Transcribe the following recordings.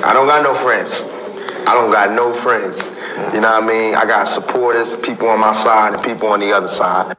I don't got no friends. I don't got no friends. You know what I mean? I got supporters, people on my side, and people on the other side.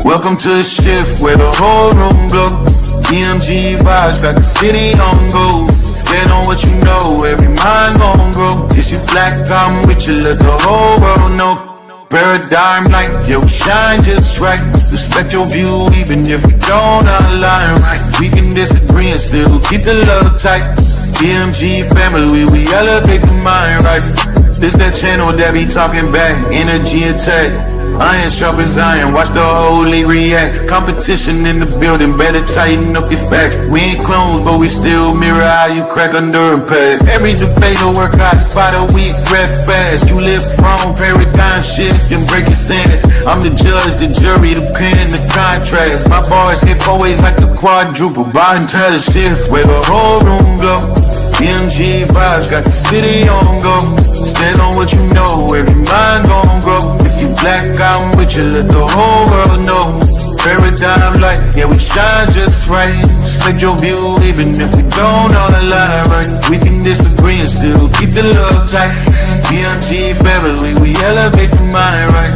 Welcome to the shift where the whole room glows. EMG vibes got the city on go. Stand on what you know, every mind gon' grow. This is black, I'm with you, let the whole world know. Paradigm like, yo, shine just right. Respect your view even if we don't align right. We can disagree and still keep the love tight. EMG family, we elevate the mind right. This that channel that be talking back, energy attack. Iron sharp as iron, watch the whole league react. Competition in the building, better tighten up your facts. We ain't clones, but we still mirror how you crack under impact. Every debate will work out, spot a week, rap fast. You live wrong, paradigm shift, and break your stance. I'm the judge, the jury, the pen, the contrast. My bars hit always like a quadruple, bottom to the shift, where the whole room glow. EMG vibes got the city on go. Stand on what you know, every mind gon' grow. If you black, I'm with you, let the whole world know. Paradigm light, yeah, we shine just right. Respect your view, even if we don't all align right. We can disagree and still keep the love tight. EMG family, we elevate the mind right.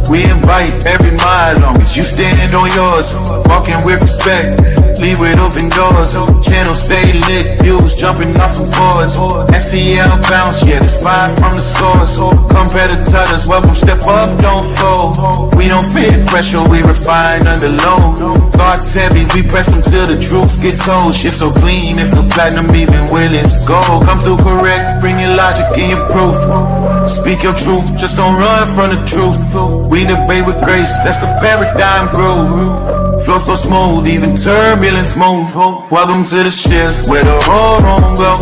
We invite every mind, long as you stand on yours. Walking with respect, leave with open doors. Channel stay lit, views jumping off the boards. STL bounce, yeah, the spot from the source. Competitors, welcome, step up, don't fold. We don't fear pressure, we refine under load. Thoughts heavy, we press them till the truth get told. Shit so clean, if the platinum even willing to go. Come through correct, bring your logic and your proof. Speak your truth, just don't run from the truth. We debate with grace, that's the paradigm groove. Flow so smooth, even turbulence move. Welcome to the shift where the whole room go.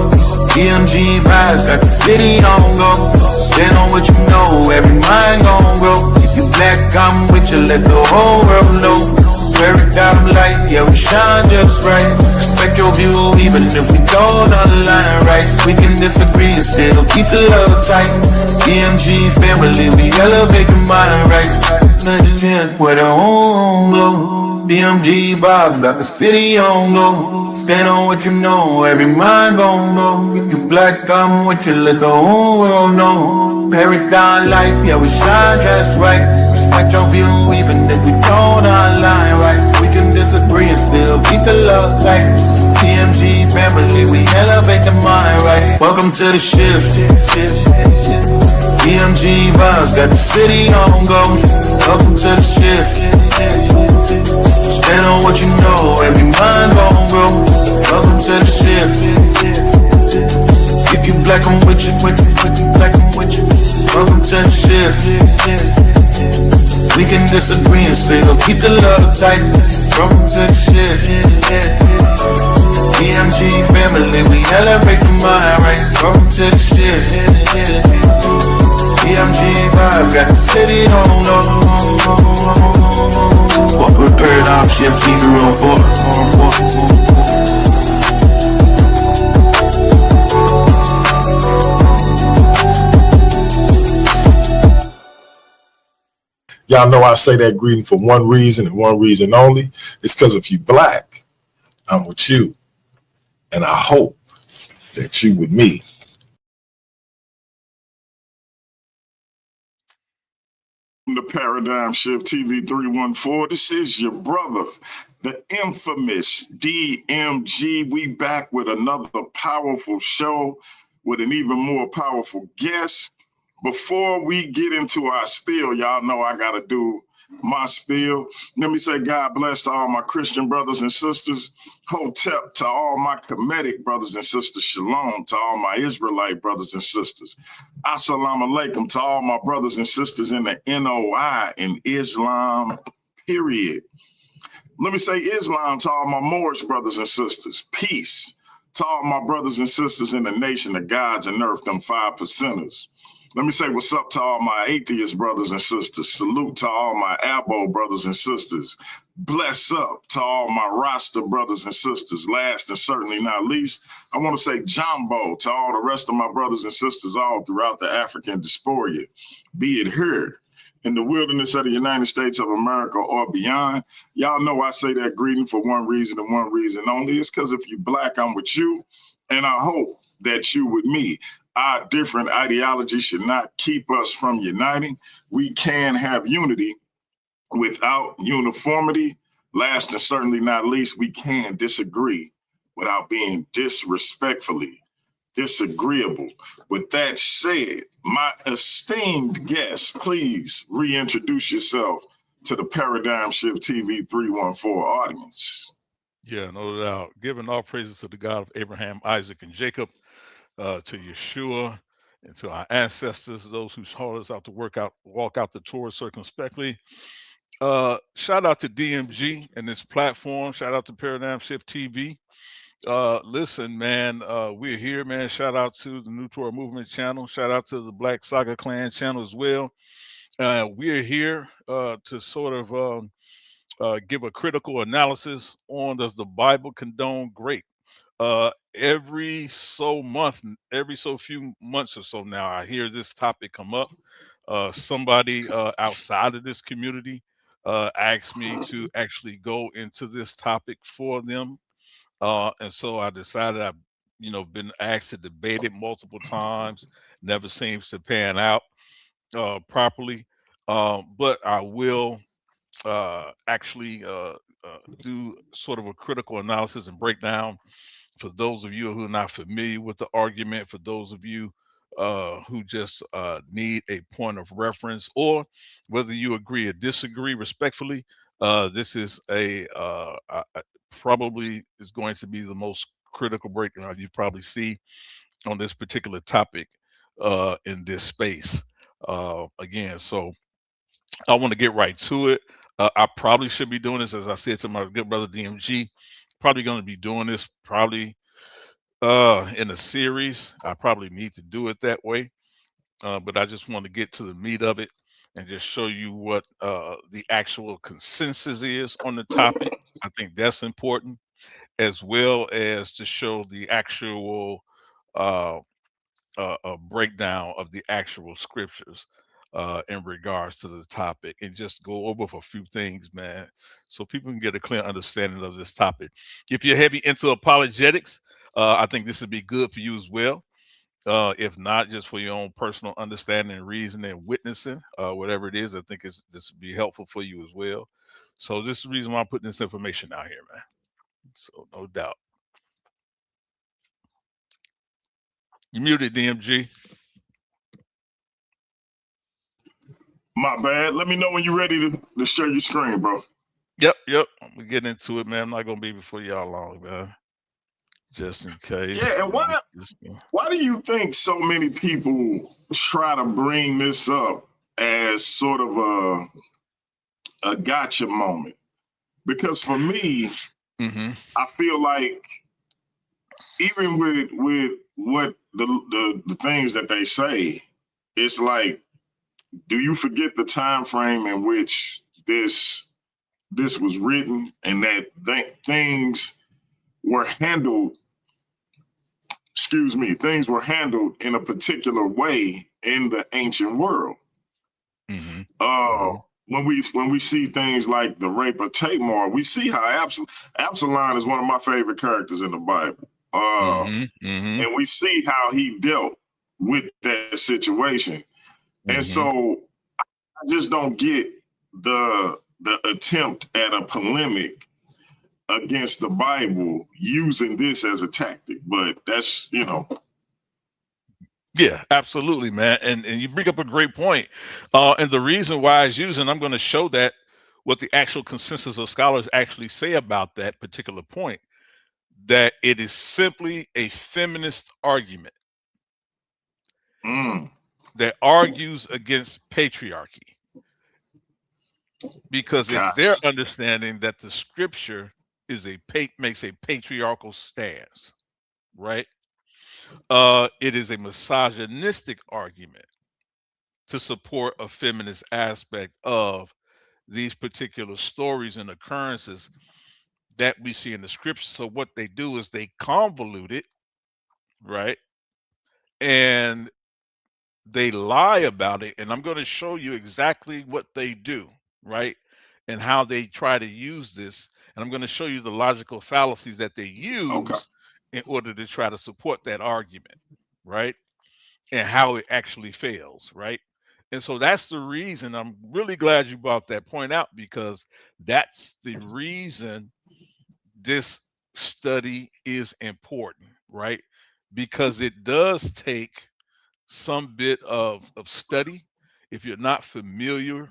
EMG vibes got the city on go. Stand on what you know, every mind gon' grow. If you black, I'm with you, let the whole world know. Paradigm light, yeah, we shine just right. Respect your view, even if we don't align right. We can disagree and still keep the love tight. EMG family, we elevate the mind right. Where the home glow. DMG vibes got the city on go. Stand on what you know, every mind gon' go. If you black, I'm with you, let the whole world know. Paradigm light, yeah, we shine just right. Respect your view, even if we don't align right. We can disagree and still keep the love tight. DMG family, we elevate the mind right. Welcome to the shift. DMG vibes got the city on go. Welcome to the shift. Stand on what you know, every mind gon' grow. Welcome to the shift. If you black, I'm with you, black, I'm with you. Welcome to the shift. We can disagree and still keep the love tight. Welcome to the shift. EMG family, we elevate the mind right. Welcome to the shift. EMG vibe got the city on low. Walk with paradigm shift, keep it real for. Y'all know I say that greeting for one reason and one reason only. It's because if you black, I'm with you. And I hope that you with me. The Paradigm Shift TV 314. This is your brother, the infamous DMG. We back with another powerful show with an even more powerful guest. Before we get into our spiel, y'all know I got to do my spiel. Let me say God bless to all my Christian brothers and sisters. Hotep to all my Kemetic brothers and sisters. Shalom to all my Israelite brothers and sisters. Assalamu alaikum to all my brothers and sisters in the NOI in Islam, period. Let me say Islam to all my Moorish brothers and sisters. Peace to all my brothers and sisters in the nation of gods and earth, them 5%ers. Let me say what's up to all my atheist brothers and sisters. Salute to all my Abo brothers and sisters. bless up to all my roster brothers and sisters. Last and certainly not least, I want to say jumbo to all the rest of my brothers and sisters all throughout the African diaspora, be it here in the wilderness of the United States of America or beyond. Y'all know I say that greeting for one reason and one reason only. It's because if you're Black, I'm with you, and I hope that you with me. Our different ideologies should not keep us from uniting. We can have unity without uniformity. Last and certainly not least, we can disagree without being disrespectfully disagreeable. With that said, my esteemed guest, please reintroduce yourself to the Paradigm Shift TV 314 audience. Yeah, no doubt. Giving all praises to the God of Abraham, Isaac, and Jacob, to Yeshua, and to our ancestors, those who taught us out to walk out the Torah circumspectly. Shout out to DMG and this platform. Shout out to Paradigm Shift TV. Listen, man, we're here, man. Shout out to the New Torah Movement channel. Shout out to the Black Saga Clan channel as well. We're here to sort of give a critical analysis on, does the Bible condone rape? Every so few months or so now, I hear this topic come up. Somebody outside of this community asked me to actually go into this topic for them. And so I decided I've, been asked to debate it multiple times, never seems to pan out properly. But I will actually do sort of a critical analysis and breakdown for those of you who are not familiar with the argument, for those of you who just need a point of reference, or whether you agree or disagree respectfully. This is probably is going to be the most critical breakdown you probably see on this particular topic in this space. Again, so I want to get right to it. I probably should be doing this, as I said to my good brother DMG, probably going to be doing this probably in a series. I probably need to do it that way. But I just want to get to the meat of it and just show you what the actual consensus is on the topic. I think that's important, as well as to show the actual breakdown of the actual scriptures in regards to the topic, and just go over a few things, man, so people can get a clear understanding of this topic. If you're heavy into apologetics, I think this would be good for you as well. If not, just for your own personal understanding and reasoning and witnessing, whatever it is, I think this would be helpful for you as well. So this is the reason why I'm putting this information out here, man. So no doubt. You muted, DMG. My bad. Let me know when you're ready to share your screen, bro. Yep. We're getting into it, man. I'm not gonna be before y'all long, man. Just in case. Yeah, and why do you think so many people try to bring this up as sort of a gotcha moment? Because for me, I feel like even with what the things that they say, it's like, do you forget the time frame in which this was written, and that things were handled? Things were handled in a particular way in the ancient world. When we see things like the rape of Tamar, we see how Absalom is one of my favorite characters in the Bible. And we see how he dealt with that situation. And so I just don't get the attempt at a polemic against the Bible using this as a tactic. But that's, Yeah, absolutely, man. And you bring up a great point. And the reason why it's using, I'm going to show that what the actual consensus of scholars actually say about that particular point, that it is simply a feminist argument that argues against patriarchy, because it's their understanding that the scripture is makes a patriarchal stance, right? It is a misogynistic argument to support a feminist aspect of these particular stories and occurrences that we see in the scripture. So what they do is they convolute it, right? And they lie about it. And I'm going to show you exactly what they do, right? And how they try to use this. And I'm going to show you the logical fallacies that they Okay. use in order to try to support that argument, right? And how it actually fails, right? And so that's the reason I'm really glad you brought that point out, because that's the reason this study is important, right? Because it does take some bit of study. If you're not familiar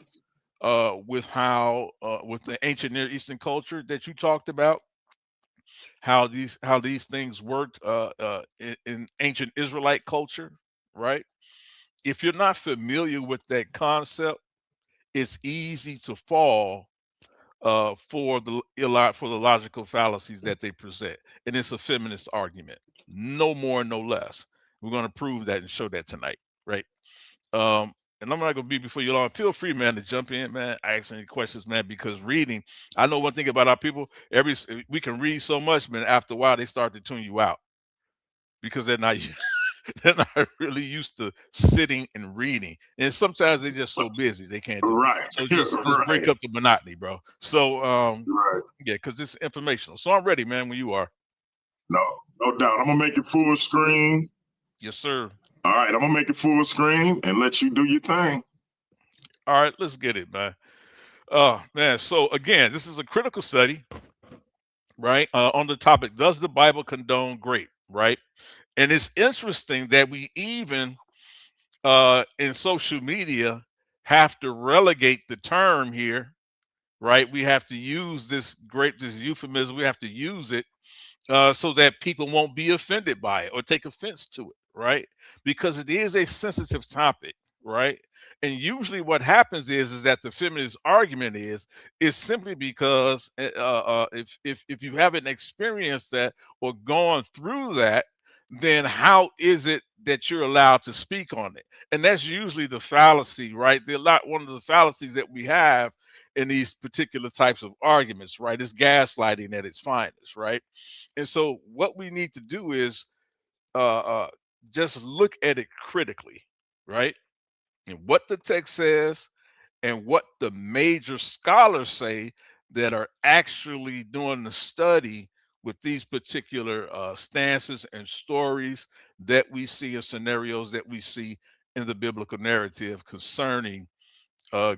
with how with the ancient Near Eastern culture that you talked about, how these things worked in ancient Israelite culture, right? If you're not familiar with that concept, it's easy to fall for the logical fallacies that they present, and it's a feminist argument, no more, no less. We're going to prove that and show that tonight, right? And I'm not going to be before you long. Feel free, man, to jump in, man. Ask any questions, man, because reading. I know one thing about our people. We can read so much, man. After a while, they start to tune you out because they're not they're not really used to sitting and reading, and sometimes they're just so busy they can't do it. Right. So just break Right. up the monotony, bro. So Right. yeah, because it's informational. So I'm ready, man, when you are. No doubt. I'm gonna make it full screen. Yes, sir. All right, I'm gonna make it full screen and let you do your thing. All right, let's get it, man. Man, so again, this is a critical study, right? On the topic, does the Bible condone rape, right? And it's interesting that we even in social media have to relegate the term here, right? We have to use this euphemism. We have to use it so that people won't be offended by it or take offense to it, right? Because it is a sensitive topic, right? And usually, what happens is that the feminist argument is simply because if you haven't experienced that or gone through that, then how is it that you're allowed to speak on it? And that's usually the fallacy, right? One of the fallacies that we have in these particular types of arguments, right? Is gaslighting at its finest, right? And so what we need to do is just look at it critically, right? And what the text says and what the major scholars say that are actually doing the study with these particular stances and stories that we see in scenarios that we see in the biblical narrative concerning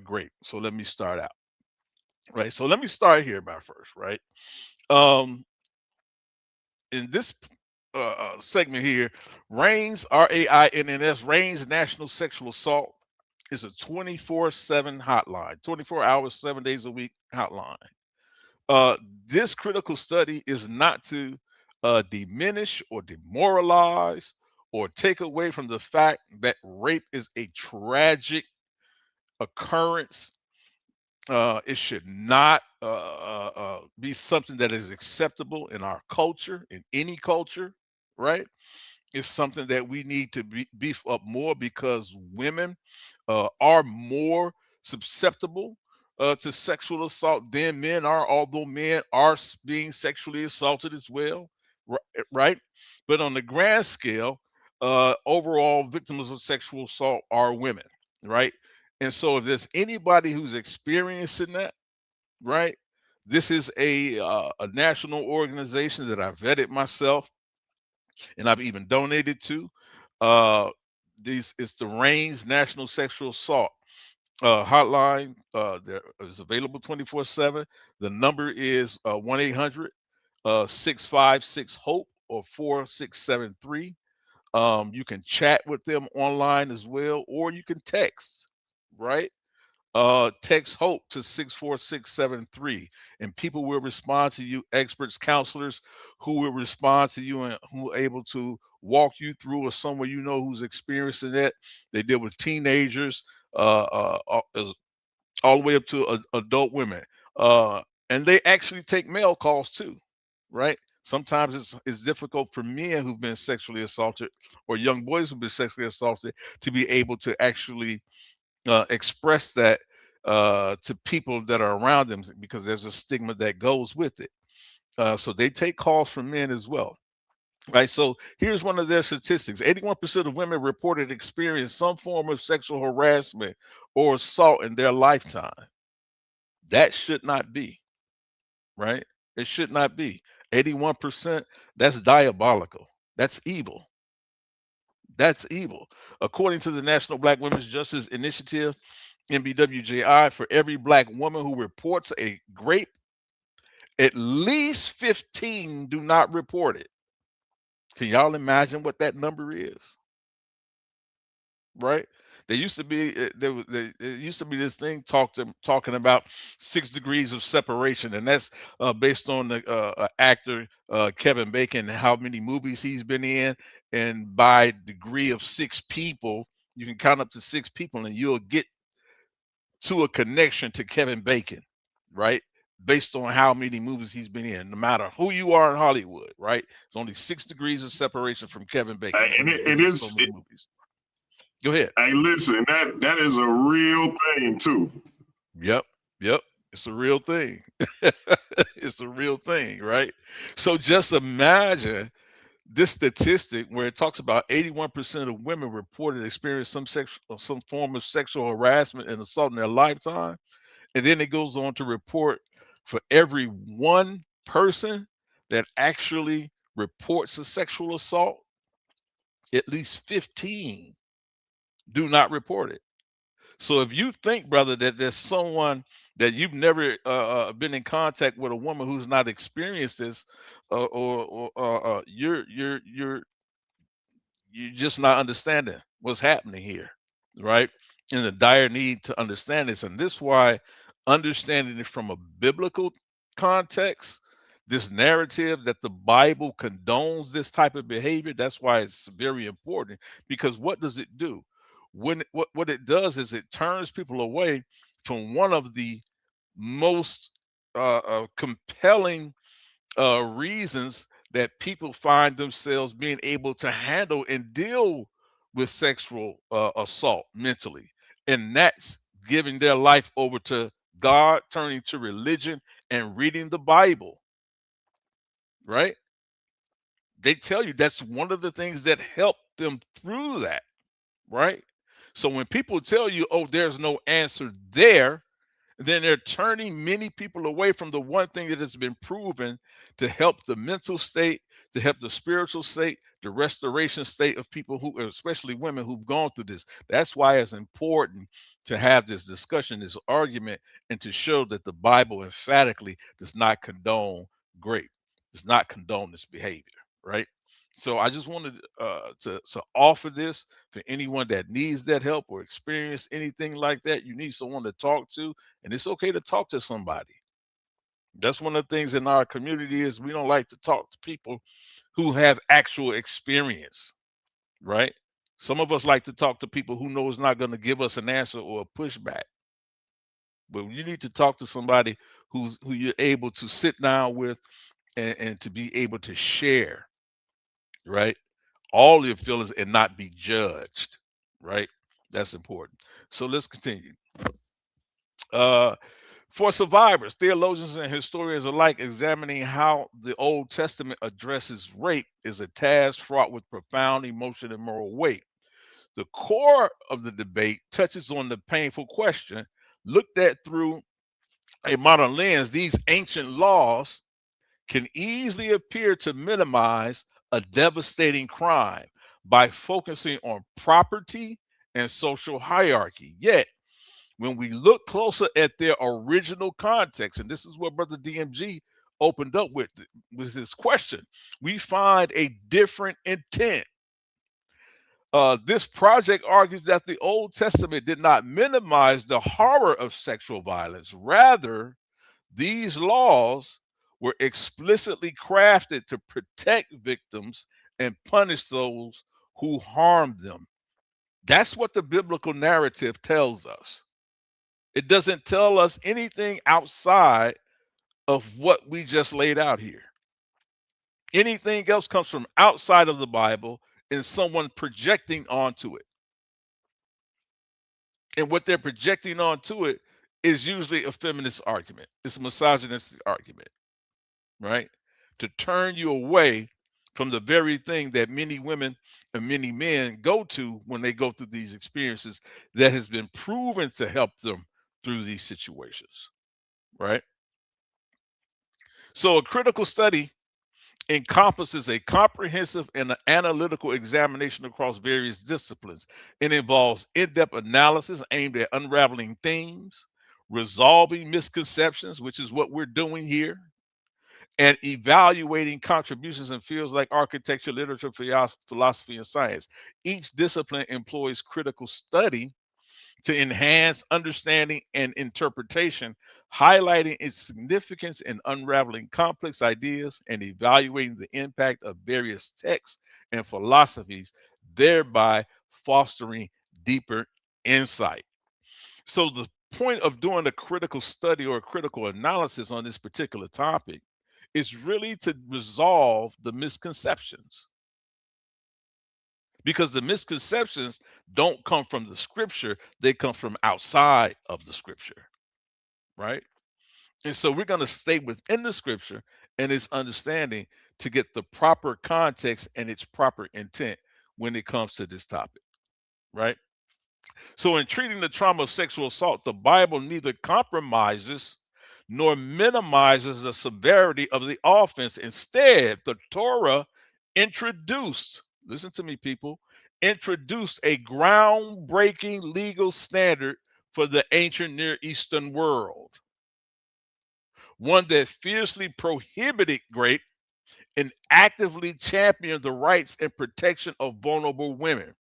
grape. So let me start out, right? So let me start here by first, right? Um, in this segment here, RAINS, RAINNS, RAINS National Sexual Assault is a 24/7 hotline, 24 hours, 7 days a week hotline. Uh, this critical study is not to diminish or demoralize or take away from the fact that rape is a tragic occurrence. It should not be something that is acceptable in our culture, in any culture, right? It's something that we need to beef up more because women are more susceptible to sexual assault than men are, although men are being sexually assaulted as well, right? But on the grand scale, overall victims of sexual assault are women, right? And so if there's anybody who's experiencing that, right? This is a national organization that I vetted myself and I've even donated to. Uh, these it's the RAINS National Sexual Assault hotline. There is available 24/7. The number is 1-800 656 HOPE or 4673. You can chat with them online as well, or you can text, right? Text hope to 64673 and people will respond to you, experts, counselors who will respond to you and who are able to walk you through, or someone you know who's experiencing it. They deal with teenagers all the way up to adult women, uh, and they actually take male calls too, right? Sometimes it's difficult for men who've been sexually assaulted or young boys who've been sexually assaulted to be able to actually express that to people that are around them because there's a stigma that goes with it. So they take calls from men as well. Right. So here's one of their statistics. 81% of women reported experience some form of sexual harassment or assault in their lifetime. That should not be, right? It should not be. 81%, that's diabolical. That's evil. That's evil. According to the National Black Women's Justice Initiative, NBWJI, for every black woman who reports a rape, at least 15 do not report it. Can y'all imagine what that number is? Right? There used to be there used to be this thing talking about 6 degrees of separation, and that's based on the actor Kevin Bacon, how many movies he's been in, and by degree of 6 people, you can count up to 6 people, and you'll get to a connection to Kevin Bacon, right? Based on how many movies he's been in, no matter who you are in Hollywood, right? It's only 6 degrees of separation from Kevin Bacon And because he's it been in so is. many movies. Go ahead. Hey, listen, that is a real thing too. Yep. Yep. It's a real thing. It's a real thing, right? So just imagine this statistic where it talks about 81% of women reported experience some form of sexual harassment and assault in their lifetime. And then it goes on to report for every one person that actually reports a sexual assault, at least 15 do not report it. So if you think, brother, that there's someone that you've never been in contact with, a woman who's not experienced this, you're just not understanding what's happening here, right? In the dire need to understand this, and this why understanding it from a biblical context, this narrative that the Bible condones this type of behavior. That's why it's very important. Because what does it do? When what it does is it turns people away from one of the most compelling reasons that people find themselves being able to handle and deal with sexual assault mentally. And that's giving their life over to God, turning to religion, and reading the Bible, right? They tell you that's one of the things that help them through that, right? So when people tell you, oh, there's no answer there, then they're turning many people away from the one thing that has been proven to help the mental state, to help the spiritual state, the restoration state of people who, especially women who've gone through this. That's why it's important to have this discussion, this argument, and to show that the Bible emphatically does not condone rape, does not condone this behavior, right? So I just wanted to offer this for anyone that needs that help or experience anything like that. You need someone to talk to, and it's okay to talk to somebody. That's one of the things in our community is we don't like to talk to people who have actual experience, right? Some of us like to talk to people who know it's not going to give us an answer or a pushback. But you need to talk to somebody who you're able to sit down with and to be able to share, right? All your feelings and not be judged, right? That's important. So let's continue. Uh, For survivors, theologians, and historians alike, examining how the Old Testament addresses rape is a task fraught with profound emotion and moral weight. The core of the debate touches on the painful question: looked at through a modern lens, these ancient laws can easily appear to minimize a devastating crime by focusing on property and social hierarchy. Yet, when we look closer at their original context, and this is what Brother DMG opened up with this question, we find a different intent. This project argues that the Old Testament did not minimize the horror of sexual violence. Rather, these laws were explicitly crafted to protect victims and punish those who harmed them. That's what the biblical narrative tells us. It doesn't tell us anything outside of what we just laid out here. Anything else comes from outside of the Bible and someone projecting onto it. And what they're projecting onto it is usually a feminist argument. It's a misogynistic argument, right? To turn you away from the very thing that many women and many men go to when they go through these experiences that has been proven to help them through these situations, right? So a critical study encompasses a comprehensive and analytical examination across various disciplines. It involves in-depth analysis aimed at unraveling themes, resolving misconceptions, which is what we're doing here, and evaluating contributions in fields like architecture, literature, philosophy, and science. Each discipline employs critical study to enhance understanding and interpretation, highlighting its significance in unraveling complex ideas and evaluating the impact of various texts and philosophies, thereby fostering deeper insight. So, the point of doing a critical study or a critical analysis on this particular topic is really to resolve the misconceptions, because the misconceptions don't come from the scripture, they come from outside of the scripture, right? And so we're going to stay within the scripture and its understanding to get the proper context and its proper intent when it comes to this topic, right? So in treating the trauma of sexual assault, the Bible neither compromises nor minimizes the severity of the offense. Instead, the Torah introduced, listen to me, people, introduced a groundbreaking legal standard for the ancient Near Eastern world, one that fiercely prohibited rape and actively championed the rights and protection of vulnerable women.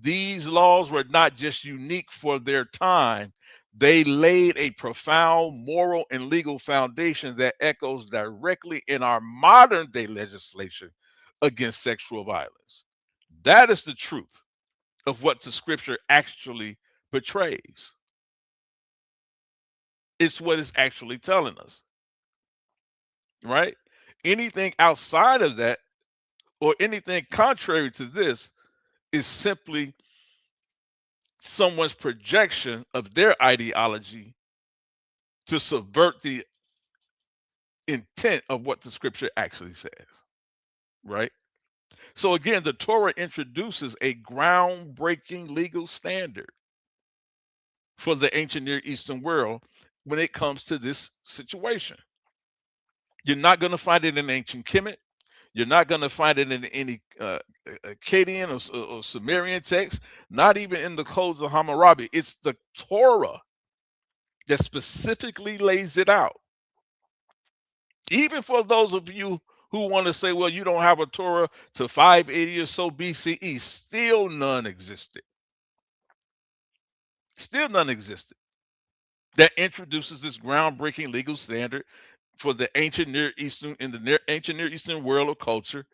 These laws were not just unique for their time, they laid a profound moral and legal foundation that echoes directly in our modern day legislation against sexual violence. That is the truth of what the scripture actually portrays. It's what it's actually telling us, right? Anything outside of that or anything contrary to this is simply someone's projection of their ideology to subvert the intent of what the scripture actually says, right? So again, the Torah introduces a groundbreaking legal standard for the ancient Near Eastern world when it comes to this situation. You're not going to find it in ancient Kemet. You're not going to find it in any Akkadian or Sumerian text, not even in the codes of Hammurabi. It's the Torah that specifically lays it out. Even for those of you who want to say, well, you don't have a Torah to 580 or so BCE, still none existed. Still none existed that introduces this groundbreaking legal standard for the ancient Near Eastern, in the ancient Near Eastern world of culture,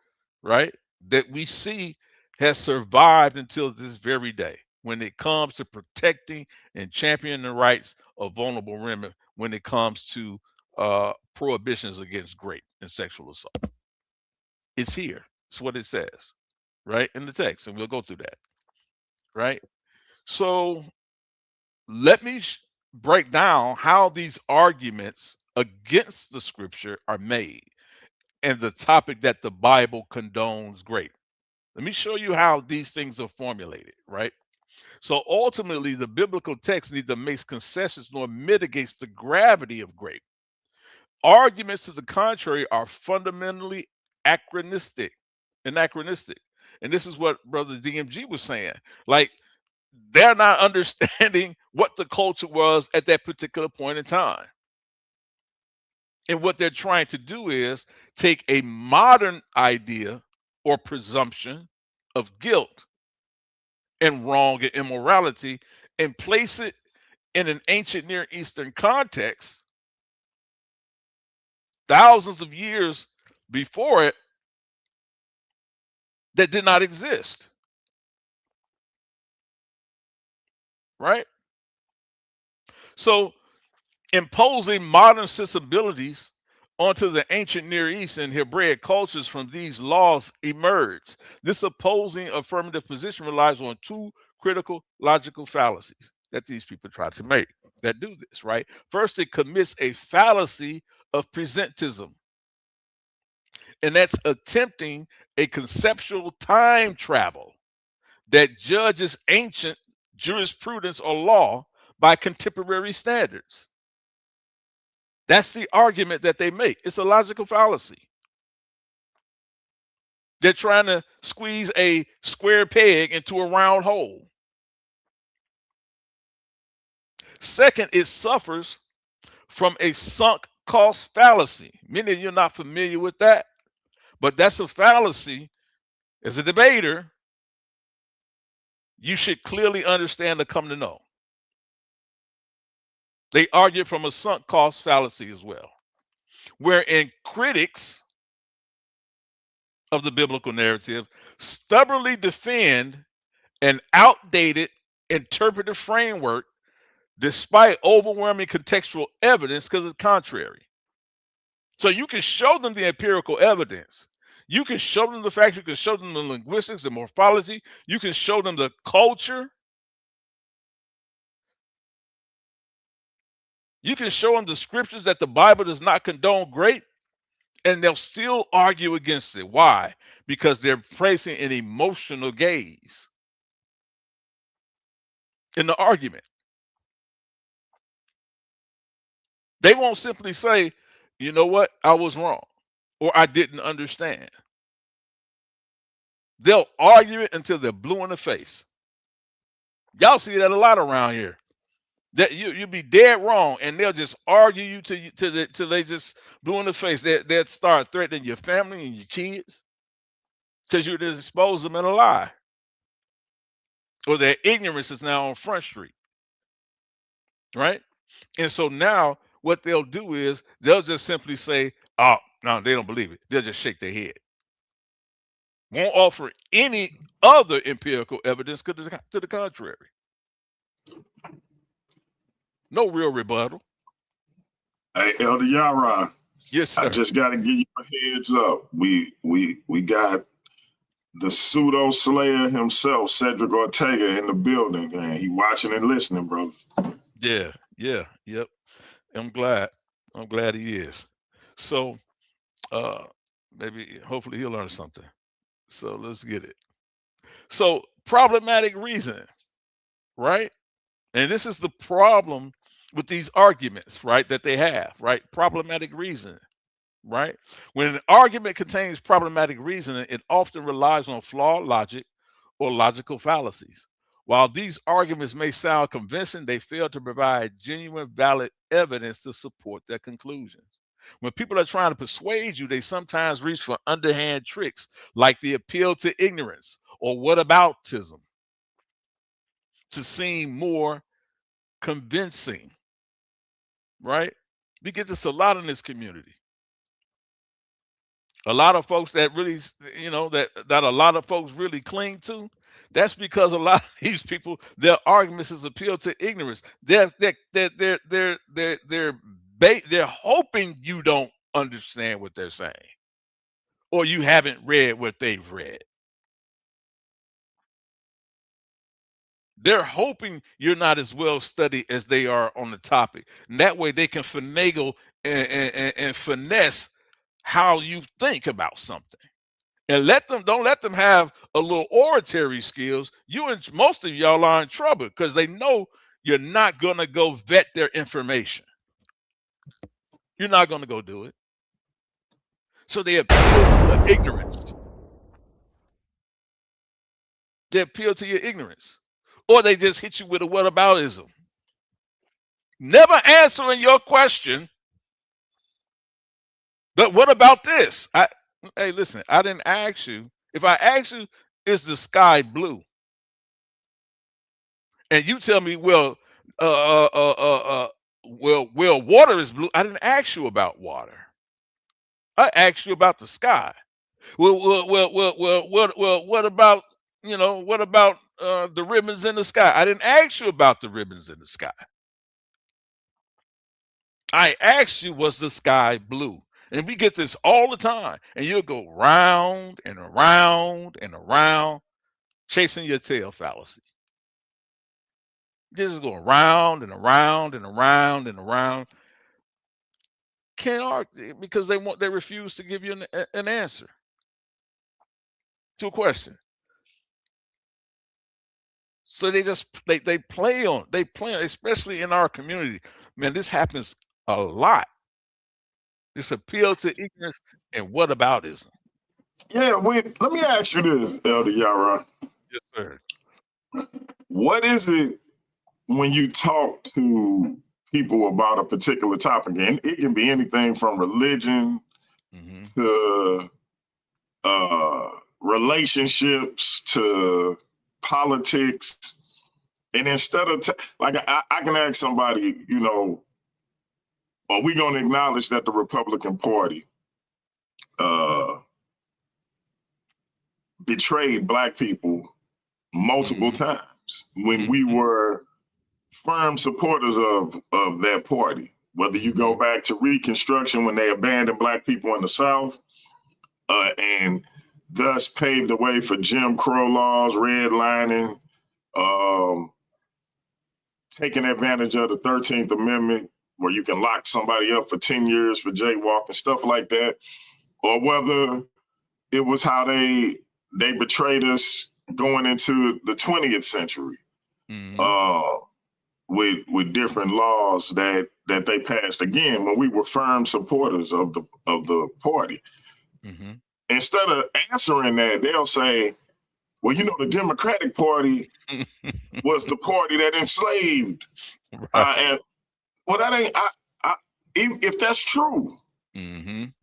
right? That we see has survived until this very day when it comes to protecting and championing the rights of vulnerable women when it comes to prohibitions against rape and sexual assault. It's here. It's what it says, right, in the text, and we'll go through that, right? So let me break down how these arguments against the scripture are made and the topic that the Bible condones rape. Let me show you how these things are formulated, right? So ultimately, the biblical text neither makes concessions nor mitigates the gravity of rape. Arguments to the contrary are fundamentally anachronistic. And this is what Brother DMG was saying. Like, they're not understanding what the culture was at that particular point in time. And what they're trying to do is take a modern idea or presumption of guilt and wrong and immorality and place it in an ancient Near Eastern context, thousands of years before it, that did not exist, right? So imposing modern sensibilities onto the ancient Near East and Hebraic cultures from these laws emerged. This opposing affirmative position relies on two critical logical fallacies that these people try to make. that do this, right? First, it commits a fallacy of presentism, and that's attempting a conceptual time travel that judges ancient jurisprudence or law by contemporary standards. That's the argument that they make. It's a logical fallacy. They're trying to squeeze a square peg into a round hole. Second, it suffers from a sunk cost fallacy. Many of you are not familiar with that, but that's a fallacy. As a debater, you should clearly understand to come to know. They argue from a sunk cost fallacy as well, wherein critics of the biblical narrative stubbornly defend an outdated interpretive framework despite overwhelming contextual evidence because it's contrary. So you can show them the empirical evidence. You can show them the facts. You can show them the linguistics, the morphology. You can show them the culture. You can show them the scriptures that the Bible does not condone rape, and they'll still argue against it. Why? Because they're placing an emotional gaze in the argument. They won't simply say, you know what, I was wrong, or I didn't understand. They'll argue it until they're blue in the face. Y'all see that a lot around here. That you'll be dead wrong, and they'll just argue you till they just blue in the face. They'll start threatening your family and your kids because you just expose them in a lie, or their ignorance is now on Front Street, right? And so now what they'll do is they'll just simply say, "Oh, no, they don't believe it." They'll just shake their head. Won't offer any other empirical evidence to the contrary. No real rebuttal. Hey, Elder Yara. Yes, sir. I just got to give you a heads up. We got the pseudo slayer himself, Cedric Ortega, in the building, and he watching and listening, brother. Yeah, yep. I'm glad he is. So, maybe hopefully he'll learn something. So let's get it. So problematic reasoning, right? And this is the problem with these arguments, right? That they have, right? Problematic reasoning, right? When an argument contains problematic reasoning, it often relies on flawed logic or logical fallacies. While these arguments may sound convincing, they fail to provide genuine, valid evidence to support their conclusions. When people are trying to persuade you, they sometimes reach for underhand tricks like the appeal to ignorance or whataboutism to seem more convincing, right? We get this a lot in this community. A lot of folks that really, that a lot of folks really cling to. That's because a lot of these people, their arguments is appeal to ignorance. They're hoping you don't understand what they're saying, or you haven't read what they've read. They're hoping you're not as well studied as they are on the topic. And that way they can finagle and finesse how you think about something. And don't let them have a little oratory skills. You and most of y'all are in trouble because they know you're not going to go vet their information. You're not going to go do it. So they appeal to your ignorance. They appeal to your ignorance. Or they just hit you with a whataboutism. Never answering your question. But what about this? Hey, listen, I didn't ask you. If I ask you, is the sky blue? And you tell me, well, water is blue. I didn't ask you about water. I asked you about the sky. What about, the ribbons in the sky? I didn't ask you about the ribbons in the sky. I asked you, was the sky blue? And we get this all the time. And you'll go round and around and around, chasing your tail fallacy. This is going round and around and around and around. Can't argue because they refuse to give you an answer to a question. So they play on, especially in our community. Man, this happens a lot. This appeal to ignorance and whataboutism. Yeah, let me ask you this, Elder Yara. Yes, sir. What is it when you talk to people about a particular topic? And it can be anything from religion to relationships to politics. And instead of I can ask somebody, you know, are we going to acknowledge that the Republican Party betrayed Black people multiple times when we were firm supporters of that party? Whether you go back to Reconstruction when they abandoned Black people in the South and thus paved the way for Jim Crow laws, redlining, taking advantage of the 13th Amendment, where you can lock somebody up for 10 years for jaywalking, stuff like that, or whether it was how they betrayed us going into the 20th century with different laws that they passed again when we were firm supporters of the party. Instead of answering that, they'll say, well, you know, the Democratic Party was the party that enslaved. And well, that ain't, if that's true, I'm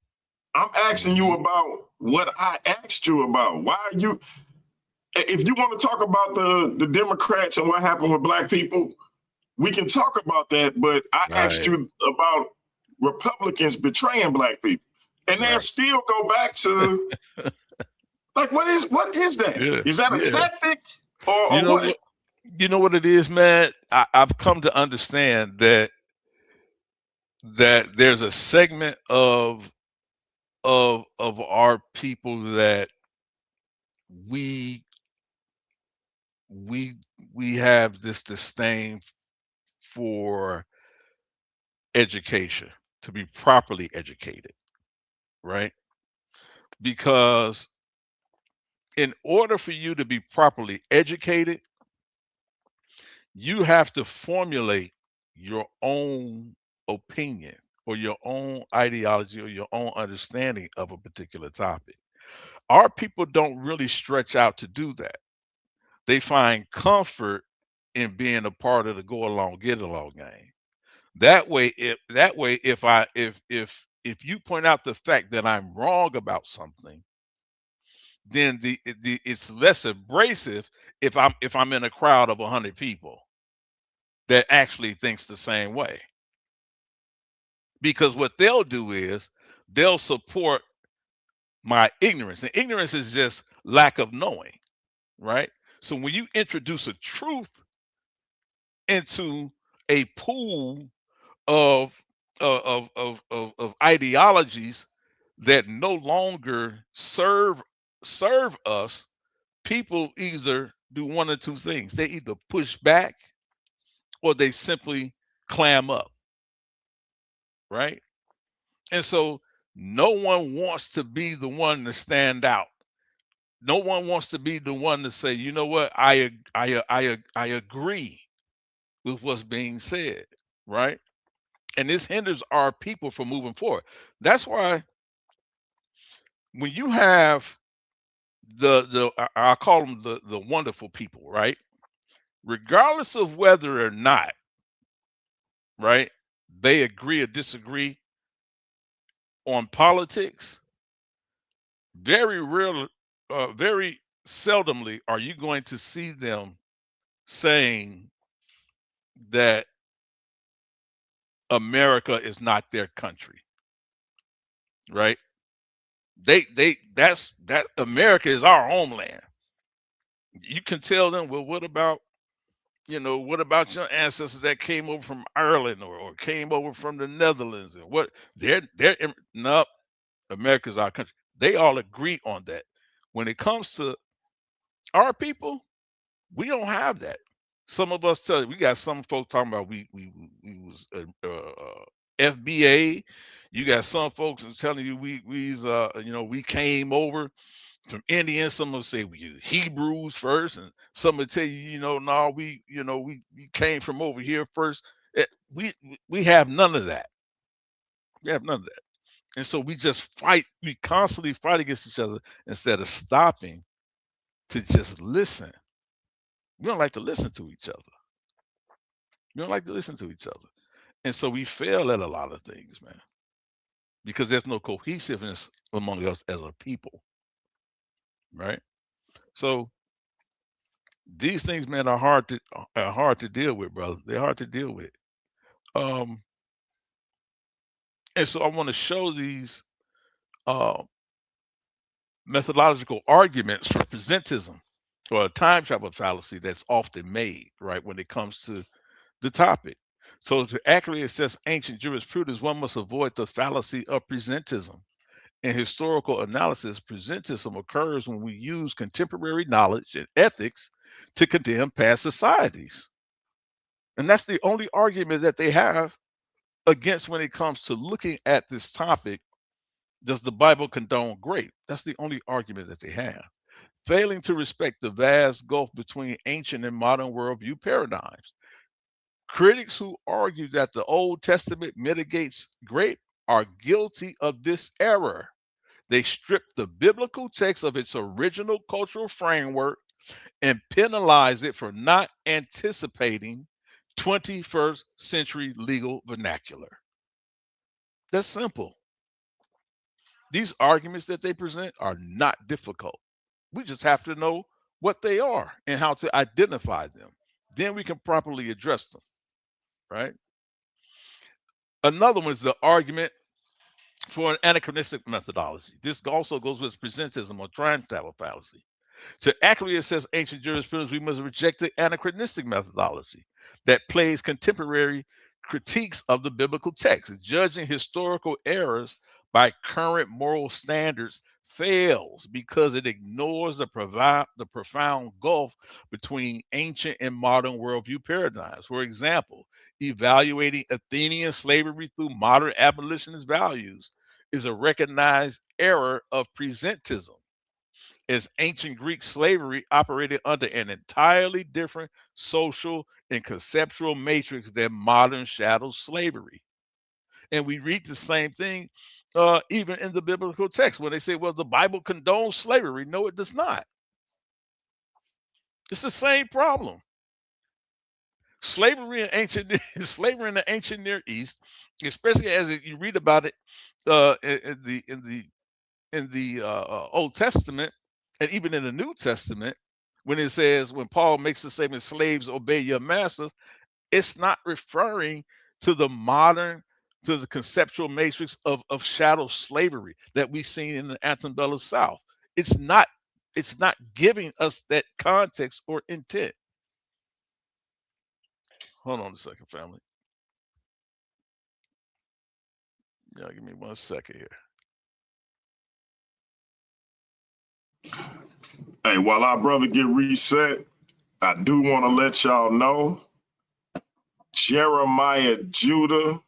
asking you about what I asked you about. Why are you, if you want to talk about the Democrats and what happened with Black people, we can talk about that, but I asked you about Republicans betraying Black people. And they'll still go back to, like, what is that? Yeah. Is that a tactic or what? You know what it is, man? I've come to understand that there's a segment of our people that we have this disdain for education, to be properly educated, right? Because in order for you to be properly educated, you have to formulate your own opinion or your own ideology or your own understanding of a particular topic. Our people don't really stretch out to do that. They find comfort in being a part of the go along, get along game. That way, if you point out the fact that I'm wrong about something, then it's less abrasive if I'm in a crowd of 100 people that actually thinks the same way. Because what they'll do is they'll support my ignorance. And ignorance is just lack of knowing, right? So when you introduce a truth into a pool of ideologies that no longer serve us, people either do one or two things. They either push back or they simply clam up, right? And so no one wants to be the one to stand out. No one wants to be the one to say, you know what, I agree with what's being said, right? And this hinders our people from moving forward. That's why when you have I call them the wonderful people, right? Regardless of whether or not, right, they agree or disagree on politics, very rarely, very seldomly are you going to see them saying that America is not their country, right? That's America is our homeland. You can tell them, well, what about your ancestors that came over from Ireland or came over from the Netherlands, and what no, America's our country. They all agree on that. When it comes to our people, we don't have that. Some of us tell you, we got some folks talking about we was FBA. You got some folks who's telling you we came over from Indians. Some will say we use Hebrews first, and some will tell you, no, we came from over here first. We have none of that. We have none of that. And so we just fight. We constantly fight against each other instead of stopping to just listen. We don't like to listen to each other. We don't like to listen to each other. And so we fail at a lot of things, man, because there's no cohesiveness among us as a people, right? So these things, man, are hard to deal with, brother. They're hard to deal with. And so I want to show these uh, methodological arguments for presentism or a time travel fallacy that's often made, right, when it comes to the topic. So to accurately assess ancient jurisprudence, one must avoid the fallacy of presentism. In historical analysis, presentism occurs when we use contemporary knowledge and ethics to condemn past societies. And that's the only argument that they have against when it comes to looking at this topic. Does the Bible condone grape? That's the only argument that they have. Failing to respect the vast gulf between ancient and modern worldview paradigms. Critics who argue that the Old Testament mitigates grape are guilty of this error. They strip the biblical text of its original cultural framework and penalize it for not anticipating 21st century legal vernacular. That's simple. These arguments that they present are not difficult. We just have to know what they are and how to identify them. Then we can properly address them, right? Another one is the argument for an anachronistic methodology. This also goes with presentism or time travel fallacy. To accurately assess ancient jurisprudence, we must reject the anachronistic methodology that plays contemporary critiques of the biblical text. Judging historical errors by current moral standards fails because it ignores the profound gulf between ancient and modern worldview paradigms. For example, evaluating Athenian slavery through modern abolitionist values is a recognized error of presentism, as ancient Greek slavery operated under an entirely different social and conceptual matrix than modern chattel slavery. And we read the same thing even in the biblical text when they say, well, the Bible condones slavery. No, it does not. It's the same problem. Slavery in the ancient Near East, especially as you read about it in the Old Testament and even in the New Testament, when Paul makes the statement, slaves obey your masters, it's not referring to the conceptual matrix of chattel slavery that we've seen in the antebellum South. It's not giving us that context or intent. Hold on a second, family. Yeah, give me 1 second here. Hey, while our brother get reset, I do want to let y'all know Jeremiah Judah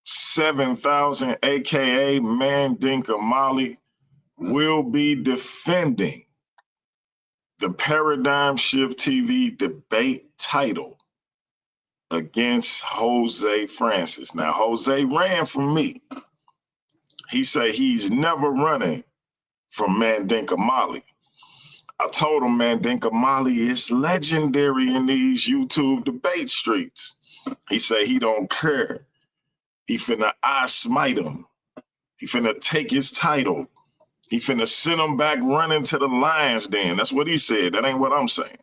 7000, aka Mandinka Mali, will be defending the Paradigm Shift TV debate title against Jose Francis. Now, Jose ran from me. He said he's never running from Mandinka Mali. I told him Mandinka Mali is legendary in these YouTube debate streets. He said he don't care. He finna I smite him. He finna take his title. He finna send him back running to the lion's den. That's what he said. That ain't what I'm saying.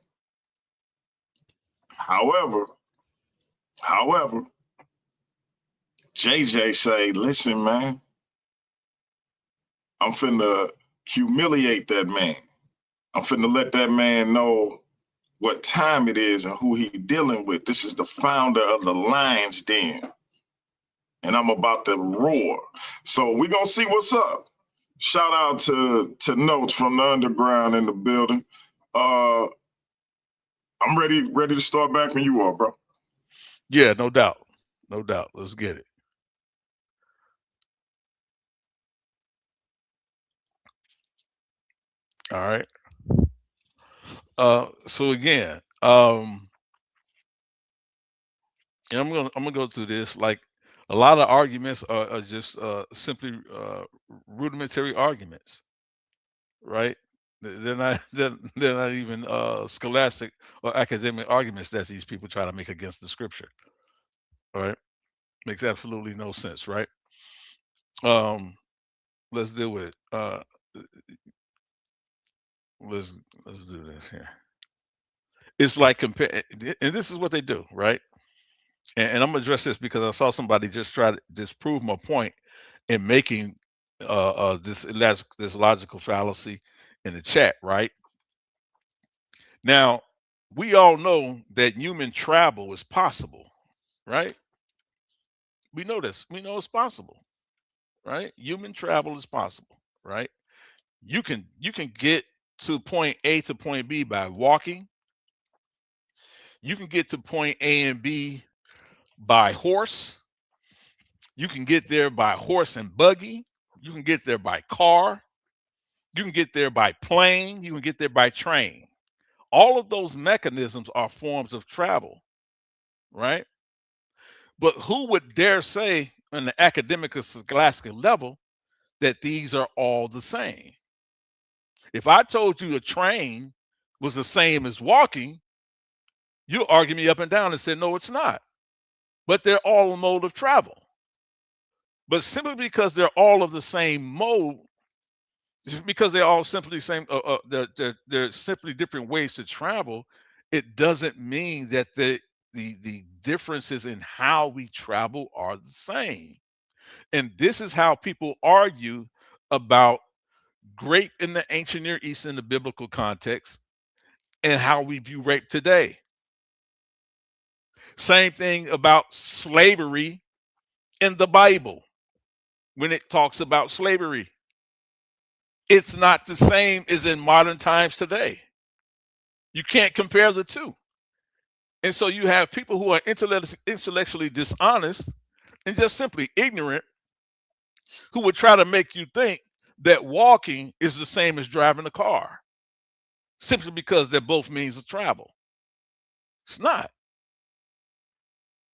However, JJ say, listen, man, I'm finna humiliate that man. I'm finna let that man know what time it is and who he dealing with. This is the founder of the Lion's Den. And I'm about to roar. So we're gonna see what's up. Shout out to Notes from the underground in the building. I'm ready to start back when you are, bro. Yeah, no doubt. No doubt. Let's get it. All right. So again, and I'm gonna go through this. Like a lot of arguments are just simply rudimentary arguments, right? They're not they're not even scholastic or academic arguments that these people try to make against the scripture. All right, makes absolutely no sense, right? Um, let's deal with it. Let's let's do this here. It's like compare, and this is what they do, right? And I'm gonna address this because I saw somebody just try to disprove my point in making this logical fallacy in the chat, right? Now, we all know that human travel is possible, right? We know this. We know it's possible, right? Human travel is possible, right? You can get to point A to point B by walking. You can get to point A and B by horse. You can get there by horse and buggy. You can get there by car. You can get there by plane. You can get there by train. All of those mechanisms are forms of travel, right? But who would dare say on the academic or scholastic level that these are all the same? If I told you a train was the same as walking, you'll argue me up and down and say, no, it's not. But they're all a mode of travel. But simply because they're all of the same mode, because they're all simply same, they're simply different ways to travel. It doesn't mean that the differences in how we travel are the same. And this is how people argue about rape in the ancient Near East in the biblical context and how we view rape today. Same thing about slavery in the Bible when it talks about slavery. It's not the same as in modern times today. You can't compare the two. And so you have people who are intellectually dishonest and just simply ignorant who would try to make you think that walking is the same as driving a car simply because they're both means of travel. It's not.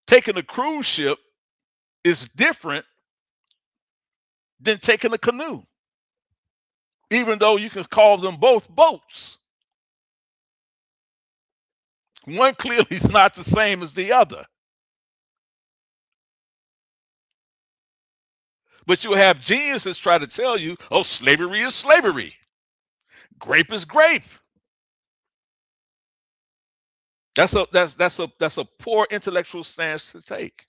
Taking a cruise ship is different than taking a canoe, even though you can call them both boats. One clearly is not the same as the other. But you have geniuses try to tell you, oh, slavery is slavery. Grape is grape. That's a poor intellectual stance to take.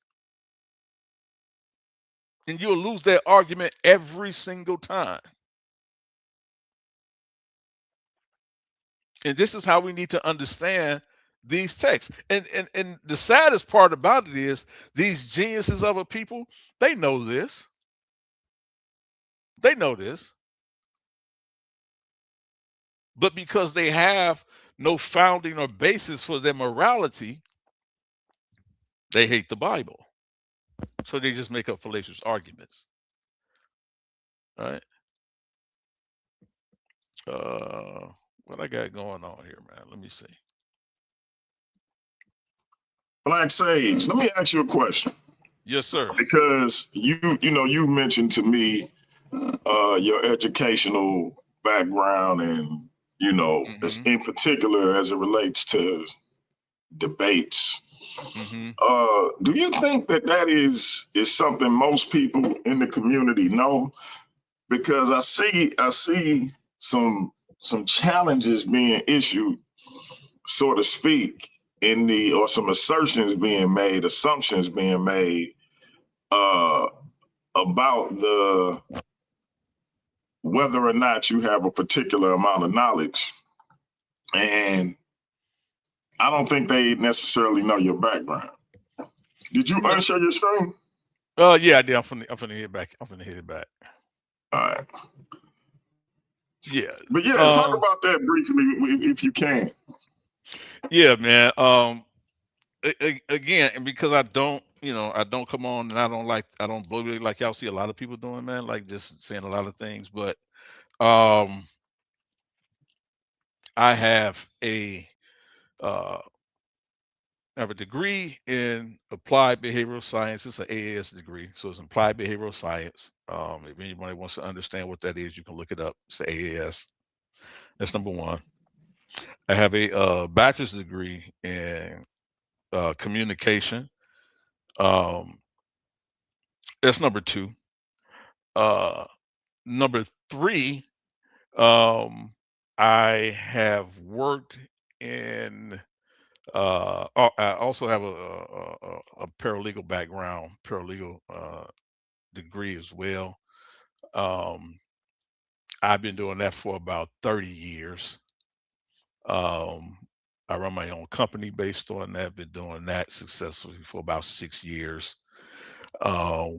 And you'll lose that argument every single time. And this is how we need to understand these texts. And the saddest part about it is these geniuses of a people, they know this. They know this. But because they have no founding or basis for their morality, they hate the Bible. So they just make up fallacious arguments. All right. What I got going on here, man? Let me see. Black Sage, let me ask you a question. Yes, sir. Because you mentioned to me your educational background and as in particular as it relates to debates. Do you think that is something most people in the community know? Because I see some challenges being issued, so to speak, or some assumptions being made about whether or not you have a particular amount of knowledge. And I don't think they necessarily know your background. Did you unshare your screen? Yeah, I did. I'm finna hit back. All right. Yeah. But yeah, talk about that briefly if you can. Yeah, man. Again, and because I don't, I don't come on and I don't blow it like y'all see a lot of people doing, man. Like just saying a lot of things, but um, I uh, have a degree in applied behavioral science. It's an AAS degree, so it's applied behavioral science. If anybody wants to understand what that is, you can look it up. It's the AAS. That's number one. I have a bachelor's degree in communication. Um, that's number two. Uh, Number three, um, I have worked in. I also have a paralegal background, paralegal degree as well. Um, I've been doing that for about 30 years. Um, I run my own company based on that. Been doing that successfully for about 6 years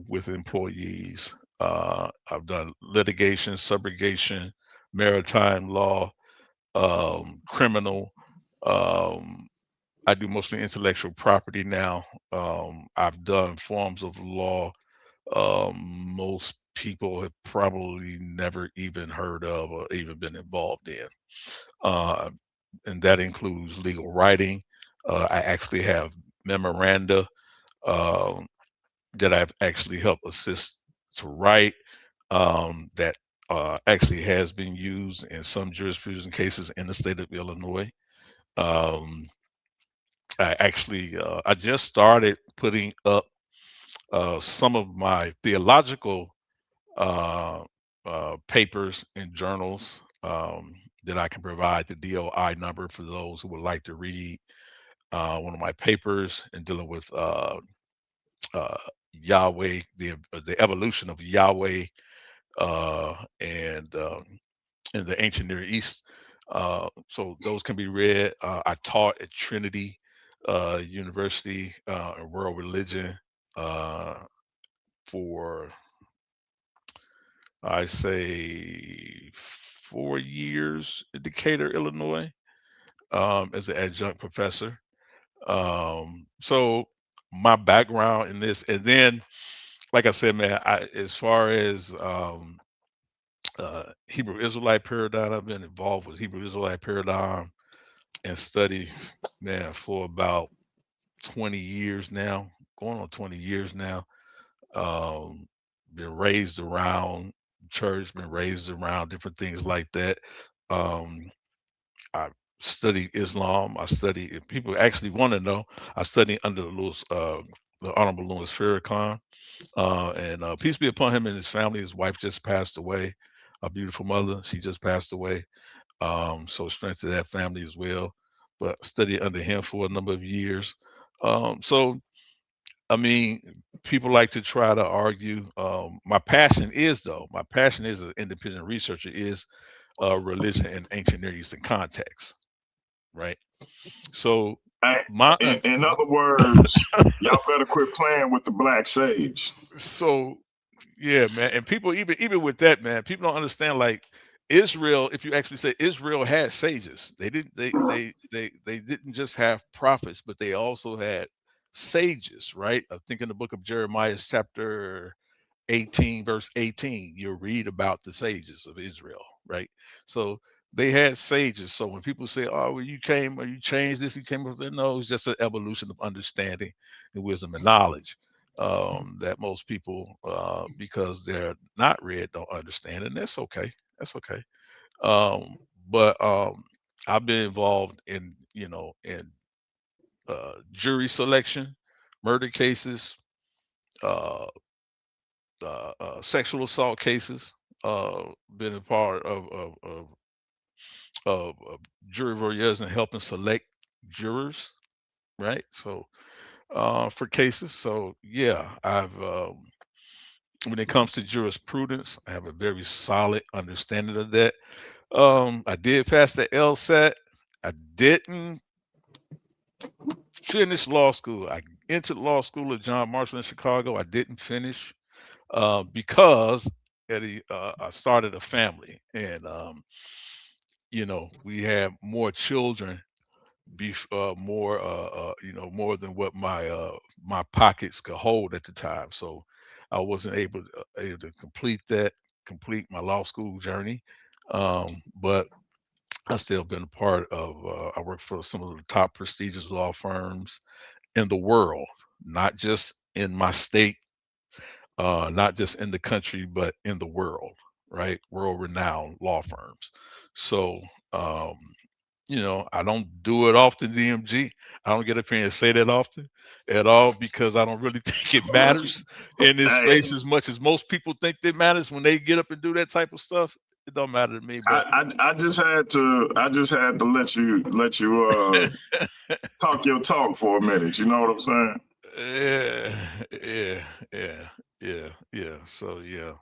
with employees. I've done litigation, subrogation, maritime law, criminal. Um, I do mostly intellectual property now. I've done forms of law most people have probably never even heard of or even been involved in. Uh, and that includes legal writing. I actually have memoranda um, that I've actually helped assist to write that actually has been used in some jurisprudence cases in the state of Illinois. Um, I just started putting up some of my theological papers and journals that I can provide the DOI number for those who would like to read one of my papers and dealing with uh, Yahweh, the evolution of Yahweh, and in the ancient Near East. So those can be read. I taught at Trinity University in world religion uh, for I say 4 years in Decatur, Illinois, as an adjunct professor. So my background in this, and then, like I said, man, as far as Hebrew Israelite paradigm, I've been involved with Hebrew Israelite paradigm and study, man, for about 20 years now, going on 20 years now. Um, been raised around church, been raised around different things like that. Um, I studied Islam. I study. If people actually want to know, I studied under the Honorable Louis Farrakhan, and peace be upon him and his family. His wife just passed away, a beautiful mother. She just passed away. So strength to that family as well. But studied under him for a number of years. So I mean, people like to try to argue. My passion is as an independent researcher is religion in ancient Near Eastern context, right? So I, my in other words, y'all better quit playing with the black sage. so yeah, man, and people even with that, man, people don't understand like Israel. If you actually say Israel had sages, they didn't just have prophets, but they also had sages, right? I think in the book of Jeremiah, chapter 18, verse 18, you'll read about the sages of Israel, right? So they had sages. So when people say, oh, well, you came or you changed this, you came up there, no, it's just an evolution of understanding and wisdom and knowledge that most people, because they're not read, don't understand. And that's okay. That's okay. Um, but I've been involved in jury selection, murder cases, uh, sexual assault cases. Been a part of jury voyeurs and helping select jurors, right? So for cases, so yeah, I've when it comes to jurisprudence, I have a very solid understanding of that. I did pass the LSAT. I didn't finish law school. I entered law school at John Marshall in Chicago. I didn't finish because I started a family, and we have more children be more, more than what my pockets could hold at the time. So I wasn't able to complete my law school journey. But I still been a part of. I work for some of the top prestigious law firms in the world, not just in my state, not just in the country, but in the world, right? World renowned law firms. So, um, I don't do it often, DMG. I don't get up here and say that often at all because I don't really think it matters in this Hey, space as much as most people think it matters when they get up and do that type of stuff. It don't matter to me, but I just had to let you talk your talk for a minute. You know what I'm saying? yeah, yeah, yeah. So yeah,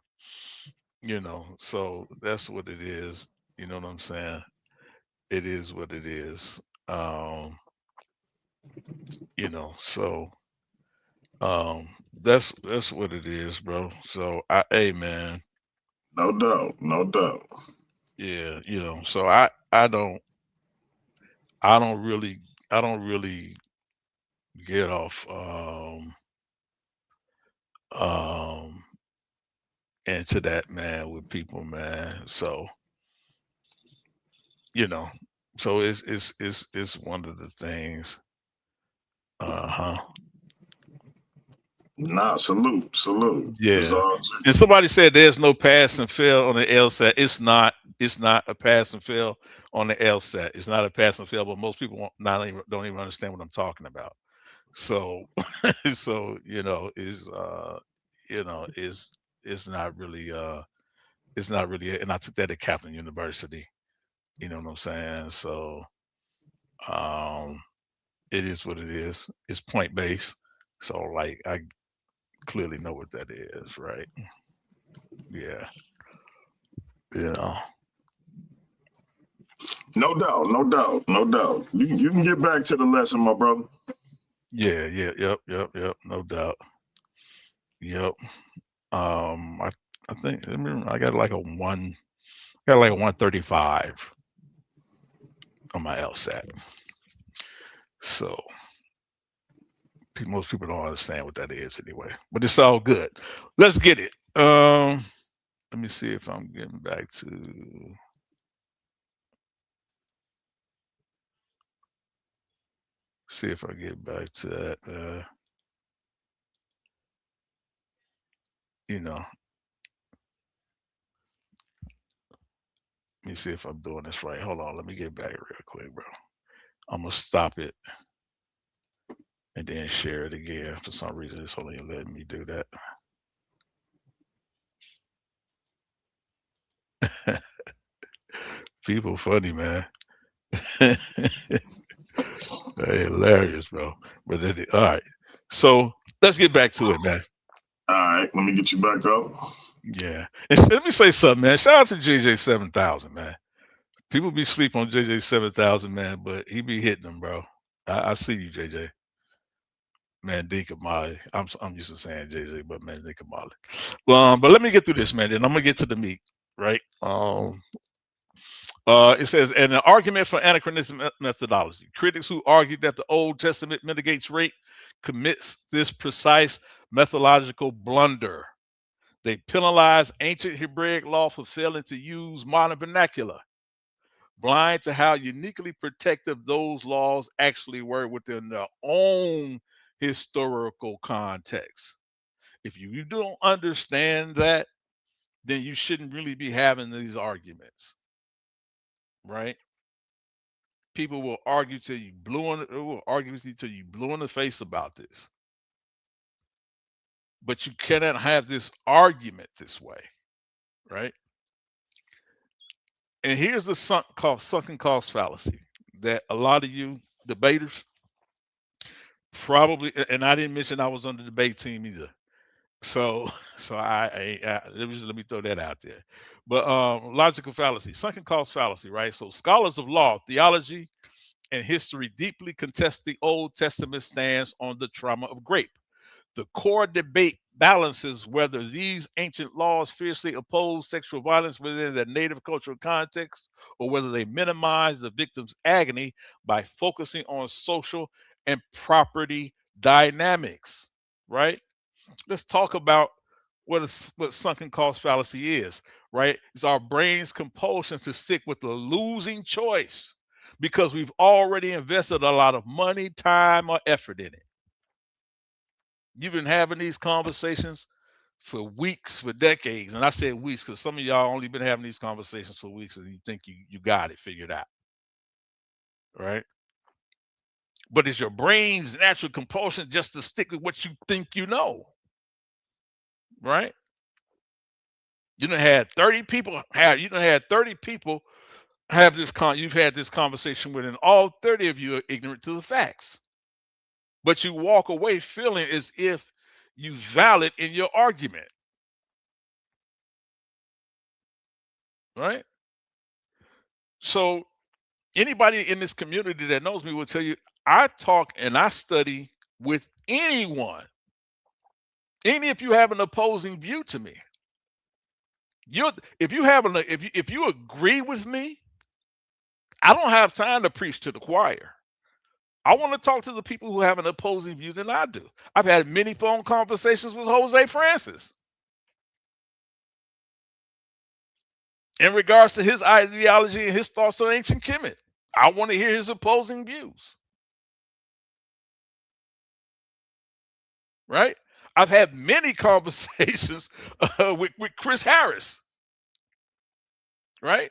so that's what it is. You know what I'm saying? It is what it is. So that's what it is, bro. So hey man, No doubt, no doubt. yeah, so I don't really get off um into that, man, with people, man. So you know, so it's one of the things. Uh-huh. Nah, salute. It's Yeah. all And somebody said there's no pass and fail on the LSAT. It's not a pass and fail on the LSAT. It's not a pass and fail, but most people don't even understand what I'm talking about. So so is it's not really and I took that at Kaplan University. You know what I'm saying? So um it is what it is. It's point based. So like I clearly know what that is, right? Yeah. You know. no doubt, no doubt, no doubt. You can get back to the lesson, my brother. Yeah, yeah, yep, no doubt. Yep. I think I remember I got like a 135 on my LSAT. So most people don't understand what that is anyway. But it's all good. Let's get it. Let me see if I'm getting back to see if I get back to that. You know, let me see if I'm doing this right. Hold on, let me get back real quick, bro. I'm gonna stop it and then share it again. For some reason, it's only letting me do that. People funny, man. They're hilarious, bro. But all right. So let's get back to it, man. All right, let me get you back up. Yeah. And let me say something, man. Shout out to JJ 7000, man. People be sleep on JJ 7000, man, but he be hitting them, bro. I see you, JJ. Man, Dinka Molly. I'm used to saying JJ, but man, Dinka Molly. But let me get through this, man. Then I'm gonna get to the meat, right? It says, an argument for anachronistic methodology. Critics who argue that the Old Testament mitigates rape commits this precise methodological blunder. They penalize ancient Hebraic law for failing to use modern vernacular, blind to how uniquely protective those laws actually were within their own historical context. If you don't understand that, then you shouldn't really be having these arguments, right? People will argue till you will argue with you till you blue in the face about this. But you cannot have this argument this way, right? And here's the sunken cost fallacy that a lot of you debaters probably, and I didn't mention I was on the debate team either. So, let me throw that out there. But logical fallacy, sunken cost fallacy, right? So scholars of law, theology, and history deeply contest the Old Testament stance on the trauma of grape. The core debate balances whether these ancient laws fiercely oppose sexual violence within their native cultural context or whether they minimize the victim's agony by focusing on social and property dynamics, right? Let's talk about what sunken cost fallacy is, right? It's our brain's compulsion to stick with the losing choice because we've already invested a lot of money, time, or effort in it. You've been having these conversations for weeks, for decades. And I said weeks because some of y'all only been having these conversations for weeks and you think you got it figured out. Right? But it's your brain's natural compulsion just to stick with what you think you know. Right? You done had 30 people have you've had this conversation with, and all 30 of you are ignorant to the facts. But you walk away feeling as if you valid in your argument. Right? So anybody in this community that knows me will tell you I talk and I study with anyone. Any if you have an opposing view to me. If you agree with me, I don't have time to preach to the choir. I want to talk to the people who have an opposing view than I do. I've had many phone conversations with Jose Francis in regards to his ideology and his thoughts on ancient Kemet. I want to hear his opposing views. Right? I've had many conversations with Chris Harris. Right?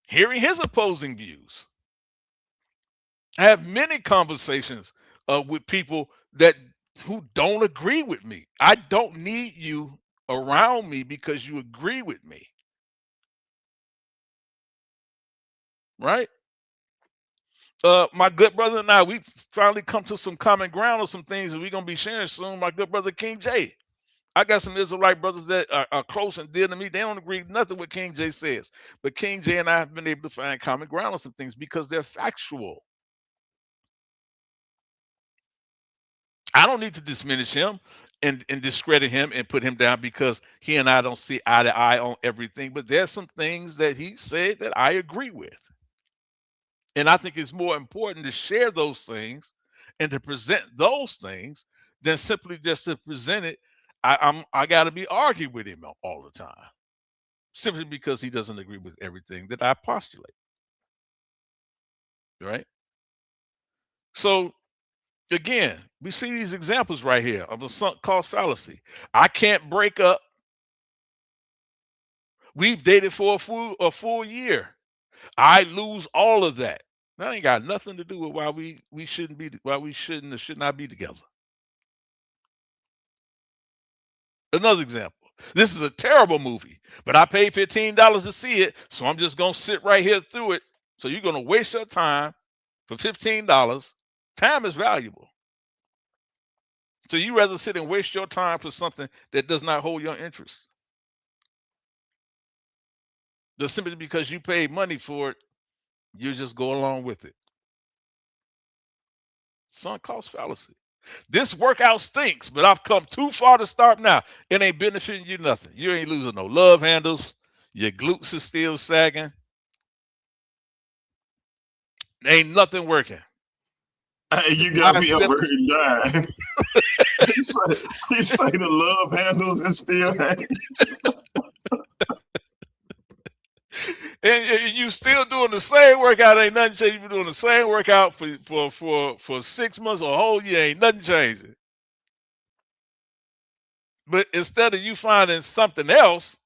Hearing his opposing views. I have many conversations with people who don't agree with me. I don't need you around me because you agree with me. Right? My good brother and I, we finally come to some common ground on some things that we're going to be sharing soon. My good brother King J. I got some Israelite brothers that are close and dear to me. They don't agree with nothing what King J says. But King J and I have been able to find common ground on some things because they're factual. I don't need to diminish him and discredit him and put him down because he and I don't see eye to eye on everything. But there's some things that he said that I agree with. And I think it's more important to share those things and to present those things than simply just to present it. I got to be arguing with him all the time, simply because he doesn't agree with everything that I postulate. Right? So again, we see these examples right here of the sunk cost fallacy. I can't break up. We've dated for a full year. I lose all of that. That ain't got nothing to do with why we shouldn't or should not be together. Another example. This is a terrible movie, but I paid $15 to see it, so I'm just gonna sit right here through it. So you're gonna waste your time for $15. Time is valuable. So you rather sit and waste your time for something that does not hold your interest. Just simply because you paid money for it, you just go along with it. Sunk cost fallacy. This workout stinks, but I've come too far to start now. It ain't benefiting you nothing. You ain't losing no love handles. Your glutes are still sagging. Ain't nothing working. Hey, you got me over here dying. he say the love handles and still hanging. And you still doing the same workout. Ain't nothing changing. You've been doing the same workout for 6 months or a whole year. Ain't nothing changing. But instead of you finding something else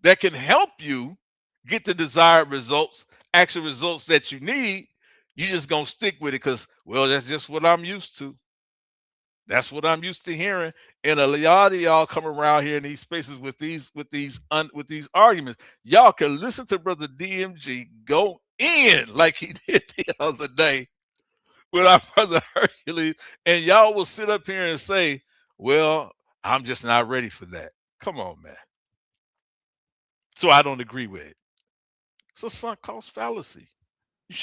that can help you get the desired results, actual results that you need, you just gonna stick with it because, well, that's just what I'm used to. That's what I'm used to hearing. And a lot of y'all come around here in these spaces with these arguments. Y'all can listen to Brother DMG go in like he did the other day with our brother Hercules, and y'all will sit up here and say, well, I'm just not ready for that. Come on, man. So I don't agree with it. It's a sunk cost fallacy.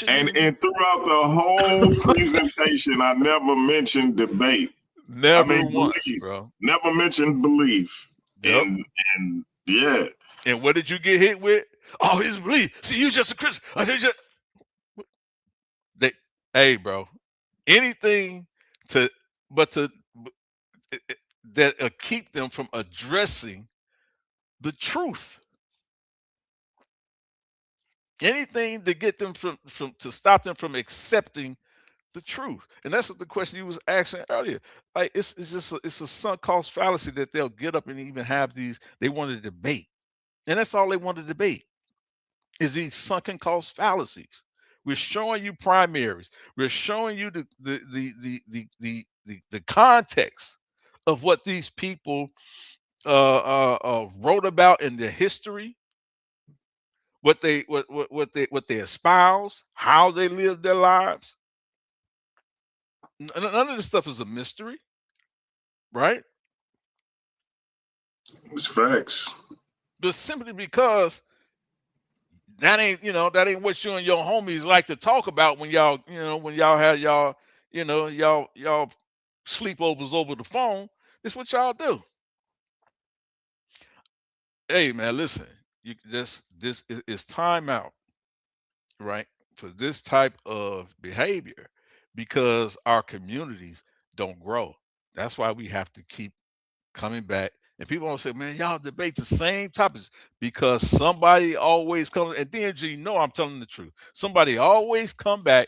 And throughout the whole presentation, I never mentioned debate. Never once, belief. bro. Never mentioned belief. Yep. And yeah. And what did you get hit with? Oh, his belief. See, you just a Christian. They, hey, bro. Anything to, but to that keep them from addressing the truth. Anything to get them from to stop them from accepting the truth. And that's what the question you was asking earlier. Like it's just it's a sunk cost fallacy that they'll get up and even have these. They want to debate, and that's all they want to debate is these sunken cost fallacies. We're showing you primaries. We're showing you the context of what these people wrote about in their history, what they espouse, how they live their lives. None of this stuff is a mystery, right? It's facts. But simply because that ain't what you and your homies like to talk about when y'all have y'all sleepovers over the phone. It's what y'all do. Hey man, listen, this is time out, right? For this type of behavior because our communities don't grow. That's why we have to keep coming back. And people don't say, man, y'all debate the same topics because somebody always comes. And DNG, I'm telling the truth. Somebody always come back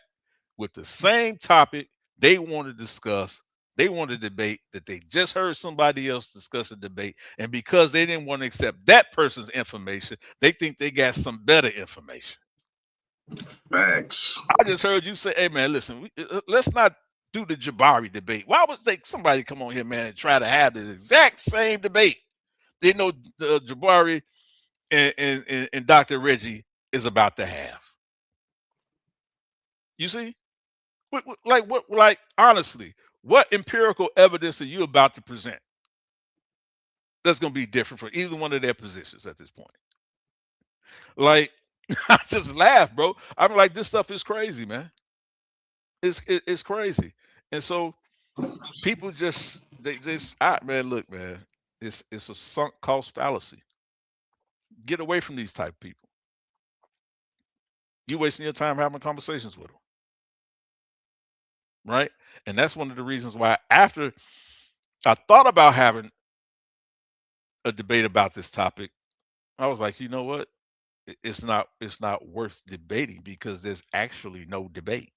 with the same topic they want to discuss. They want to debate that they just heard somebody else discuss a debate. And because they didn't want to accept that person's information, they think they got some better information. Facts. I just heard you say, hey, man, listen, let's not do the Jabari debate. Why would somebody come on here, man, and try to have the exact same debate? They know Jabari and Dr. Reggie is about to have. You see? Like honestly, what empirical evidence are you about to present that's going to be different for either one of their positions at this point? Like, I just laugh, bro. I'm like, this stuff is crazy, man. It's crazy. And so people man, look, man, it's a sunk cost fallacy. Get away from these type of people. You wasting your time having conversations with them, right? And that's one of the reasons why after I thought about having a debate about this topic, I was like, you know what? It's not worth debating because there's actually no debate.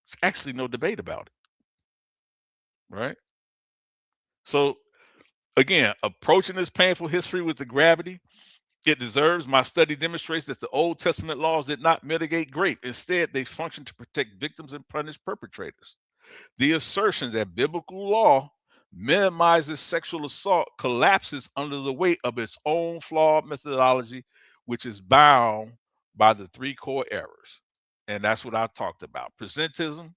There's actually no debate about it, right? So again, approaching this painful history with the gravity it deserves, my study demonstrates that the Old Testament laws did not mitigate rape. Instead, they function to protect victims and punish perpetrators. The assertion that biblical law minimizes sexual assault collapses under the weight of its own flawed methodology, which is bound by the three core errors. And that's what I talked about: presentism,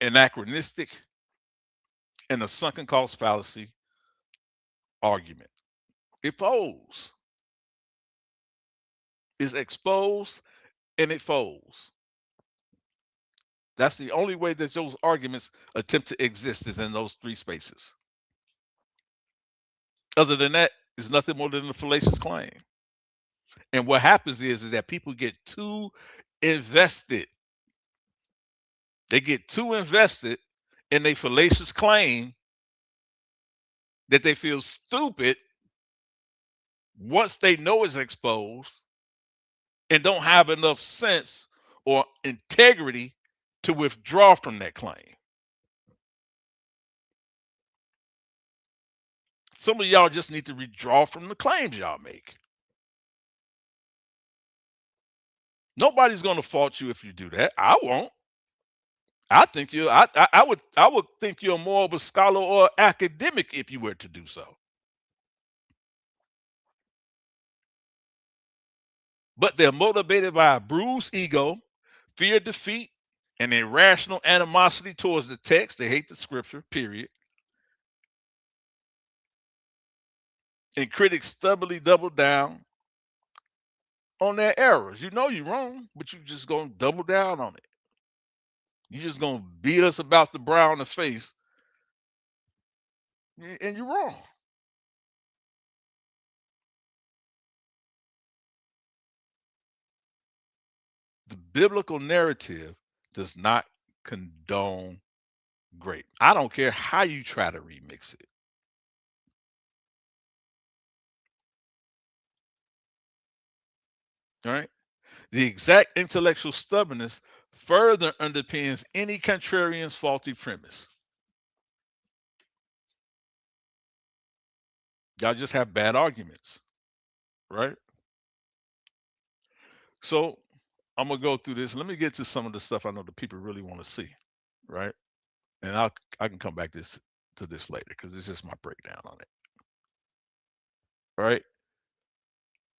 anachronistic, and a sunken cost fallacy argument. It folds, it's exposed, and it folds. That's the only way that those arguments attempt to exist is in those three spaces. Other than that, it's nothing more than a fallacious claim. And what happens is that people get too invested. They get too invested in a fallacious claim that they feel stupid once they know it's exposed and don't have enough sense or integrity to withdraw from that claim. Some of y'all just need to withdraw from the claims y'all make. Nobody's going to fault you if you do that. I won't. I think I would think you're more of a scholar or academic if you were to do so. But they're motivated by a bruised ego, fear of defeat, and irrational animosity towards the text. They hate the scripture, period. And critics stubbornly double down on their errors. You know you're wrong, but you just gonna double down on it. You just gonna beat us about the brow in the face, and you're wrong. The biblical narrative does not condone rape. I don't care how you try to remix it. All right. The exact intellectual stubbornness further underpins any contrarian's faulty premise. Y'all just have bad arguments, right? So I'm gonna go through this. Let me get to some of the stuff I know the people really want to see, right? And I can come back to this later because it's just my breakdown on it. All right.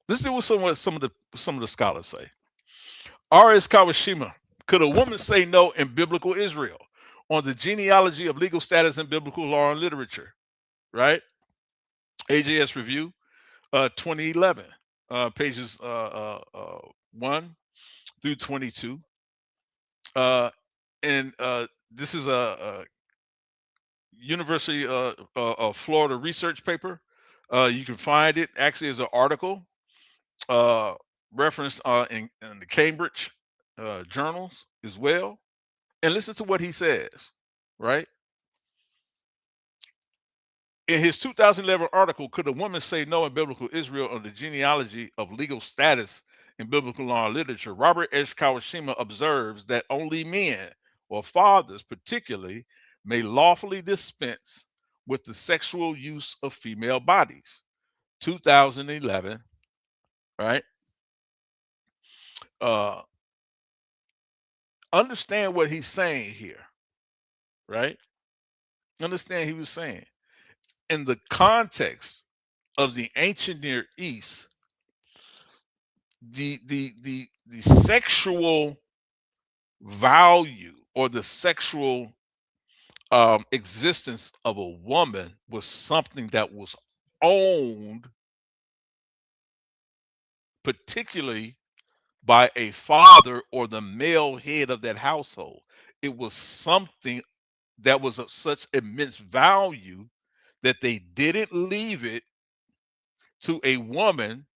Let's do what some of the scholars say. R.S. Kawashima, could a woman say no in biblical Israel on the genealogy of legal status in biblical law and literature? Right? AJS Review, 2011, pages 1 through 22. And this is a University of Florida research paper. You can find it actually as an article referenced in the Cambridge journals as well. And listen to what he says, right? In his 2011 article, Could a Woman Say No in Biblical Israel on the Genealogy of Legal Status in Biblical Law and Literature, Robert H. Kawashima observes that only men, or fathers particularly, may lawfully dispense with the sexual use of female bodies. 2011, right? Understand what he's saying here, right? Understand he was saying in the context of the ancient Near East, the sexual value or the sexual existence of a woman was something that was owned particularly by a father or the male head of that household. It was something that was of such immense value that they didn't leave it to a woman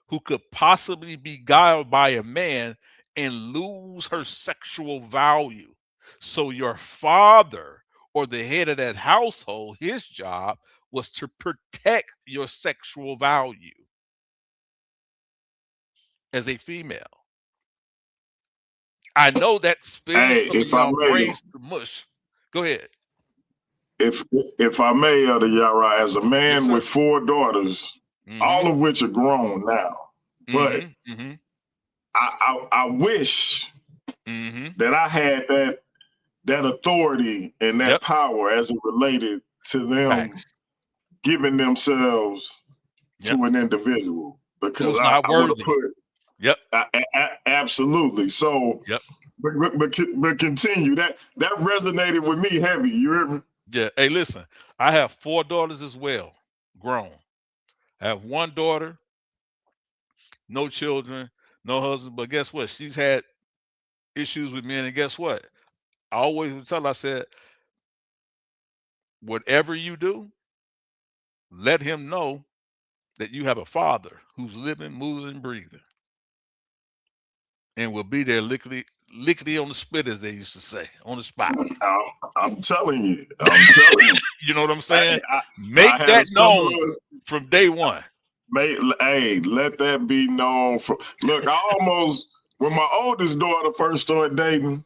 who could possibly be guiled by a man and lose her sexual value. So your father or the head of that household, his job was to protect your sexual value as a female. I know that spins Hey, some of if I y'all may, brains to mush. Go ahead. if I may, Elder Yara, as a Yes, man sir. with 4 daughters, all Mm-hmm. of which are grown now, but Mm-hmm. Mm-hmm. I wish Mm-hmm. that I had that authority and that Yep. power as it related to them Facts. giving themselves Yep. to an individual, because Who's not I would have worthy. put Yep. absolutely. So, Yep. but continue. That resonated with me heavy. You hear me? Yeah. Hey, listen, I have 4 daughters as well, grown. I have 1 daughter, no children, no husband. But guess what? She's had issues with men. And guess what? I always would tell her, I said, whatever you do, let him know that you have a father who's living, moving, and breathing, and will be there lickety on the spit, as they used to say, on the spot. I'm telling you. I'm telling you. You know what I'm I, saying? I Make had a that known similar. from day one. Hey, let that be known. Look, I almost, when my oldest daughter first started dating,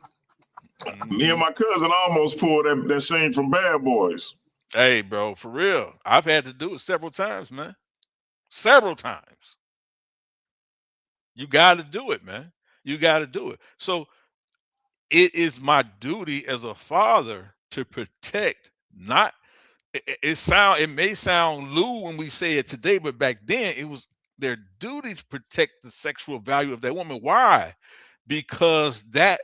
me and Mhm. my cousin almost pulled that scene from Bad Boys. Hey, bro, for real. I've had to do it several times, man. Several times. You got to do it, man. You got to do it. So it is my duty as a father to protect, not it may sound lewd when we say it today, but back then it was their duty to protect the sexual value of that woman. Why? Because that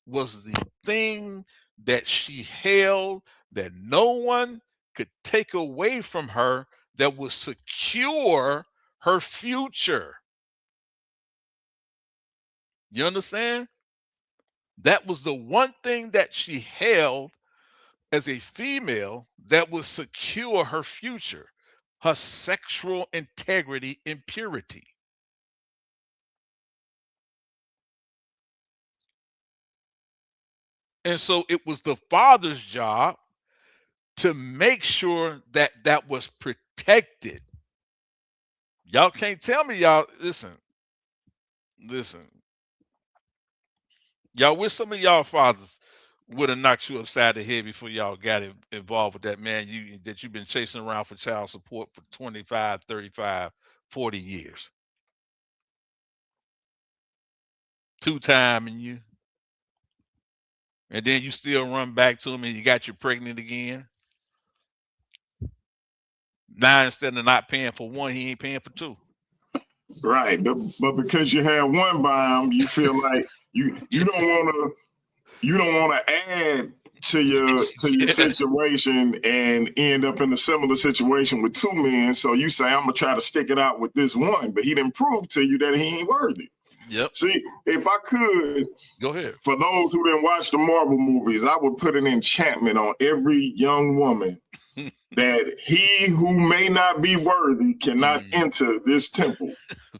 was the thing that she held that no one could take away from her, that would secure her future. You understand? That was the one thing that she held as a female that would secure her future, her sexual integrity and purity. And so it was the father's job to make sure that that was protected. Y'all can't tell me, y'all, listen, y'all wish some of y'all fathers would have knocked you upside the head before y'all got involved with that man that you've been chasing around for child support for 25, 35, 40 years. Two-timing you. And then you still run back to him and you got you pregnant again. Now instead of not paying for one, he ain't paying for two. Right, but because you had one bomb, you feel like you don't want to add to your situation and end up in a similar situation with two men. So you say, I'm gonna try to stick it out with this one, but he didn't prove to you that he ain't worthy. Yep. See, if I could, go ahead. For those who didn't watch the Marvel movies, I would put an enchantment on every young woman that he who may not be worthy cannot enter this temple.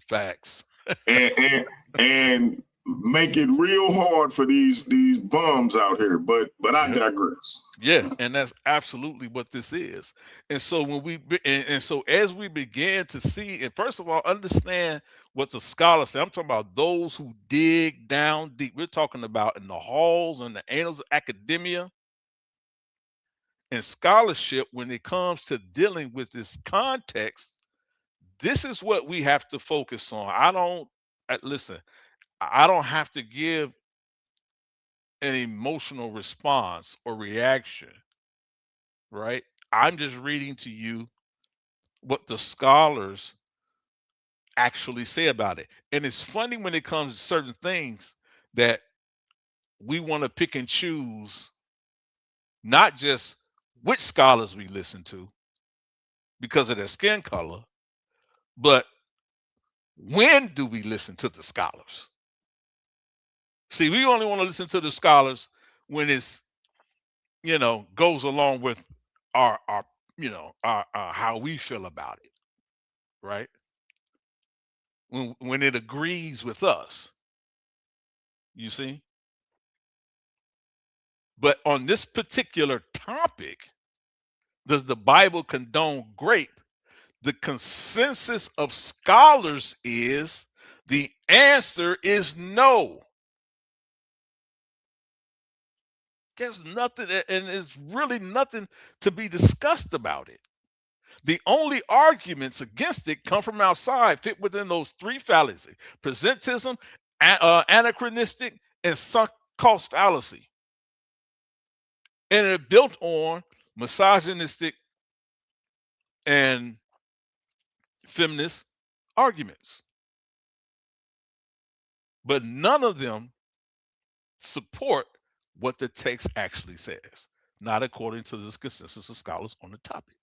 Facts. and make it real hard for these bums out here. But I digress. Yeah, and that's absolutely what this is. And so so as we began to see, and first of all, understand what the scholars say. I'm talking about those who dig down deep. We're talking about in the halls and the annals of academia and scholarship when it comes to dealing with this context. This is what we have to focus on. I don't have to give an emotional response or reaction, right? I'm just reading to you what the scholars actually say about it. And it's funny when it comes to certain things that we want to pick and choose not just which scholars we listen to because of their skin color, but when do we listen to the scholars? See, we only want to listen to the scholars when it's, goes along with our our how we feel about it, right? When it agrees with us, you see. But on this particular topic, does the Bible condone grape? The consensus of scholars is the answer is no. There's nothing, and it's really nothing to be discussed about it. The only arguments against it come from outside, fit within those three fallacies: presentism, anachronistic, and sunk cost fallacy. And it built on misogynistic and feminist arguments. But none of them support what the text actually says, not according to this consensus of scholars on the topic.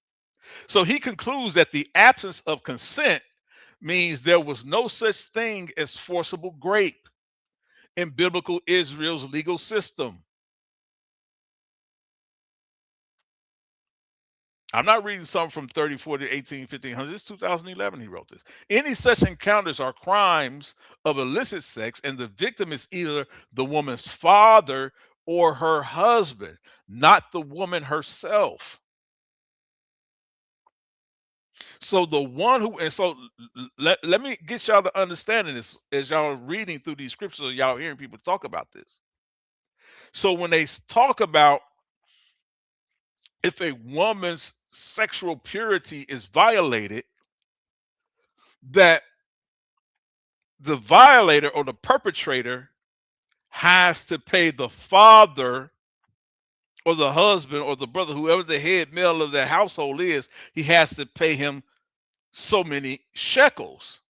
So he concludes that the absence of consent means there was no such thing as forcible rape in biblical Israel's legal system. I'm not reading something from 30, 40, 18, 1500. It's 2011 he wrote this. Any such encounters are crimes of illicit sex, and the victim is either the woman's father or her husband, not the woman herself. So the one who, and so let me get y'all to understanding this as y'all are reading through these scriptures, or y'all hearing people talk about this. So when they talk about if a woman's sexual purity is violated, that the violator or the perpetrator has to pay the father or the husband or the brother, whoever the head male of the household is, he has to pay him so many shekels.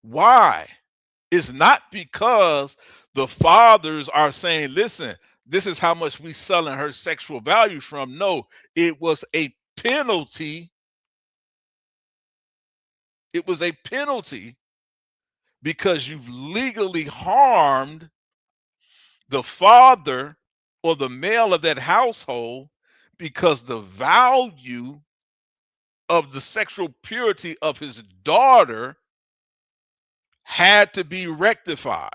Why? It's not because the fathers are saying, listen, this is how much we selling her sexual value from. No, it was a penalty. It was a penalty because you've legally harmed the father or the male of that household, because the value of the sexual purity of his daughter had to be rectified,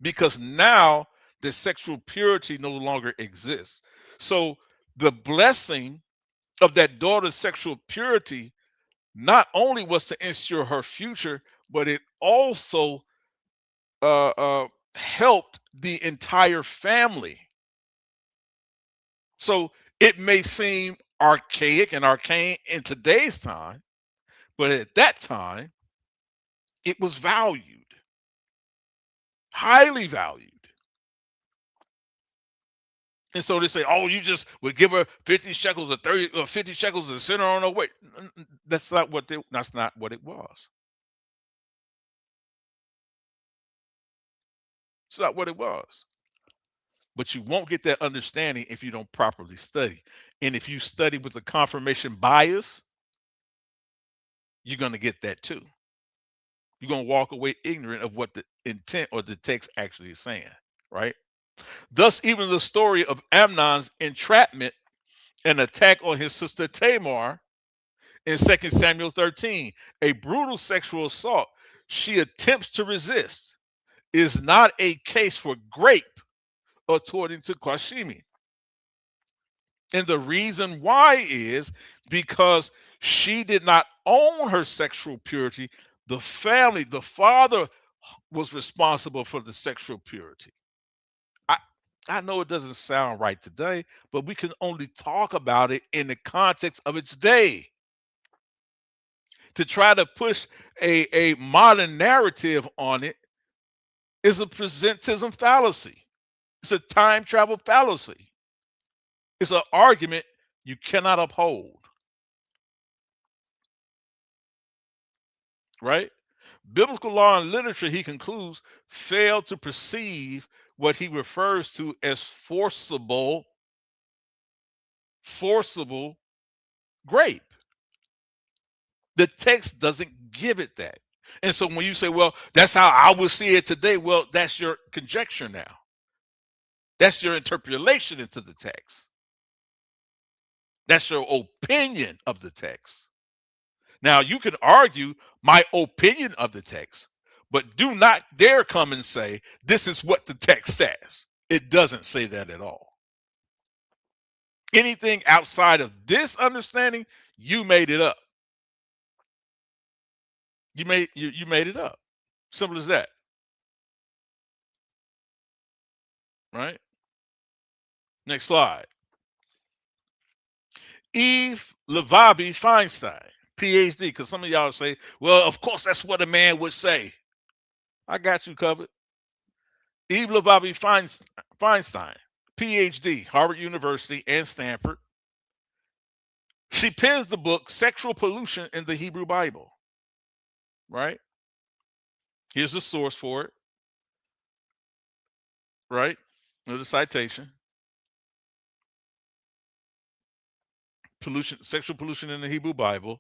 because now the sexual purity no longer exists. So the blessing of that daughter's sexual purity not only was to ensure her future, but it also helped the entire family. So it may seem archaic and arcane in today's time, but at that time, it was valued, highly valued. And so they say, "Oh, you just would give her 50 shekels or 30 or 50 shekels and send her on her way." That's not what that's not what it was. It's not what it was. But you won't get that understanding if you don't properly study. And if you study with a confirmation bias, you're going to get that too. You're going to walk away ignorant of what the intent or the text actually is saying, right? Thus, even the story of Amnon's entrapment and attack on his sister Tamar in 2 Samuel 13, a brutal sexual assault she attempts to resist, is not a case for grape, according to Kwashimi. And the reason why is because she did not own her sexual purity. The family, the father was responsible for the sexual purity. I, I know it doesn't sound right today, but we can only talk about it in the context of its day. To try to push a modern narrative on it is a presentism fallacy. It's a time travel fallacy. It's an argument you cannot uphold. Right? Biblical law and literature, he concludes, fail to perceive what he refers to as forcible grape. The text doesn't give it that. And so when you say, well, that's how I would see it today, well, that's your conjecture now. That's your interpolation into the text. That's your opinion of the text. Now, you can argue my opinion of the text, but do not dare come and say, this is what the text says. It doesn't say that at all. Anything outside of this understanding, you made it up. You made it up. Simple as that. Right? Next slide. Eve Levabi Feinstein, PhD, because some of y'all say, well, of course, that's what a man would say. I got you covered. Eve Levabi Feinstein, PhD, Harvard University and Stanford. She pens the book Sexual Pollution in the Hebrew Bible. Right? Here's the source for it. Right? There's the citation. Sexual pollution in the Hebrew Bible.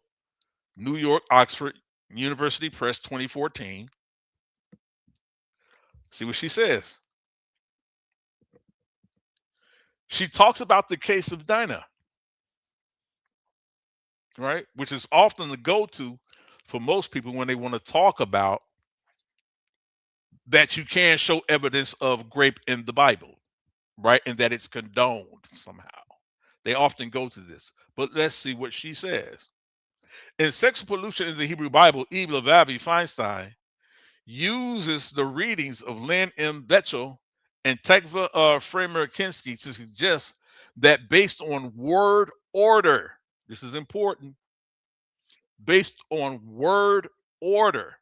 New York, Oxford University Press, 2014. See what she says. She talks about the case of Dinah, right? Which is often the go-to for most people when they want to talk about that you can show evidence of grape in the Bible, right? And that it's condoned somehow. They often go to this. But let's see what she says. In Sexual Pollution in the Hebrew Bible, Eve Levabi Feinstein uses the readings of Lynn M. Betchel and Tekva Framer-Kinsky to suggest that based on word order, this is important, based on word order,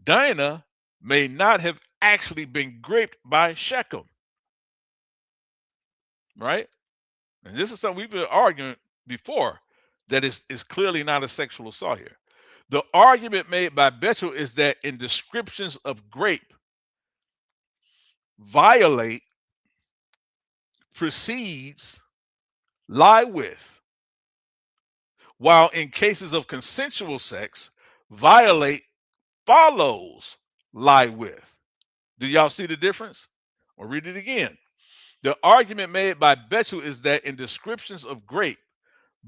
Dinah may not have actually been graped by Shechem. Right? And this is something we've been arguing before, that is clearly not a sexual assault here. The argument made by Betchel is that in descriptions of grape, violate precedes lie with, while in cases of consensual sex, violate follows lie with. Do y'all see the difference? I'll read it again. The argument made by Betchel is that in descriptions of grape,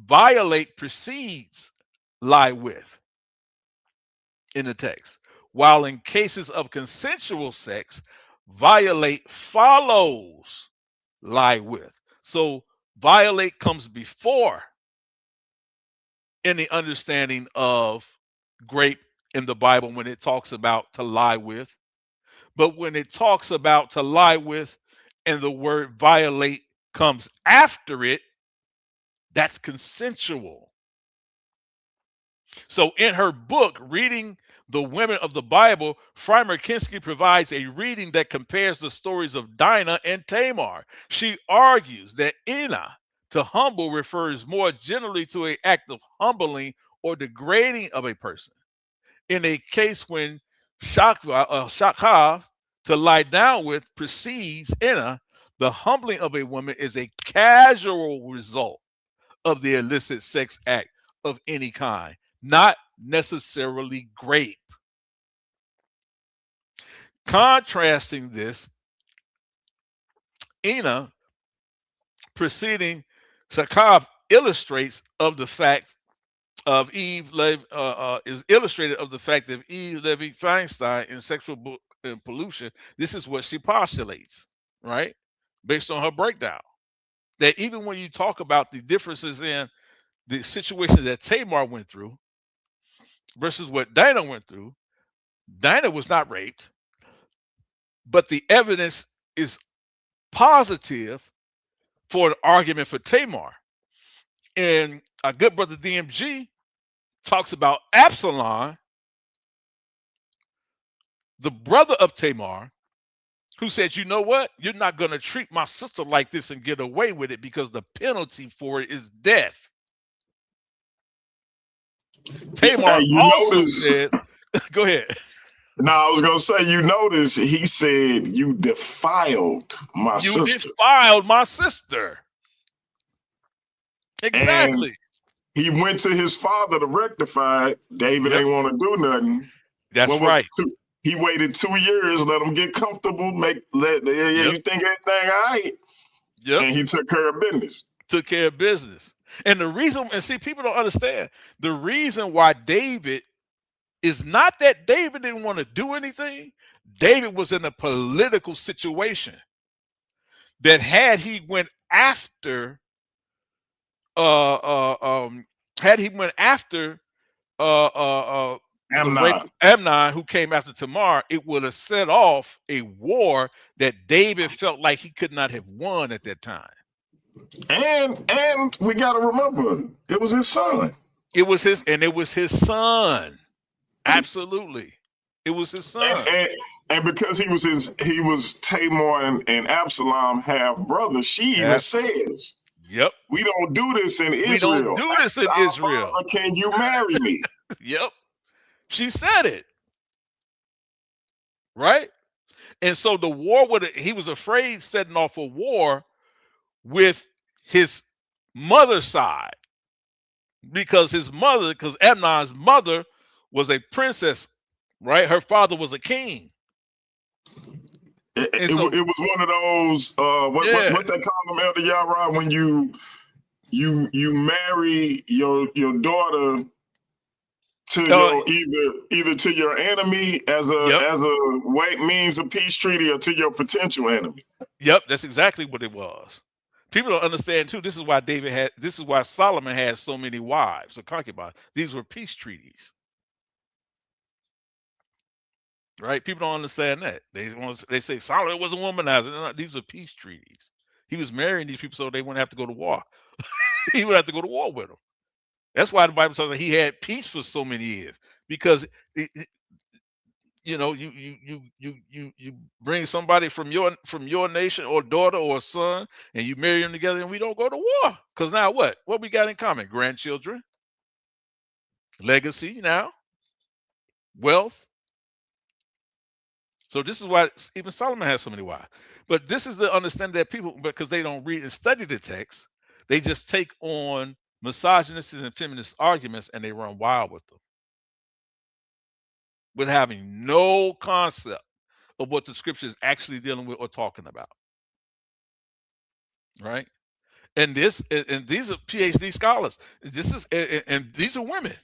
violate precedes lie with in the text, while in cases of consensual sex, violate follows lie with. So violate comes before in the understanding of grape in the Bible when it talks about to lie with. But when it talks about to lie with and the word violate comes after it, that's consensual. So in her book, Reading the Women of the Bible, Frymer Kinski provides a reading that compares the stories of Dinah and Tamar. She argues that Ina, to humble, refers more generally to an act of humbling or degrading of a person. In a case when Shakav, to lie down with, precedes Ina, the humbling of a woman is a casual result of the illicit sex act of any kind, not necessarily grape. Contrasting this, Ina preceding Shakav illustrates of the fact of is illustrated of the fact of Eve Levi Feinstein in Sexual Pollution. This is what she postulates, right? Based on her breakdown. That even when you talk about the differences in the situation that Tamar went through versus what Dinah went through, Dinah was not raped, but the evidence is positive for an argument for Tamar. And our good brother DMG talks about Absalom, the brother of Tamar, who said, you know what? You're not going to treat my sister like this and get away with it because the penalty for it is death. Tamar Hey, you also notice? said, go ahead. No, I was gonna say, you notice he said you defiled my sister. You defiled my sister. Exactly. And he went to his father to rectify it. David ain't want to do nothing. That's right. He waited 2 years, let him get comfortable, you think everything all right? Yep. And he took care of business. Took care of business. And the reason, and see, people don't understand the reason why David is not that David didn't want to do anything. David was in a political situation that had he went after Amnon, who came after Tamar, it would have set off a war that David felt like he could not have won at that time. And we got to remember, it was his son. It was his son. Absolutely, it was his son. And because he was Tamar and Absalom half brother, she even says, "Yep, we don't do this in Israel. We don't do this in Israel. Father, can you marry me?" Yep, she said it. Right, and so the war he was afraid setting off a war with his mother's side because Amnon's mother was a princess, right? Her father was a king. It was one of those what they call them, Elder Yara, when you marry your daughter to either to your enemy as a means of peace treaty or to your potential enemy. Yep, that's exactly what it was. People don't understand too. This is why Solomon had so many wives or concubines. These were peace treaties. Right? People don't understand that. They say Solomon was a womanizer. No, these are peace treaties. He was marrying these people so they wouldn't have to go to war. He would have to go to war with them. That's why the Bible tells us he had peace for so many years, because you bring somebody from your nation or daughter or son, and you marry them together, and we don't go to war. Because now what we got in common? Grandchildren, legacy, now wealth. So this is why even Solomon has so many wives. But this is the understanding that people, because they don't read and study the text, they just take on misogynistic and feminist arguments and they run wild with them, with having no concept of what the scripture is actually dealing with or talking about, right? And these are PhD scholars. This is and these are women.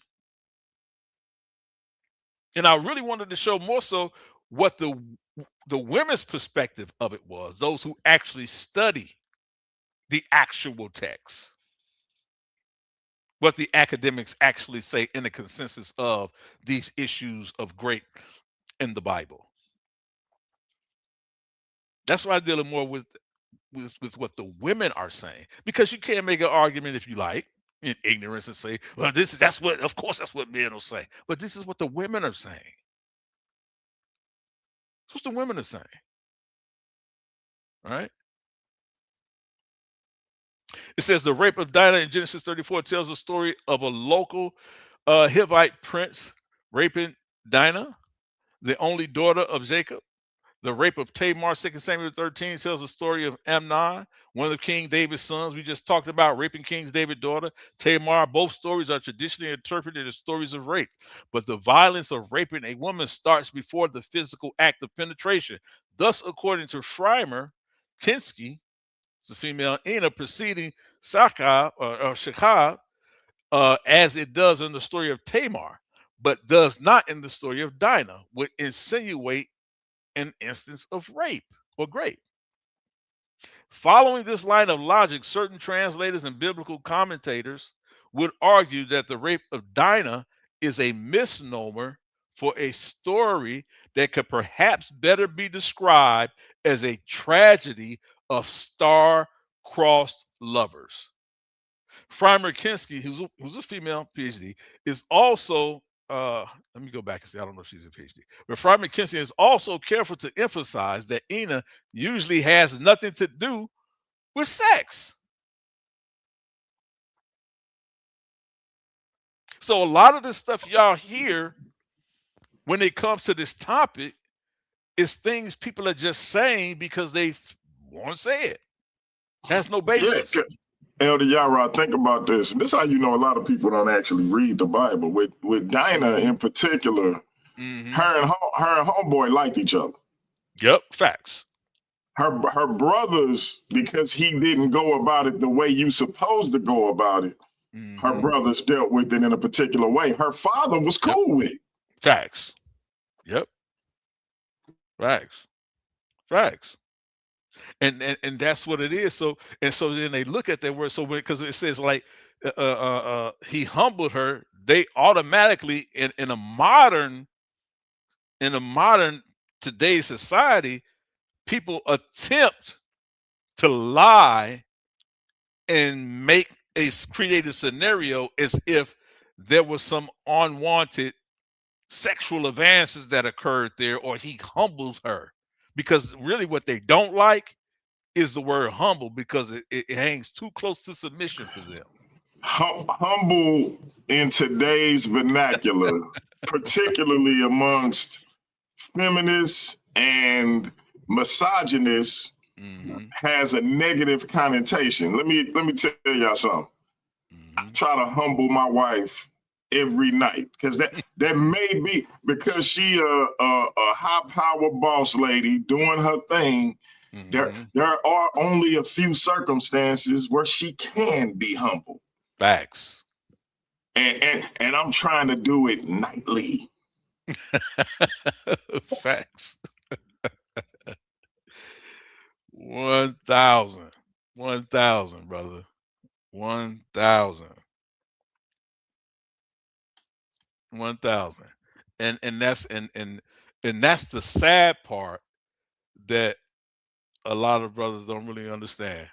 And I really wanted to show more so what the women's perspective of it was, those who actually study the actual text, what the academics actually say in the consensus of these issues of grape in the Bible. That's why I'm dealing more with what the women are saying, because you can't make an argument if you like in ignorance and say, well, that's what, of course, that's what men will say, but this is what the women are saying. That's what the women are saying, all right? It says the rape of Dinah in Genesis 34 tells the story of a local Hivite prince raping Dinah, the only daughter of Jacob. The rape of Tamar, 2 Samuel 13, tells the story of Amnon, one of King David's sons. We just talked about raping King David's daughter, Tamar. Both stories are traditionally interpreted as stories of rape. But the violence of raping a woman starts before the physical act of penetration. Thus, according to Schreimer, Kinsky, the female Ina, preceding Shachar, as it does in the story of Tamar, but does not in the story of Dinah, would insinuate an instance of rape or grape. Following this line of logic, certain translators and biblical commentators would argue that the rape of Dinah is a misnomer for a story that could perhaps better be described as a tragedy of star-crossed lovers. Frymer Kinsky, who's a female PhD, is also let me go back and say I don't know if she's a PhD, but Frymer Kinsky is also careful to emphasize that Ina usually has nothing to do with sex. So a lot of the stuff y'all hear when it comes to this topic is things people are just saying because they want to say it. It has no basis. Yeah, Elder Yara, think about this. And this is how you know a lot of people don't actually read the Bible. With Dinah in particular, Mm-hmm. her and homeboy liked each other. Yep, facts. Her brothers, because he didn't go about it the way you supposed to go about it, her brothers dealt with it in a particular way. Her father was cool with it. Facts. Yep. Facts. Facts. And that's what it is. So then they look at that word. So because it says like he humbled her, they automatically in a modern today's society, people attempt to lie and create a scenario as if there was some unwanted sexual advances that occurred there, or he humbles her, because really what they don't like is the word humble, because it hangs too close to submission for them. Humble in today's vernacular, particularly amongst feminists and misogynists, has a negative connotation. Let me tell y'all something. I try to humble my wife every night, because that may be because she a high power boss lady doing her thing. There are only a few circumstances where she can be humble. Facts. And I'm trying to do it nightly. Facts. 1,000. 1,000, brother. 1,000. 1,000. And that's the sad part that a lot of brothers don't really understand.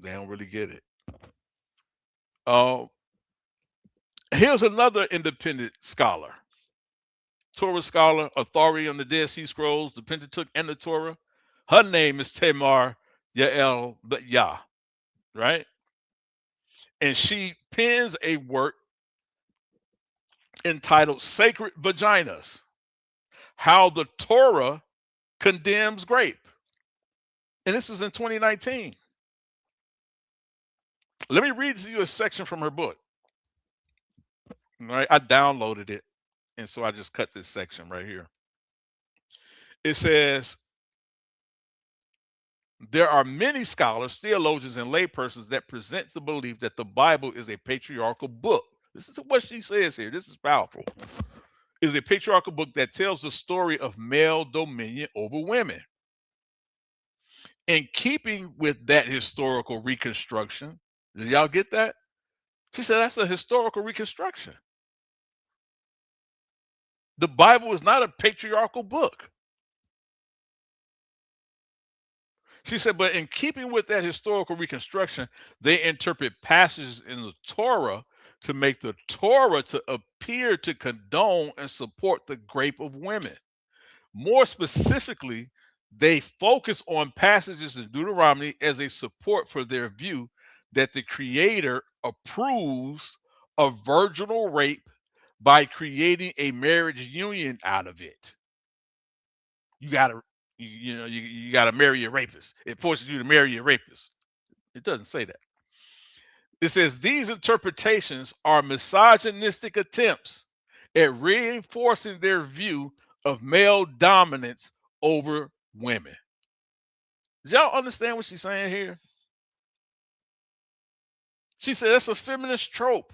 They don't really get it. Here's another independent scholar, Torah scholar, authority on the Dead Sea Scrolls, the Pentateuch, and the Torah. Her name is Tamar Yael Yah, right? And she pens a work entitled Sacred Vaginas, How the Torah Condemns Grape. And this was in 2019. Let me read to you a section from her book. All right, I downloaded it, and so I just cut this section right here. It says, there are many scholars, theologians, and laypersons that present the belief that the Bible is a patriarchal book. This is what she says here. This is powerful. It is a patriarchal book that tells the story of male dominion over women. In keeping with that historical reconstruction, did y'all get that? She said that's a historical reconstruction. The Bible is not a patriarchal book. She said, but in keeping with that historical reconstruction, they interpret passages in the Torah to make the Torah to appear to condone and support the rape of women. More specifically, they focus on passages in Deuteronomy as a support for their view that the Creator approves of virginal rape by creating a marriage union out of it. You gotta, you gotta marry a rapist. It forces you to marry a rapist. It doesn't say that. It says these interpretations are misogynistic attempts at reinforcing their view of male dominance over women. Does y'all understand what she's saying here? She said that's a feminist trope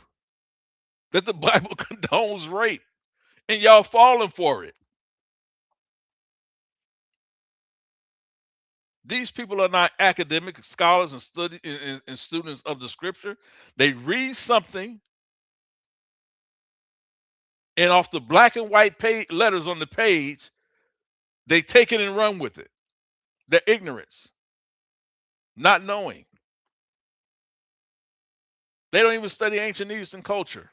that the Bible condones rape, and y'all falling for it. These people are not academic scholars and students of the scripture. They read something, and off the black and white letters on the page, they take it and run with it. Their ignorance, not knowing. They don't even study ancient Eastern culture.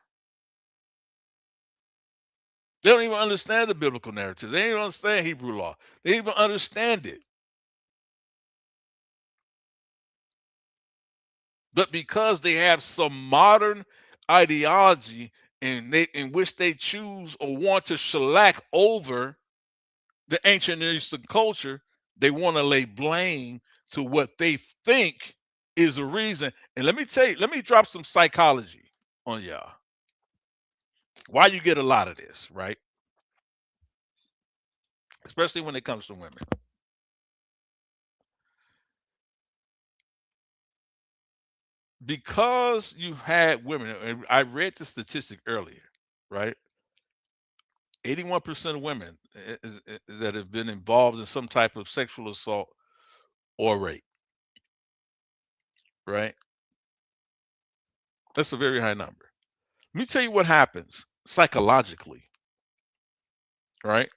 They don't even understand the biblical narrative. They don't even understand Hebrew law. They don't even understand it. But because they have some modern ideology in which they choose or want to shellac over the ancient Eastern culture, they want to lay blame to what they think is the reason. And let me tell you, let me drop some psychology on y'all. Why you get a lot of this, right? Especially when it comes to women. Because you had women, and I read the statistic earlier, right? 81% of women that have been involved in some type of sexual assault or rape, right? That's a very high number. Let me tell you what happens psychologically, right?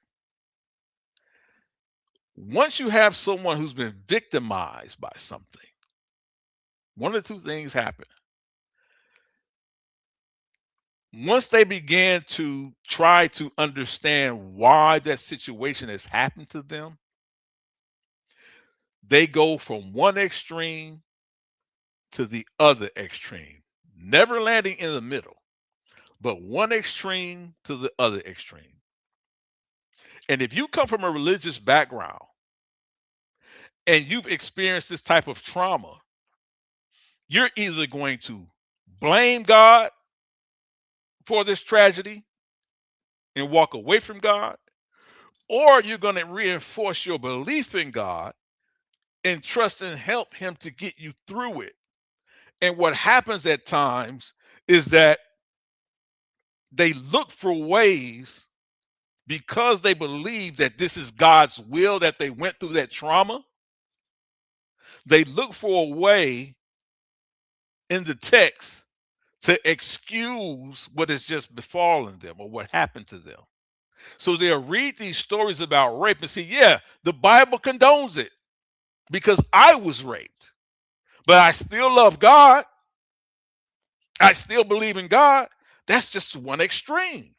Once you have someone who's been victimized by something, one of two things happen. Once they begin to try to understand why that situation has happened to them, they go from one extreme to the other extreme, never landing in the middle, but one extreme to the other extreme. And if you come from a religious background and you've experienced this type of trauma, you're either going to blame God for this tragedy and walk away from God, or you're going to reinforce your belief in God and trust and help Him to get you through it. And what happens at times is that they look for ways, because they believe that this is God's will, that they went through that trauma. They look for a way in the text to excuse what has just befallen them or what happened to them. So they'll read these stories about rape and say, yeah, the Bible condones it because I was raped, but I still love God. I still believe in God. That's just one extreme.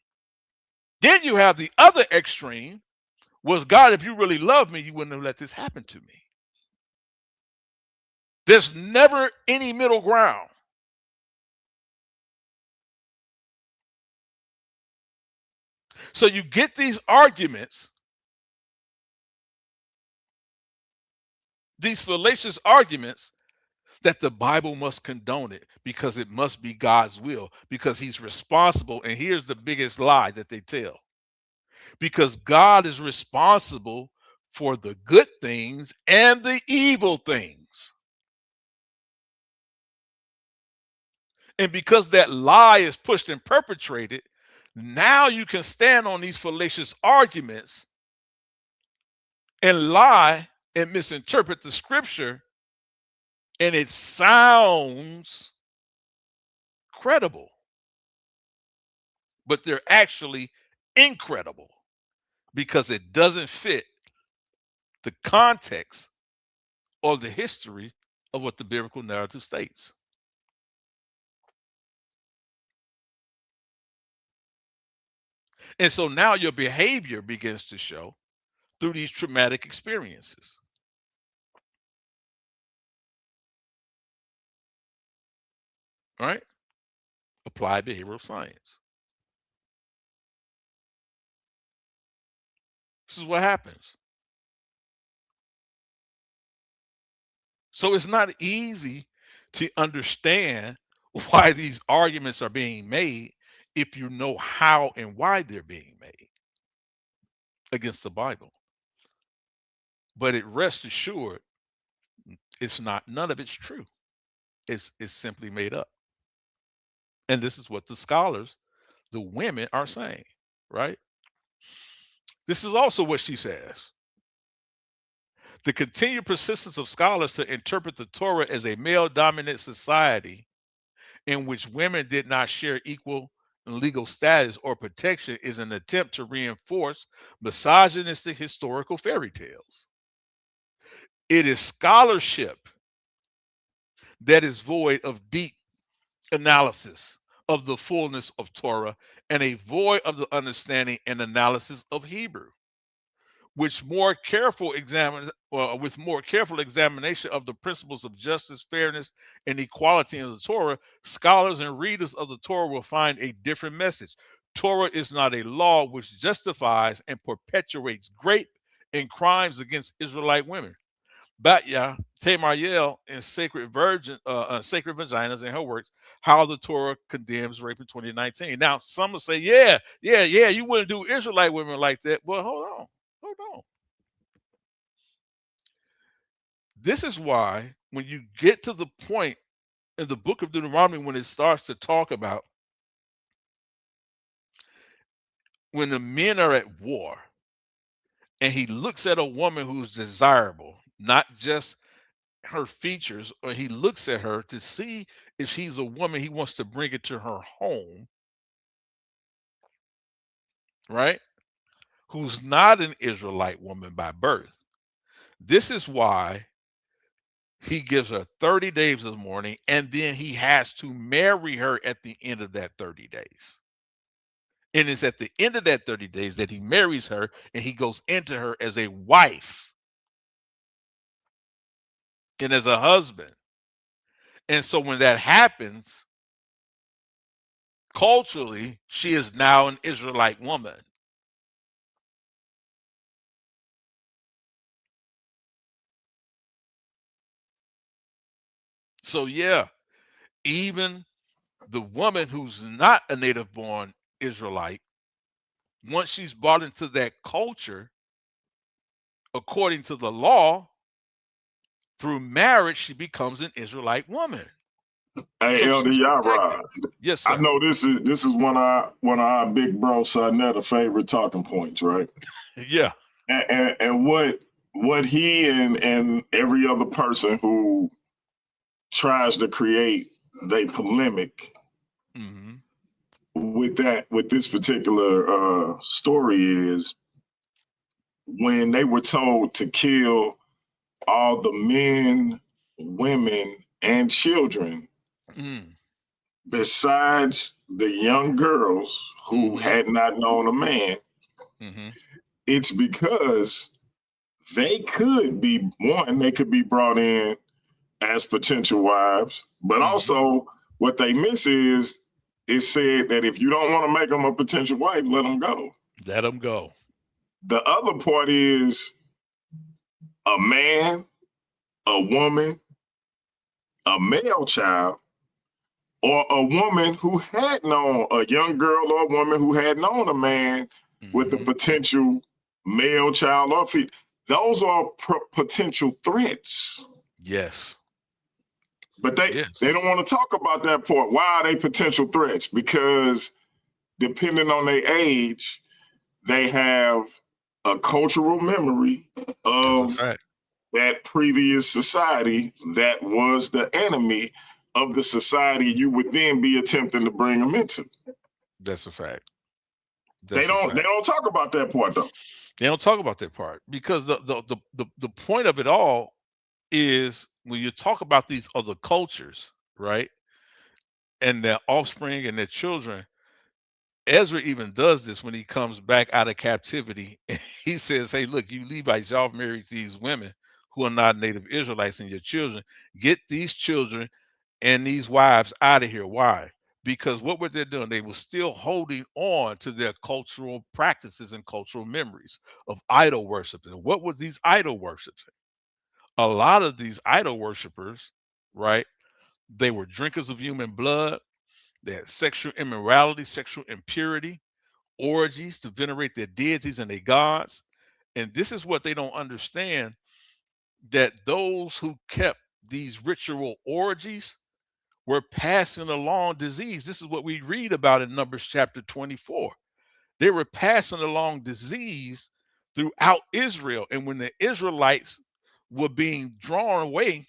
Then you have the other extreme, was God, if you really love me, you wouldn't have let this happen to me. There's never any middle ground. So you get these arguments, these fallacious arguments, that the Bible must condone it because it must be God's will, because He's responsible. And here's the biggest lie that they tell: because God is responsible for the good things and the evil things. And because that lie is pushed and perpetrated, now you can stand on these fallacious arguments and lie and misinterpret the scripture, and it sounds credible, but they're actually incredible because it doesn't fit the context or the history of what the biblical narrative states. And so now your behavior begins to show through these traumatic experiences. All right? Applied behavioral science. This is what happens. So it's not easy to understand why these arguments are being made if you know how and why they're being made against the Bible. But it rest assured, it's not, none of it's true. It's simply made up. And this is what the scholars, the women, are saying, right? This is also what she says. The continued persistence of scholars to interpret the Torah as a male-dominant society in which women did not share equal legal status or protection is an attempt to reinforce misogynistic historical fairy tales. It is scholarship that is void of deep analysis of the fullness of Torah and a void of the understanding and analysis of Hebrew, with more careful examination of the principles of justice, fairness, and equality in the Torah, scholars and readers of the Torah will find a different message. Torah is not a law which justifies and perpetuates rape and crimes against Israelite women. Batya Tamayel in Sacred Vaginas in her works, How the Torah Condemns Rape in 2019. Now, some will say, yeah, you wouldn't do Israelite women like that. Well, hold on. This is why when you get to the point in the book of Deuteronomy, when it starts to talk about when the men are at war and he looks at a woman who's desirable, not just her features, or he looks at her to see if she's a woman he wants to bring it to her home, right? Who's not an Israelite woman by birth. This is why he gives her 30 days of mourning, and then he has to marry her at the end of that 30 days. And it's at the end of that 30 days that he marries her and he goes into her as a wife and as a husband. And so when that happens, culturally, she is now an Israelite woman. So yeah, even the woman who's not a native born Israelite, once she's brought into that culture, according to the law, through marriage, she becomes an Israelite woman. Hey, So Elder she's Yara, protected. Yes, sir. I know this is one of our big bro Sarnetta favorite talking points, right? Yeah. And what he and every other person who tries to create the polemic with this particular story is when they were told to kill all the men, women, and children, besides the young girls who had not known a man, it's because they could be brought in as potential wives, but also what they miss is it said that if you don't want to make them a potential wife, let them go. Let them go. The other part is a man, a woman, a male child, or a woman who had known a young girl or a woman who had known a man with a potential male child or those are potential threats. Yes. But they don't want to talk about that part. Why are they potential threats? Because depending on their age, they have a cultural memory of that previous society that was the enemy of the society you would then be attempting to bring them into. That's a fact. They don't talk about that part though. They don't talk about that part because the point of it all is when you talk about these other cultures, right? And their offspring and their children, Ezra even does this when he comes back out of captivity. He says, hey, look, you Levites, y'all married these women who are not native Israelites, and your children, get these children and these wives out of here. Why? Because what were they doing? They were still holding on to their cultural practices and cultural memories of idol worship. And what were these idol worships? A lot of these idol worshipers, right? They were drinkers of human blood. They had sexual immorality, sexual impurity, orgies to venerate their deities and their gods. And this is what they don't understand, that those who kept these ritual orgies were passing along disease. This is what we read about in Numbers chapter 24. They were passing along disease throughout Israel. And when the Israelites were being drawn away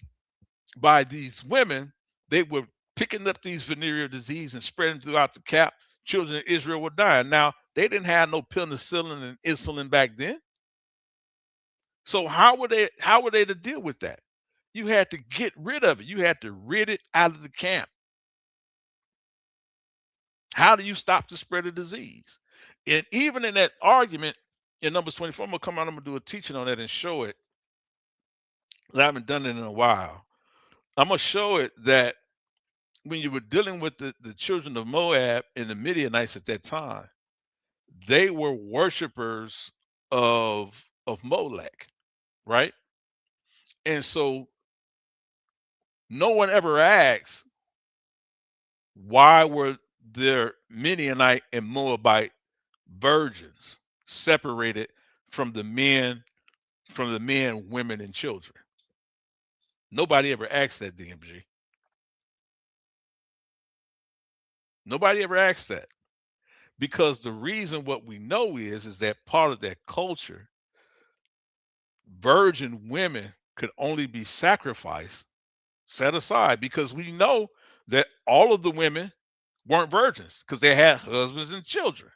by these women, they were picking up these venereal disease and spreading throughout the camp. Children of Israel were dying. Now, they didn't have no penicillin and insulin back then. So how were they to deal with that? You had to get rid of it. You had to rid it out of the camp. How do you stop the spread of disease? And even in that argument in Numbers 24, I'm gonna come out, I'm gonna do a teaching on that and show it. I haven't done it in a while. I'm gonna show it that when you were dealing with the children of Moab and the Midianites at that time, they were worshipers of Molech, right? And so no one ever asks, why were there Midianite and Moabite virgins separated from the men, women, and children? Nobody ever asked that, DMG. Nobody ever asked that. Because the reason, what we know is that part of that culture, virgin women could only be sacrificed, set aside, because we know that all of the women weren't virgins because they had husbands and children.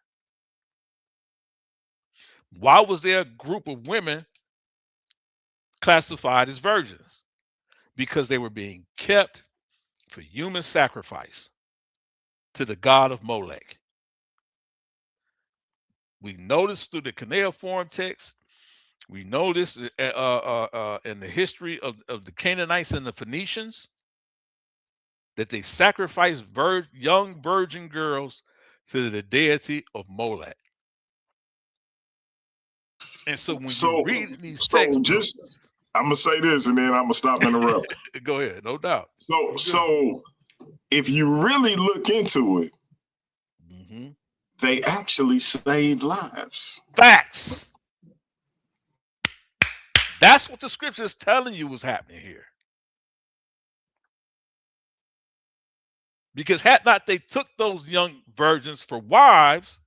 Why was there a group of women classified as virgins? Because they were being kept for human sacrifice to the god of Molech. We notice through the cuneiform text, we know this in the history of the Canaanites and the Phoenicians, that they sacrificed young virgin girls to the deity of Molech. And so when you read these texts, I'm gonna say this and then I'm gonna stop interrupting. Go ahead, no doubt. So if you really look into it, they actually saved lives. Facts. That's what the scripture is telling you was happening here. Because had not they took those young virgins for wives,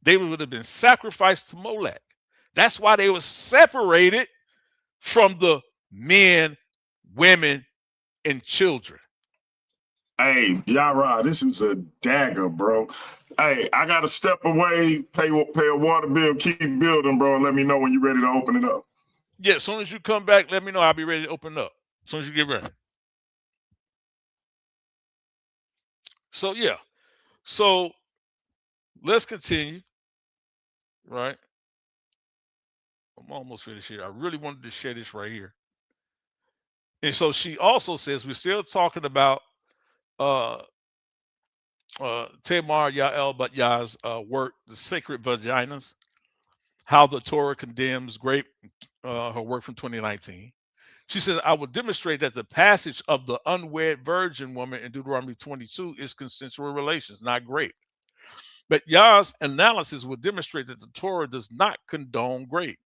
they would have been sacrificed to Molech. That's why they were separated from the men, women, and children. Hey, Yara, this is a dagger, bro. Hey, I gotta step away, pay a water bill, keep building, bro, and let me know when you're ready to open it up. Yeah, as soon as you come back, let me know. I'll be ready to open up. As soon as you get ready. So yeah. So let's continue. Right. I'm almost finished here. I really wanted to share this right here. And so she also says, we're still talking about Tamar Yael Batyah's work, The Sacred Vaginas, how the Torah condemns her work from 2019. She says, I will demonstrate that the passage of the unwed virgin woman in Deuteronomy 22 is consensual relations, not grape. But Yah's analysis will demonstrate that the Torah does not condone grape.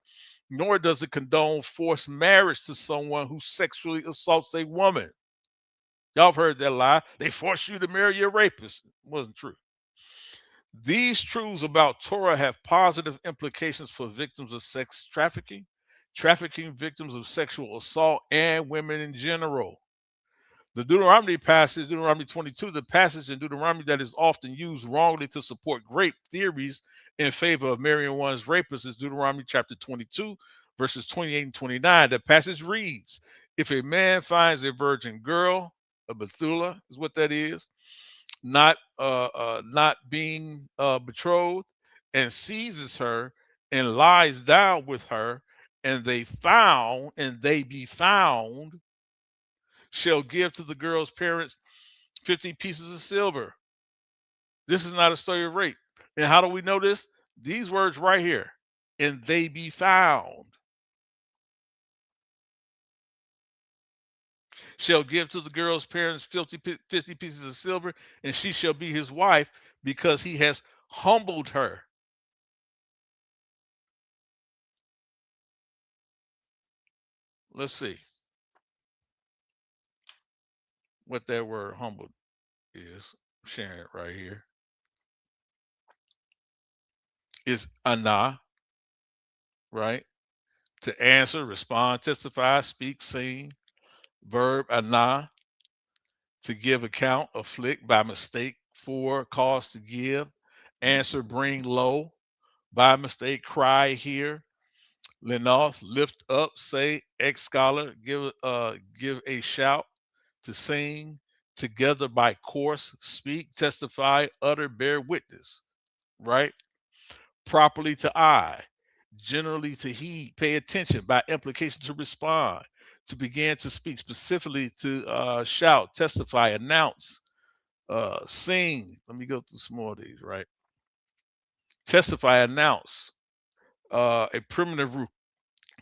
nor does it condone forced marriage to someone who sexually assaults a woman. Y'all have heard that lie. They force you to marry your rapist. It wasn't true. These truths about Torah have positive implications for victims of sex trafficking, trafficking victims of sexual assault, and women in general. The Deuteronomy passage, Deuteronomy 22, the passage in Deuteronomy that is often used wrongly to support rape theories in favor of marrying one's rapist is Deuteronomy chapter 22, verses 28 and 29. The passage reads, if a man finds a virgin girl, a Bethula is what that is, not being betrothed, and seizes her and lies down with her, and they be found, shall give to the girl's parents 50 pieces of silver. This is not a story of rape. And how do we know this? These words right here, and they be found, shall give to the girl's parents 50 pieces of silver, and she shall be his wife because he has humbled her. Let's see what that word humbled is. I'm sharing it right here. Is ana, right? To answer, respond, testify, speak, sing. Verb ana, to give account, afflict by mistake, for, cause to give, answer, bring low, by mistake, cry, hear, lenoth, lift up, say, ex scholar, give a shout, to sing, together by course, speak, testify, utter, bear witness, right? Properly to eye, generally to heed, pay attention, by implication to respond, to begin to speak, specifically to shout, testify, announce, sing. Let me go through some more of these, right? Testify, announce, a primitive root,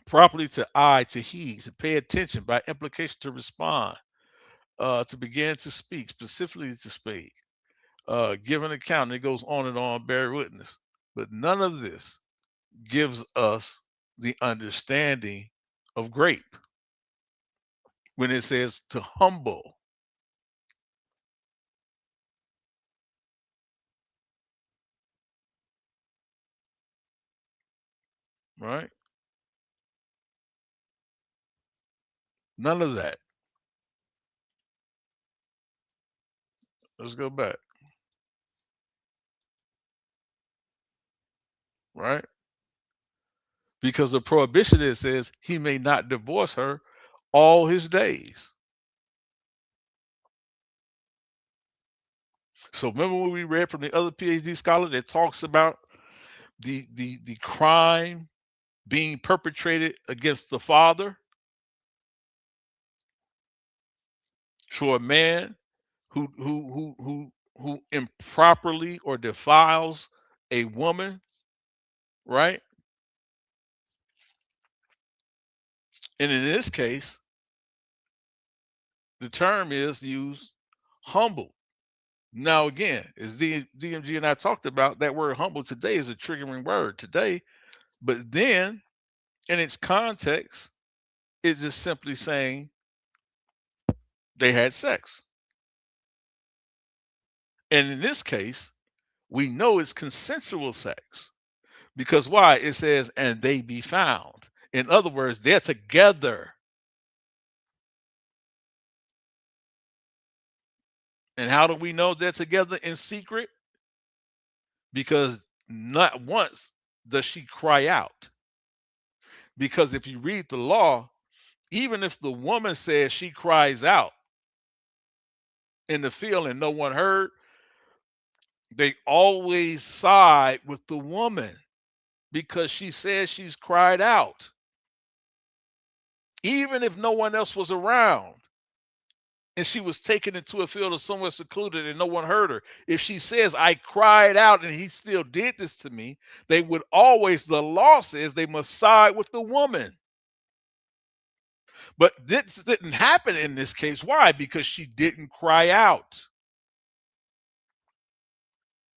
properly to eye, to heed, to pay attention, by implication to respond, to begin to speak, specifically to speak, give an account, and it goes on and on, bear witness. But none of this gives us the understanding of grape when it says to humble, right? None of that. Let's go back, right? Because the prohibition, it says he may not divorce her all his days. So remember what we read from the other PhD scholar that talks about the crime being perpetrated against the father for a man who improperly or defiles a woman, right? And in this case, the term is used humble. Now, again, as DMG and I talked about, that word humble today is a triggering word today. But then, in its context, it's just simply saying they had sex. And in this case, we know it's consensual sex because why? It says, and they be found. In other words, they're together. And how do we know they're together in secret? Because not once does she cry out. Because if you read the law, even if the woman says she cries out in the field and no one heard, they always side with the woman because she says she's cried out. Even if no one else was around and she was taken into a field or somewhere secluded and no one heard her, if she says, I cried out and he still did this to me, they would always, the law says they must side with the woman. But this didn't happen in this case. Why? Because she didn't cry out.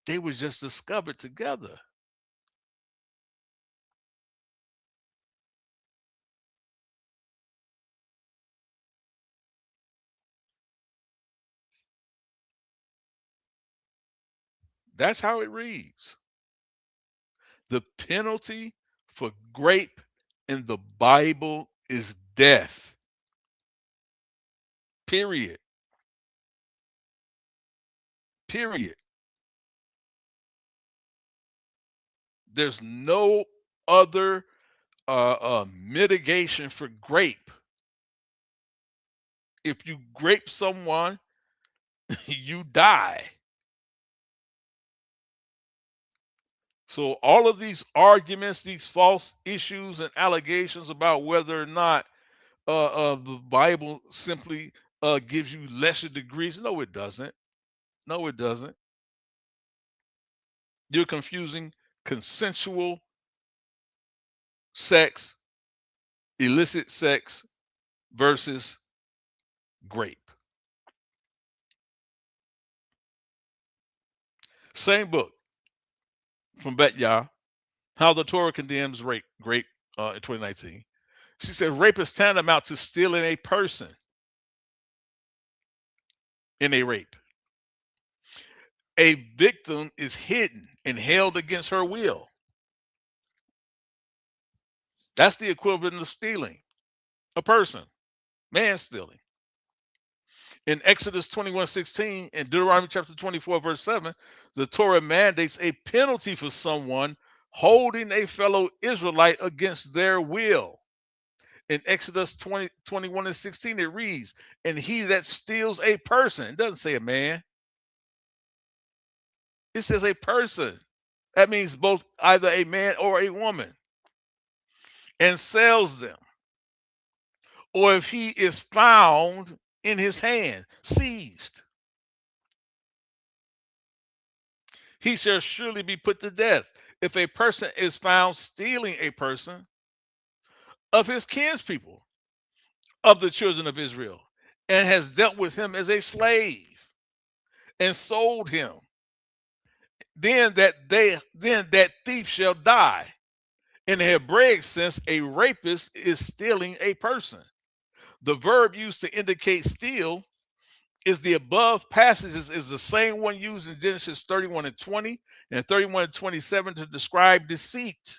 They was just discovered together. That's how it reads. The penalty for grape in the Bible is death. Period. Period. There's no other mitigation for grape. If you grape someone, you die. So all of these arguments, these false issues and allegations about whether or not the Bible simply gives you lesser degrees, no, it doesn't. No, it doesn't. You're confusing consensual sex, illicit sex versus grape. Same book from Bet Yah, How the Torah Condemns Rape in 2019. She said rape is tantamount to stealing a person in a rape. A victim is hidden and held against her will. That's the equivalent of stealing a person, man stealing. In Exodus 21:16 and Deuteronomy chapter 24, verse 7, the Torah mandates a penalty for someone holding a fellow Israelite against their will. In Exodus 21:16, it reads, and he that steals a person, it doesn't say a man, it says a person. That means both either a man or a woman, and sells them, or if he is found in his hand, seized, he shall surely be put to death. If a person is found stealing a person of his kinspeople, of the children of Israel, and has dealt with him as a slave and sold him, then that thief shall die. In the Hebraic sense, a rapist is stealing a person. The verb used to indicate steal is the above passages is the same one used in Genesis 31:20 and 31:27 to describe deceit.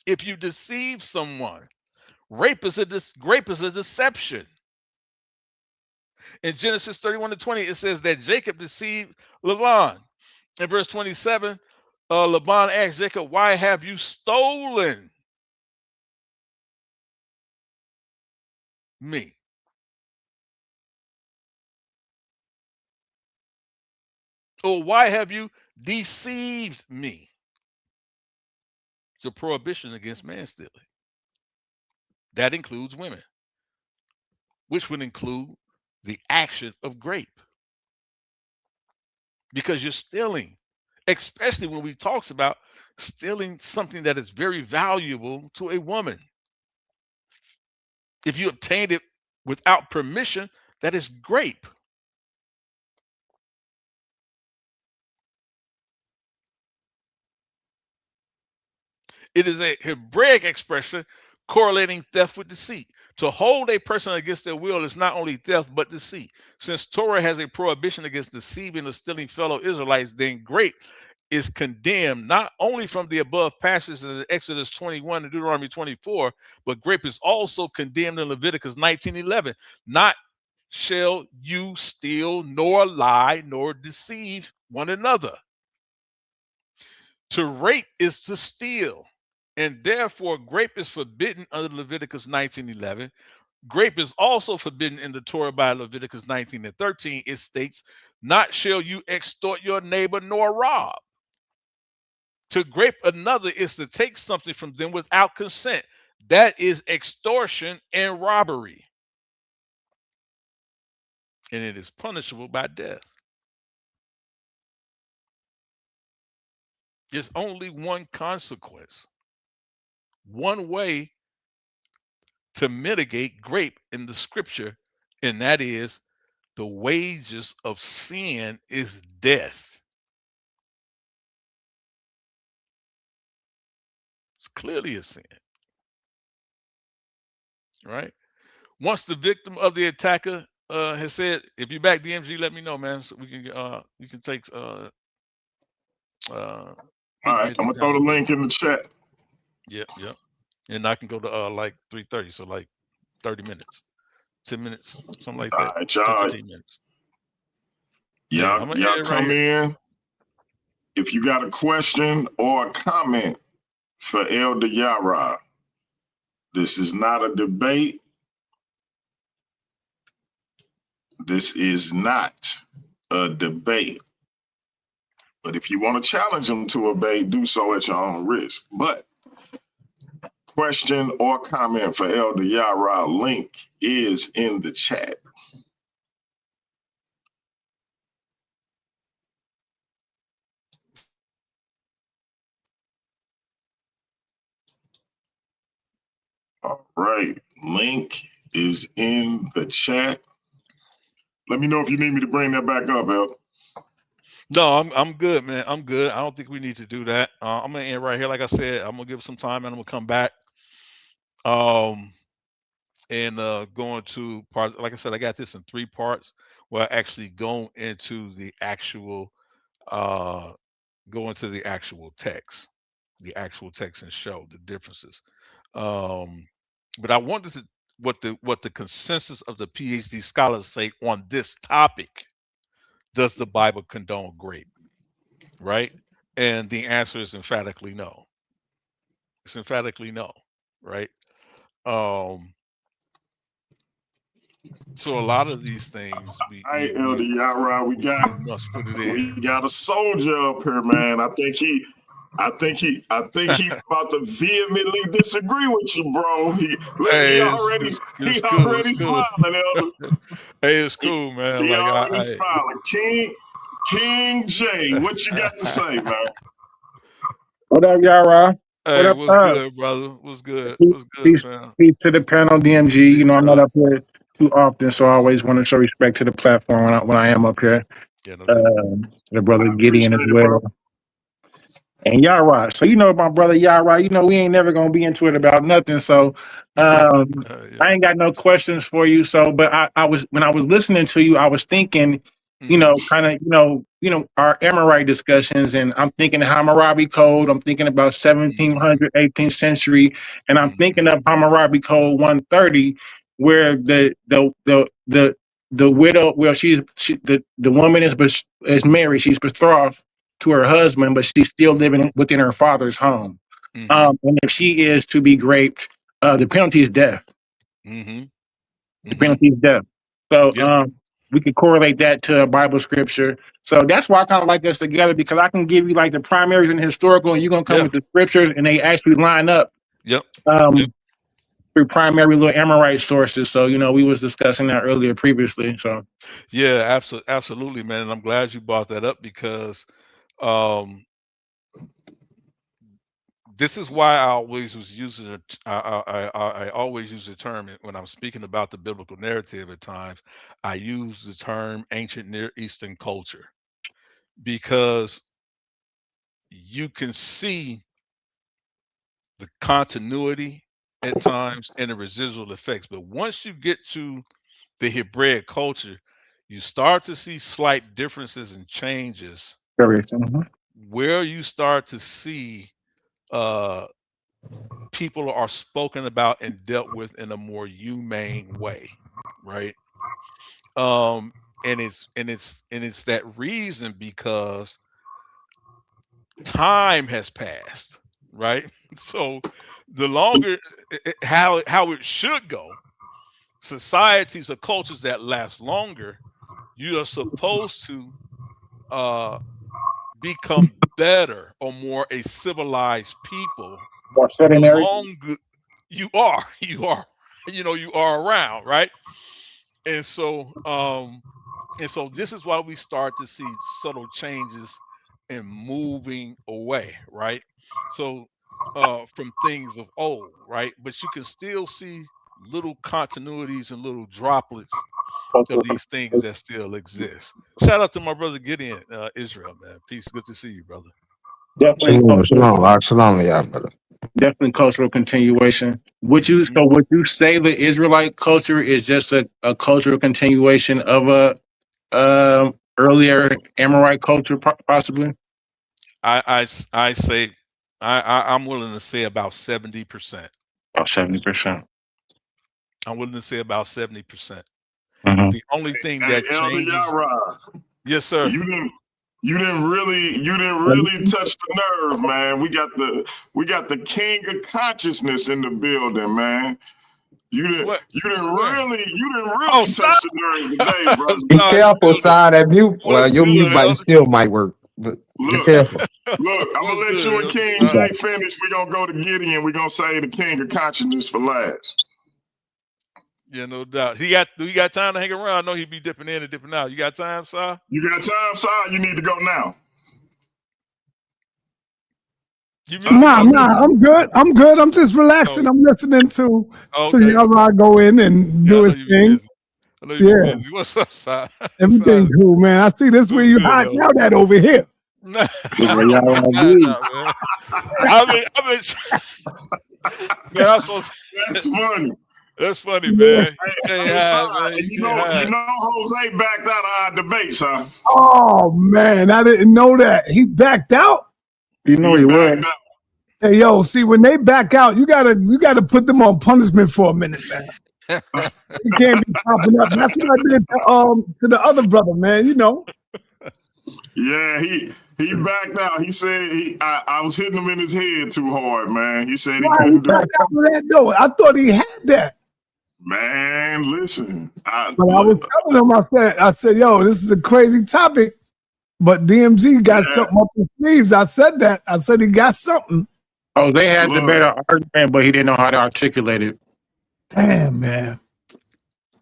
If you deceive someone, rape is a deception. In Genesis 31:20, it says that Jacob deceived Laban. In verse 27, Laban asked Jacob, why have you stolen me? Or why have you deceived me? It's a prohibition against man stealing. That includes women, which would include the action of grape. Because you're stealing, especially when we talks about stealing something that is very valuable to a woman. If you obtained it without permission, that is grape. It is a Hebraic expression correlating theft with deceit. To hold a person against their will is not only theft but deceit. Since Torah has a prohibition against deceiving or stealing fellow Israelites, then grape is condemned not only from the above passages in Exodus 21 and Deuteronomy 24, but grape is also condemned in Leviticus 19:11. Not shall you steal, nor lie, nor deceive one another. To rape is to steal, and therefore grape is forbidden under Leviticus 19:11. Grape is also forbidden in the Torah by Leviticus 19:13. It states, not shall you extort your neighbor nor rob. To grape another is to take something from them without consent. That is extortion and robbery. And it is punishable by death. There's only one consequence, one way to mitigate grape in the scripture, and that is the wages of sin is death. It's clearly a sin, right? Once the victim of the attacker has said, if you back DMG, let me know, man, so we can take All he can right, hit I'm you gonna throw down the with link in the chat. Yep, yep. And I can go to like 3:30, so like 30 minutes, 10 minutes, something like All that, right, 10, y'all. 15 minutes. Yeah, I'm gonna Y'all end it right come here. in. If you got a question or a comment for Elder Yara, this is not a debate. This is not a debate. But if you want to challenge him to a debate, do so at your own risk. But question or comment for Elder Yara, link is in the chat. All right, link is in the chat. Let me know if you need me to bring that back up, Elder. No, I'm good, man. I'm good. I don't think we need to do that. I'm gonna end right here. Like I said, I'm gonna give some time and I'm gonna come back. And go into part. Like I said, I got this in 3 parts where I actually go into the actual uh text, and show the differences. But I wanted to what the consensus of the PhD scholars say on this topic. Does the Bible condone grape? Right? And the answer is emphatically no. It's emphatically no, right? Um, so a lot of these things All right, Elder Yara, we we must put it in. got a soldier up here, man. I think he about to vehemently disagree with you, bro. Look, Hey, he it's cool. It's already cool. smiling, Elder. Hey, it's cool, man. He Like already smiling. King J, what you got to say, man? What up, Yara? What hey, up, what's good, brother? What's good? What's good, Peace, fam? peace to the panel, DMG. Big You know, I'm not up. up here too often, so I always want to show respect to the platform when I am up here. Yeah, no doubt. The brother I Gideon appreciate as it, bro. well. And Yara. So you know my brother Yara, you know we ain't never gonna be into it about nothing. So um Yeah. I ain't got no questions for you. So but I was when I was listening to you, I was thinking, you Mm-hmm. know, kind of, our Amorite discussions, and I'm thinking Hammurabi Code, I'm thinking about 1700, 18th century, and I'm thinking of Hammurabi Code 130, where the widow, well, the woman is married, she's betrothed to her husband, but she's still living within her father's home. Mm-hmm. And if she is to be raped, the penalty is death. Mm-hmm. The Mm-hmm. penalty is death. So Yep. we could correlate that to a Bible scripture. So that's why I kind of like us together, because I can give you like the primaries and the historical, and you're gonna come Yeah. with the scriptures, and they actually line up Yep. through primary little Amorite sources. So we was discussing that earlier previously. So Yeah, absolutely, man. And I'm glad you brought that up because um this is why I always was using it. I always use the term when I'm speaking about the biblical narrative. At times, I use the term ancient Near Eastern culture because you can see the continuity at times and the residual effects. But once you get to the Hebraic culture, you start to see slight differences and changes where you start to see uh, people are spoken about and dealt with in a more humane way, right? Um, and it's that reason because time has passed, right? So the longer how it should go, societies or cultures that last longer, you are supposed to uh become better or more a civilized people more the sedentary. longer you are around, right? And so this is why we start to see subtle changes and moving away, right? So from things of old, right? But you can still see little continuities and little droplets of these things that still exist. Shout out to my brother Gideon, Israel, man. Peace. Good to see you, brother. Definitely Shalom, cultural. shalom, shalom, y'all, brother. Definitely cultural continuation. Would you say the Israelite culture is just a cultural continuation of a earlier Amorite culture, possibly? I say I'm willing to say about 70%. About 70%. I'm willing to say about 70%. Mm-hmm. The only thing Hey, that Elder changes, Yara, yes, sir. you didn't really touch the nerve, man. We got the king of consciousness in the building, man. You didn't What? you didn't Where? really you didn't Oh, really Si. touch the nerve today, brother. Be Si, you careful, building. side that mute. Well, What's your mute good, button Elder? still might work, but be Look, careful. look, I'm gonna What's let you good, and Elder King Si? J finish. We're gonna go to Gideon. We're gonna say the king of consciousness for last. Yeah, no doubt. Do he got time to hang around? I know he be dipping in and dipping out. You got time, Si? You got time, Si? You need to go now. You All right, muted Nah, go yourself. nah, ahead. I'm good. I'm good. I'm just relaxing. Oh, I'm listening to okay, okay. Yara go in and Yeah, do I his know you be thing. busy. I know you be Yeah, busy. What's up, Si? What's everything up? cool, man. I see this where What's you good, hiding Elder? out at over here. Nah, Well, y'all nah, agree. man. Man, I'm so. That's funny. That's funny, Yeah. man. You can't Hey, Si, hide, man. and You you can't know, hide. Jose backed out of our debates, huh? Oh man, I didn't know that. He backed out. You know He he backed would. out. Hey yo, see when they back out, you gotta put them on punishment for a minute, man. You can't be popping up. That's what I did to the other brother, man. You know. Yeah, he backed out. He said I was hitting him in his head too hard, man. He said he Why he couldn't do backed it. out of that though? I thought he had that. Man, listen. But I was telling him, I said, yo, this is a crazy topic. But DMG got Yeah, something up his sleeves. I said that. I said he got something. Oh, they had the look, better argument, but he didn't know how to articulate it. Damn, man.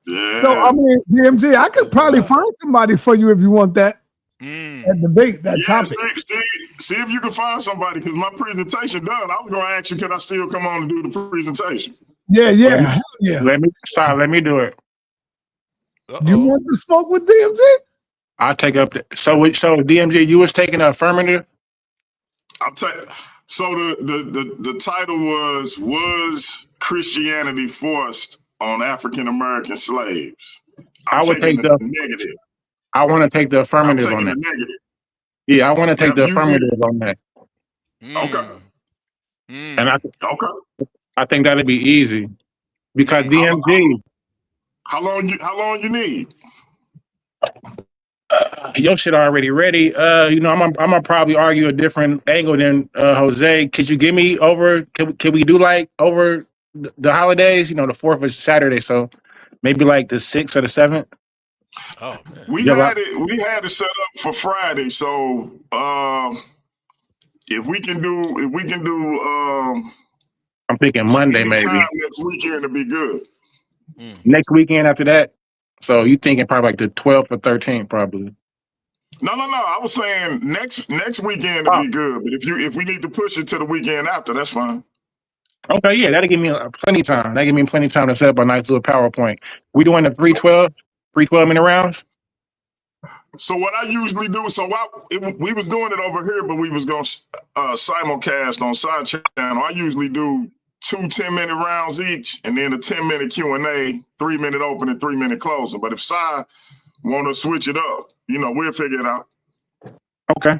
So I yeah. mean, DMG, I could probably Yeah. find somebody for you if you want that debate, that Yeah, topic. see if you can find somebody, because my presentation done. I was gonna ask you, can I still come on and do the presentation? Yeah, Let yeah, me, hell yeah. let me do it. You Uh-oh. want to smoke with DMG? I'll take up. So DMG, you was taking an affirmative. I'll tell you. So the title was Christianity forced on African American slaves? I'm I would taking take the the. negative. I want to take the I'm affirmative on taking the that. negative. Yeah, I want to take Yep, the you affirmative on that, okay. and Mm. Okay. I think that'd be easy because Mm. DMG, How long you need? your shit already ready. I'm gonna probably argue a different angle than Jose. Could you give me over? Can we do like over the holidays? You know, the 4th is Saturday, so maybe like the 6th or the 7th. Oh man. We Yeah, had it set up for Friday. So if we can do I'm thinking Monday anytime maybe. next weekend, it'll be good. Mm. Next weekend after that. So you thinking probably like the 12th or 13th probably. No. I was saying next weekend will Oh, be good. But if we need to push it to the weekend after, that's fine. okay, yeah, that'll give me plenty time. That give me plenty time to set up a nice little PowerPoint. We doing the 312 minute rounds? So what I usually do, we was doing it over here, but we was going to simulcast on side channel. I usually do 2 10-minute rounds each, and then a 10-minute Q&A, 3-minute opening, 3-minute closing. But if Si want to switch it up, we'll figure it out. Okay.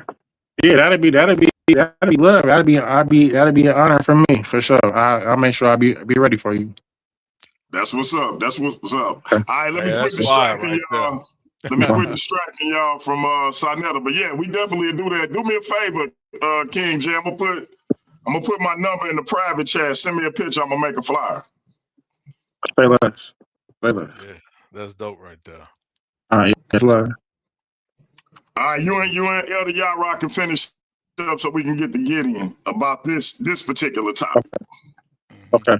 Yeah, that'd be love. That'd be an honor for me for sure. I'll make sure I'll be ready for you. That's what's up. That's what's up. Okay. All right, let Hey, me quit that's fire distracting right there. y'all. Let me quit distracting y'all from Sarnetta. But yeah, we definitely do that. Do me a favor, King J. I'm gonna put my number in the private chat. Send me a picture. I'm gonna make a flyer. Say less. Say less. Yeah, that's dope right there. All right, yes, love. All right, you and Elder Yara can finish up so we can get to Gideon about this particular topic. Okay.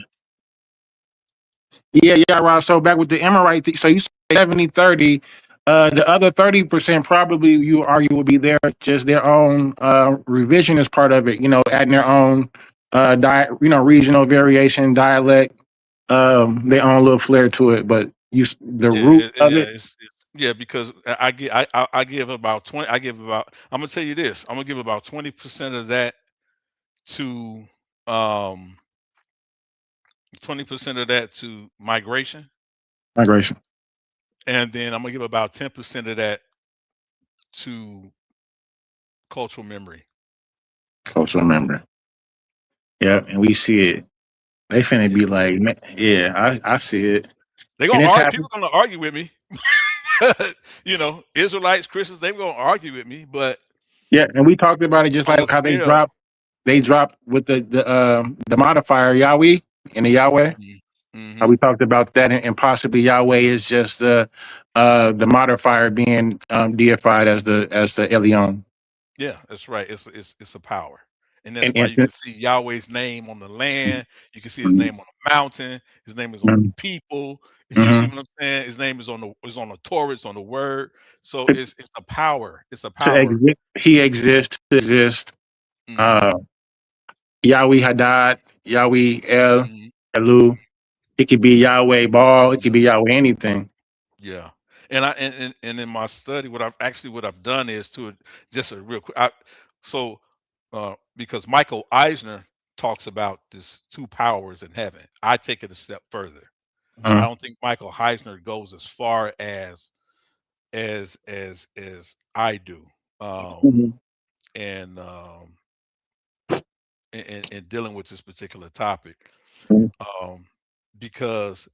Yeah, Rob. So back with the Emirate, so you say 70-30. The other 30% probably you argue will be just their own revisionist part of it, adding their own regional variation, dialect, their own little flair to it. But the root of it. Yeah, because I give about 20. I'm gonna tell you this. I'm gonna give about 20% of that to 20% of that to migration, Migration. and then I'm gonna give about 10% of that to cultural memory. Cultural memory. Yeah, and we see it. They finna be Yeah. like, man, yeah, I see it. They And gonna it's argue. happening. People gonna argue with me. You know, Israelites, Christians, they gonna argue with me, but Yeah, and we talked about it just on a like how scale. they dropped with the modifier Yahweh and the Yahweh. How Mm-hmm. we talked about that, and possibly Yahweh is just the modifier being deified as the Elyon. Yeah, that's right. It's a power, and that's And, why you can see Yahweh's name on the land. You can see His name on the mountain. His name is on the people. You see mm-hmm. what I'm saying? His name is on the Torah. It's on the Word. So it's a power. It's a To power. exist, he exists to exist. Hmm. Uh, Yahweh Hadad, Yahweh Hmm. Elu. It could be Yahweh Baal. It could be Yahweh anything. Yeah. And and in my study, what I've done is to just a real quick. Because Michael Eisner talks about this two powers in heaven, I take it a step further. I Uh, don't think Michael Eisner goes as far as I do, um, mhm. and in dealing with this particular topic, um, because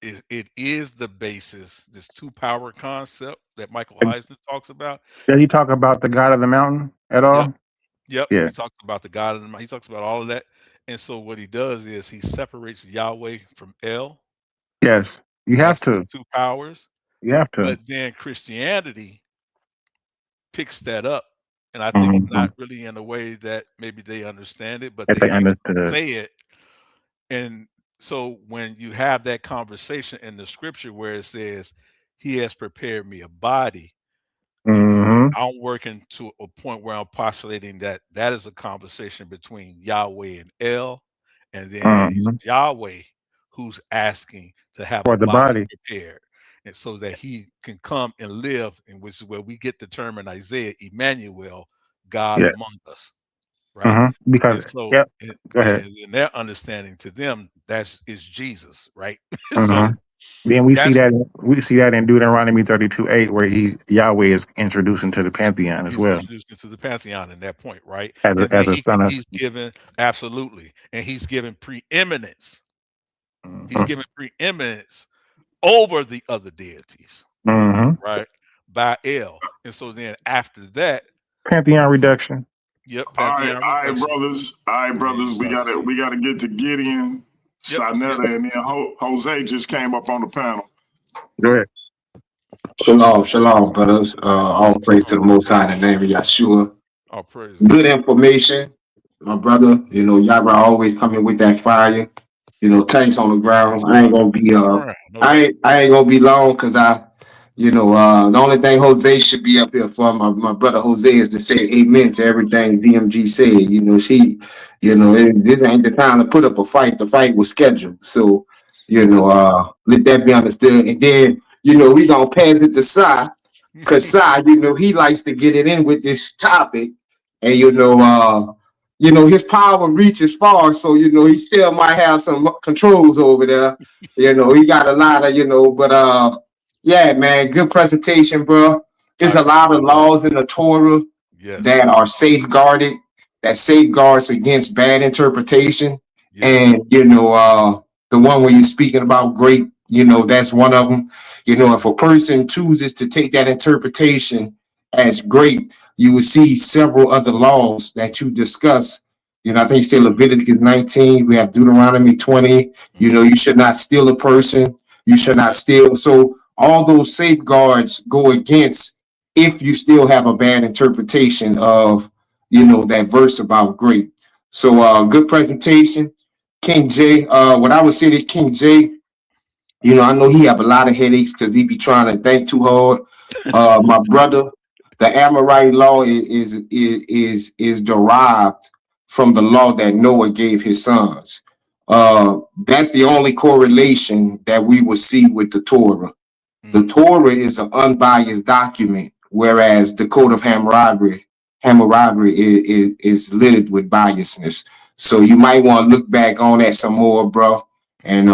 it is the basis, this two power concept that Michael Eisner talks about. Did he talk about the God of the mountain at Yep, all? yep. Yeah. He talks about the God and he talks about all of that. And so what he does is he separates Yahweh from El, Yes. You and have that's to. two powers. You have to. But then Christianity picks that up, and I think Mm-hmm. not really in a way that maybe they understand it, but If they they actually understood. say it. And so when you have that conversation in the scripture where it says, He has prepared me a body, Mm-hmm. I'm working to a point where I'm postulating that that is a conversation between Yahweh and El, and then it is Mm-hmm. Yahweh who's asking to have a For the body body. prepared, and so that he can come and live, and which is where we get the term in Isaiah, Emmanuel, God Yeah. among us, right? Mm-hmm. Because And so, yep. Go ahead. in their understanding, to them, that's is Jesus, right? Mm-hmm. So Then that's we see that in Deuteronomy 32:8, where Yahweh is introduced into the pantheon as he's well introduced into the pantheon in that point, right? as And as then a son of. he's given absolutely, and he's given preeminence. He's Mm-hmm. given preeminence over the other deities, Mm-hmm. right? By El. And so then after that, Pantheon reduction. yep, All pantheon right, reduction. brothers. All right, And then you brothers. We start to gotta see. we gotta get to Gideon, Yep, yep. Shanetta, and then Jose just came up on the panel. Go ahead. Shalom, shalom, brothers. All Shalom, praise to the shalom. Most High in the name of Yeshua. All praises. Good information, my brother. You know, Yahweh always coming with that fire. You know, tanks on the ground. I ain't gonna be Tanks on the ground, no doubt. I ain't gonna be long because the only thing Jose should be up here for my brother Jose is to say amen to everything DMG said. You know, this ain't the time to put up a fight. The fight was scheduled. So, let that be understood. And then, we gonna pass it to Sai, because Sai, he likes to get it in with this topic. And his power reaches far, so he still might have some controls over there. He got a lot of, yeah, man, good presentation, bro. There's I a lot of appreciate that. laws in the Torah Yes, that are safeguarded, that safeguards against bad interpretation. yes. And the one where you're speaking about great, that's one of them. If a person chooses to take that interpretation as great, you will see several other laws that you discuss. I think you say Leviticus 19, we have Deuteronomy 20, Hmm. you should not steal a person, you should not Yep. steal. So all those safeguards go against if you still have a bad interpretation of, that verse about great. So good presentation. King J, what I would say to King J, I know he have a lot of headaches because he be trying to think too hard. My brother, the Amorite law is derived from the law that Noah gave his sons. That's the only correlation that we will see with the Torah. The Hmm. Torah is an unbiased document, whereas the Code of Hammurabi is littered with biasness. So you might want to look back on that some more, bro. And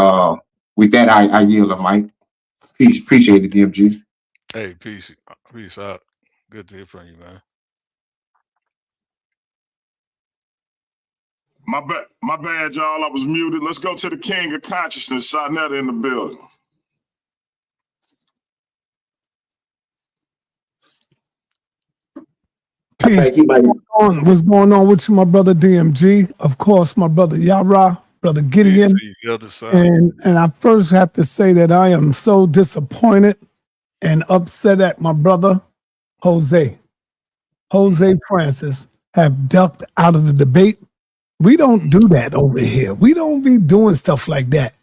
with that, I yield the mic. Peace, appreciate it, DMG. Hey, peace out. Good to hear from you, man. My bad, y'all. I was muted. Let's go to the king of consciousness, Sarnetta in the building. Peace. What's going on with you, my brother DMG? Of course, my brother Yara, brother Gideon. And I first have to say that I am so disappointed and upset at my brother Jose Francis have ducked out of the debate. We don't do that over here. We don't be doing stuff like that.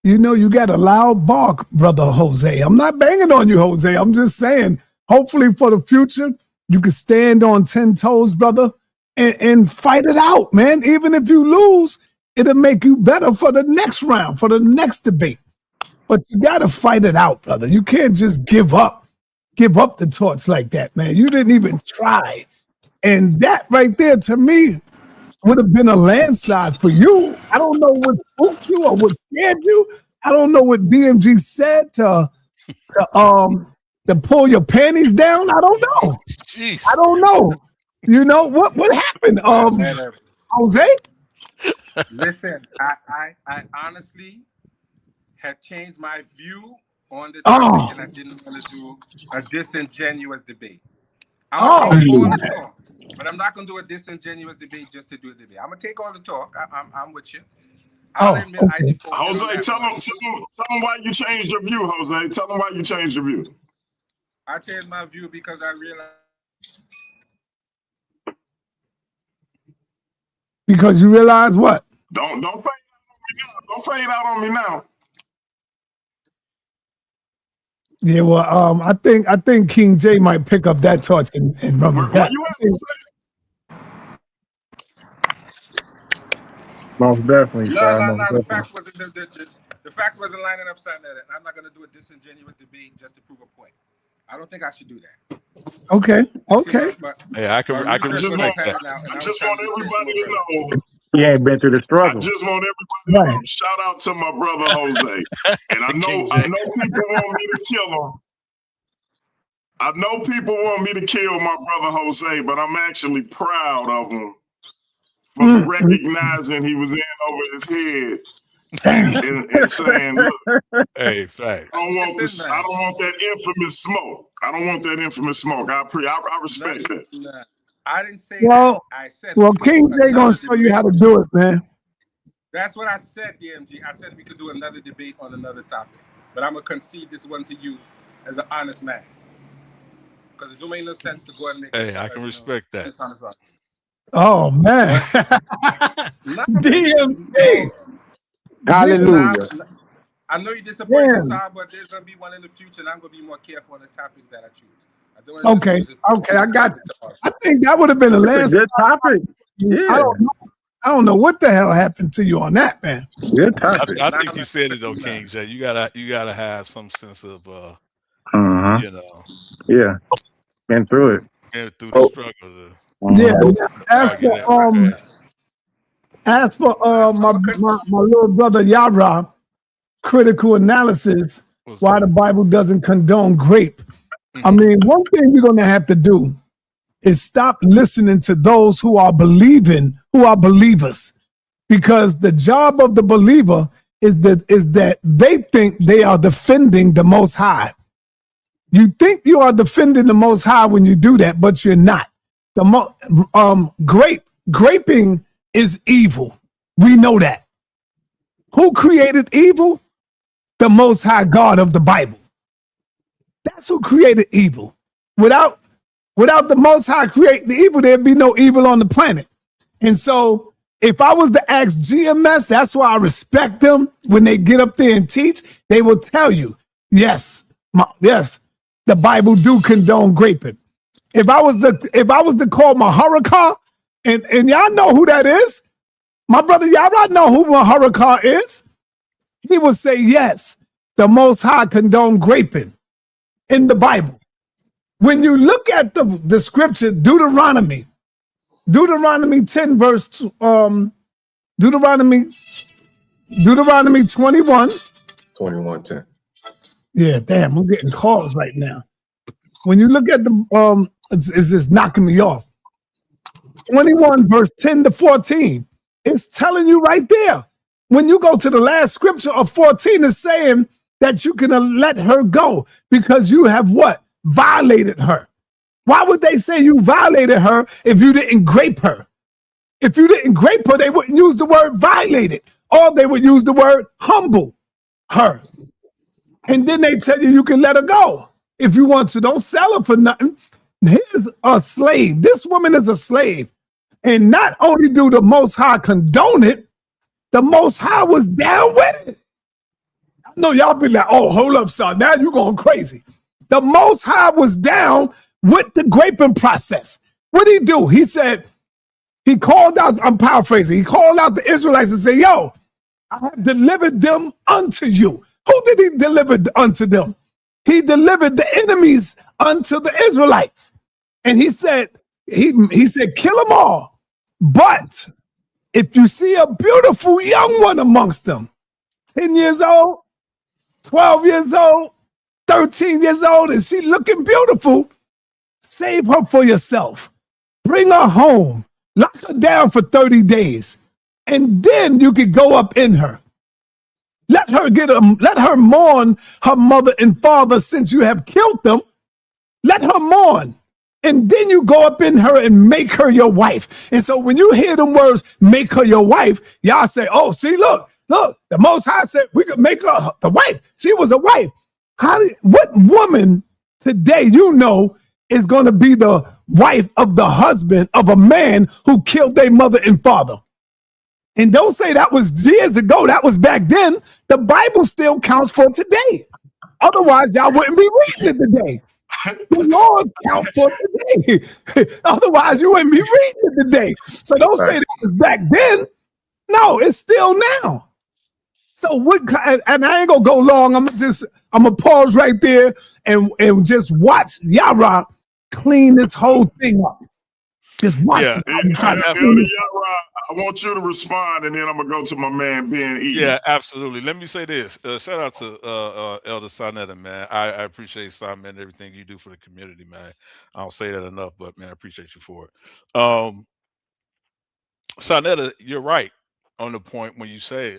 You know, you got a loud bark, brother Jose. I'm not banging on you, Jose. I'm just saying, hopefully for the future, you can stand on 10 toes, brother, and fight it out, man. Even if you lose, it'll make you better for the next round, for the next debate. But you got to fight it out, brother. You can't just give up the torch like that, man. You didn't even try. And that right there, to me, would have been a landslide for you. I don't know what spooked you or what scared you. I don't know what DMG said to pull your panties down. I don't know. Jeez. I don't know. You know what happened? Jose? Listen, I honestly had changed my view on the topic, and I didn't want to do a disingenuous debate. I'm gonna take all the talk, but I'm not gonna do a disingenuous debate just to do a debate. I'm gonna take all the talk. I'm with you. I'll admit I default. Jose, tell them why you changed your view, Jose. Tell them why you changed your view. I changed my view because I realized. Because you realize what? Don't fade out on me now. Don't fade out on me now. Yeah, well, I think King J might pick up that torch and run it back. Most definitely. No. The facts wasn't lining up, something that I'm not going to do a disingenuous debate just to prove a point. I don't think I should do that. Okay. Yeah, I can respect that. I just want everybody to know. He ain't been through the struggle. I just want everybody to know. Shout out to my brother Jose. And I know people want me to kill him. I know people want me to kill my brother Jose, but I'm actually proud of him for recognizing he was in over his head and saying, look, hey, fact. I don't want that infamous smoke. I don't want that infamous smoke. I respect that. Nah. I didn't say that. I said King J gonna show you how to do it, man. That's what I said, DMG. I said we could do another debate on another topic, but I'm gonna concede this one to you as an honest man, because it don't make no sense to go and make. Hey, I can respect that. Oh man, DMG. Hallelujah. I know you're disappointed, Saab, but there's gonna be one in the future, and I'm gonna be more careful on the topics that I choose. Okay, I got you. I think that would have been a landslide. Good topic. Yeah. I don't know what the hell happened to you on that, man. Good topic. I think you said it though, King J. You gotta have some sense of you know. Yeah. Been through it. Been through the struggle. Yeah. As for my little brother Yara, critical analysis, why the Bible doesn't condone grape. I mean, one thing you're gonna have to do is stop listening to those who are believers, because the job of the believer is that they think they are defending the Most High. You think you are defending the Most High when you do that, but you're not. Graping is evil. We know that. Who created evil? The Most High God of the Bible. That's who created evil. Without the Most High creating the evil, there'd be no evil on the planet. And so if I was to ask GMS, that's why I respect them. When they get up there and teach, they will tell you, yes, the Bible do condone graping. If I was to call Maharakah, and y'all know who that is, my brother, y'all know who Maharakah is. He would say, yes, the Most High condone graping in the Bible. When you look at the scripture, Deuteronomy 10 verse Deuteronomy 21. 21:10. Yeah, damn, I'm getting calls right now. When you look at the it's just knocking me off. 21 verse 10 to 14. It's telling you right there. When you go to the last scripture of 14, it's saying that you can let her go because you have what? Violated her. Why would they say you violated her if you didn't grape her? If you didn't grape her, they wouldn't use the word violated, or they would use the word humble her. And then they tell you can let her go if you want to. Don't sell her for nothing. Here's a slave. This woman is a slave. And not only do the Most High condone it, the Most High was down with it. I know y'all be like, oh, hold up, son. Now you're going crazy. The Most High was down with the graping process. What did he do? He said, he called out, I'm paraphrasing, he called out the Israelites and said, yo, I have delivered them unto you. Who did he deliver unto them? He delivered the enemies unto the Israelites. And he said, he said, kill them all. But if you see a beautiful young one amongst them, 10 years old, 12 years old, 13 years old, and she looking beautiful, save her for yourself. Bring her home. Lock her down for 30 days. And then you could go up in her. Let her mourn her mother and father since you have killed them. Let her mourn. And then you go up in her and make her your wife. And so when you hear them words, make her your wife, y'all say, oh, see, look, the Most High said we could make her the wife. She was a wife. What woman today you know is going to be the wife of the husband of a man who killed their mother and father? And don't say that was years ago. That was back then. The Bible still counts for today. Otherwise, y'all wouldn't be reading it today. The Lord counts for today. Otherwise, you wouldn't be reading it today. So don't say that was back then. No, it's still now. So what? And I ain't gonna go long. I'm gonna pause right there and just watch Yara clean this whole thing up. Just watch. Yeah, Elder Yara, I want you to respond, and then I'm gonna go to my man Ben E. Yeah, absolutely. Let me say this. Shout out to Elder Sonetta, man. I appreciate Simon and everything you do for the community, man. I don't say that enough, but man, I appreciate you for it. Sonetta, you're right on the point when you say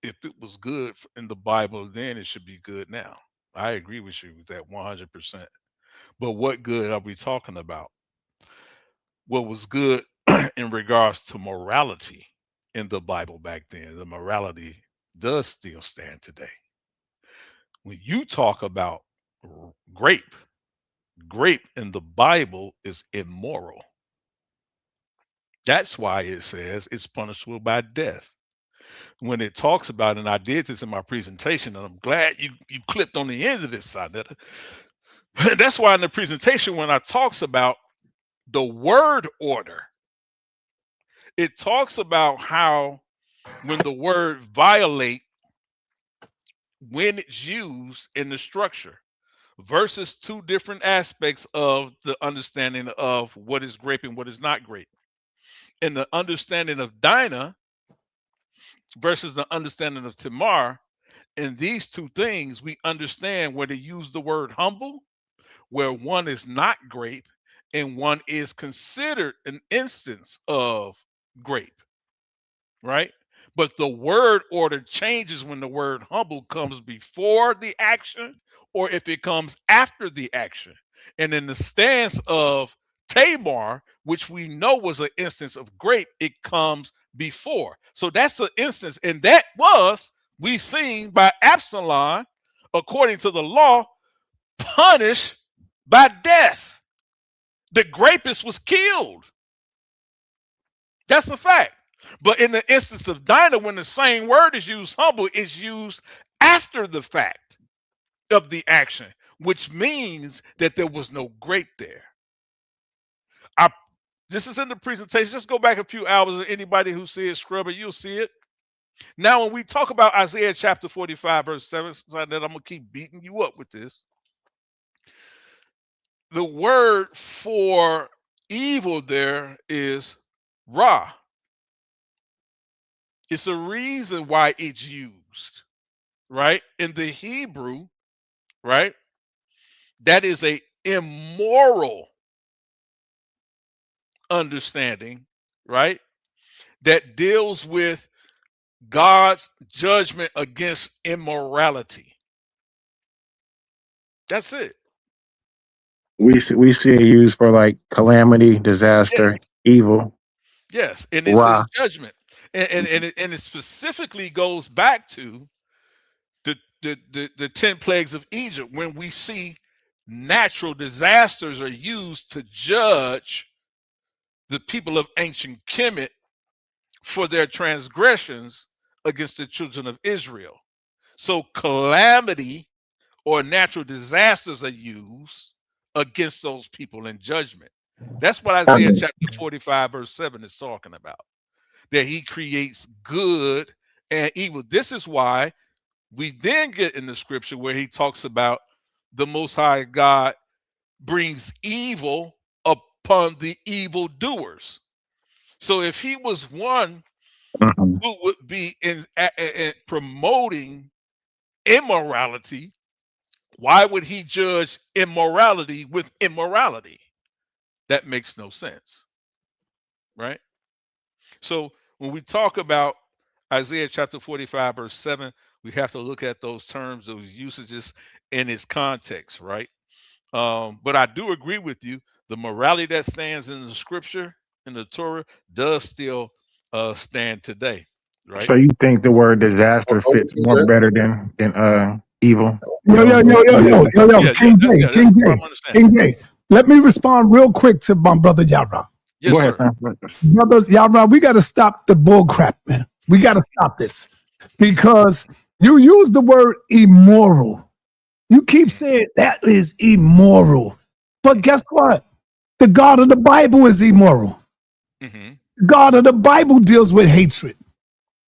if it was good in the Bible, then it should be good now. I agree with you with that 100%. But what good are we talking about? What was good in regards to morality in the Bible back then? The morality does still stand today. When you talk about grape, grape in the Bible is immoral. That's why it says it's punishable by death. When it talks about, and I did this in my presentation, and I'm glad you clipped on the end of this side. That's why in the presentation, when I talks about the word order, it talks about how when the word violate, when it's used in the structure, versus two different aspects of the understanding of what is grape and what is not grape. In the understanding of Dinah versus the understanding of Tamar, in these two things, we understand where they use the word humble, where one is not grape and one is considered an instance of grape, right? But the word order changes when the word humble comes before the action or if it comes after the action. And in the stance of Tamar, which we know was an instance of grape, it comes before. So that's an instance. And that was, we seen by Absalom, according to the law, punished by death. The grapist was killed. That's a fact. But in the instance of Dinah, when the same word is used, humble, is used after the fact of the action, which means that there was no grape there. This is in the presentation. Just go back a few hours, and anybody who sees Scrubber, you'll see it. Now, when we talk about Isaiah chapter 45, verse 7, so that I'm going to keep beating you up with this. The word for evil there is Ra. It's a reason why it's used, right? In the Hebrew, right? That is a immoral understanding, right? That deals with God's judgment against immorality. That's it. We see it used for like calamity, Yes, disaster, evil. yes. And it says Wow. judgment. And it specifically goes back to the 10 plagues of Egypt, when we see natural disasters are used to judge the people of ancient Kemet for their transgressions against the children of Israel. So calamity or natural disasters are used against those people in judgment. That's what Isaiah chapter 45, verse 7 is talking about. That he creates good and evil. This is why we then get in the scripture where he talks about the Most High God brings evil upon the evildoers. So if he was one Mhm. who would be in promoting immorality, why would he judge immorality with immorality? That makes no sense, right? So when we talk about Isaiah chapter 45, verse 7, we have to look at those terms, those usages in its context, right? But I do agree with you. The morality that stands in the scripture, in the Torah, does still stand today, right? So you think the word disaster fits more better than evil? You know, Yeah, yeah, that's King what J, I'm understanding. King J. Let me respond real quick to my brother Yara. Yes, go ahead, sir. man. Brother Yara, we got to stop the bull crap, man. We got to stop this because you use the word immoral. You keep saying that is immoral. But guess what? The God of the Bible is immoral. Mm-hmm. The God of the Bible deals with hatred.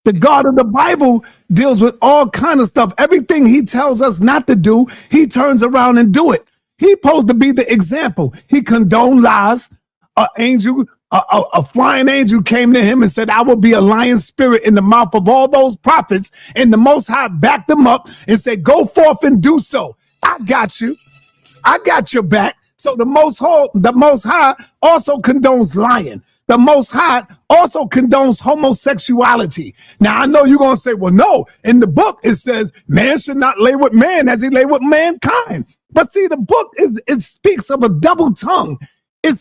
The God of the Bible deals with all kind of stuff. Everything he tells us not to do, he turns around and do it. He's supposed to be the example. He condoned lies. A flying angel came to him and said, I will be a lion spirit in the mouth of all those prophets. And the Most High backed them up and said, go forth and do so. I got you. I got your back. So the Most High also condones lying. The Most High also condones homosexuality. Now I know you're gonna say, well, no, in the book it says man should not lay with man as he lay with mankind. But see, the book it speaks of a double tongue. It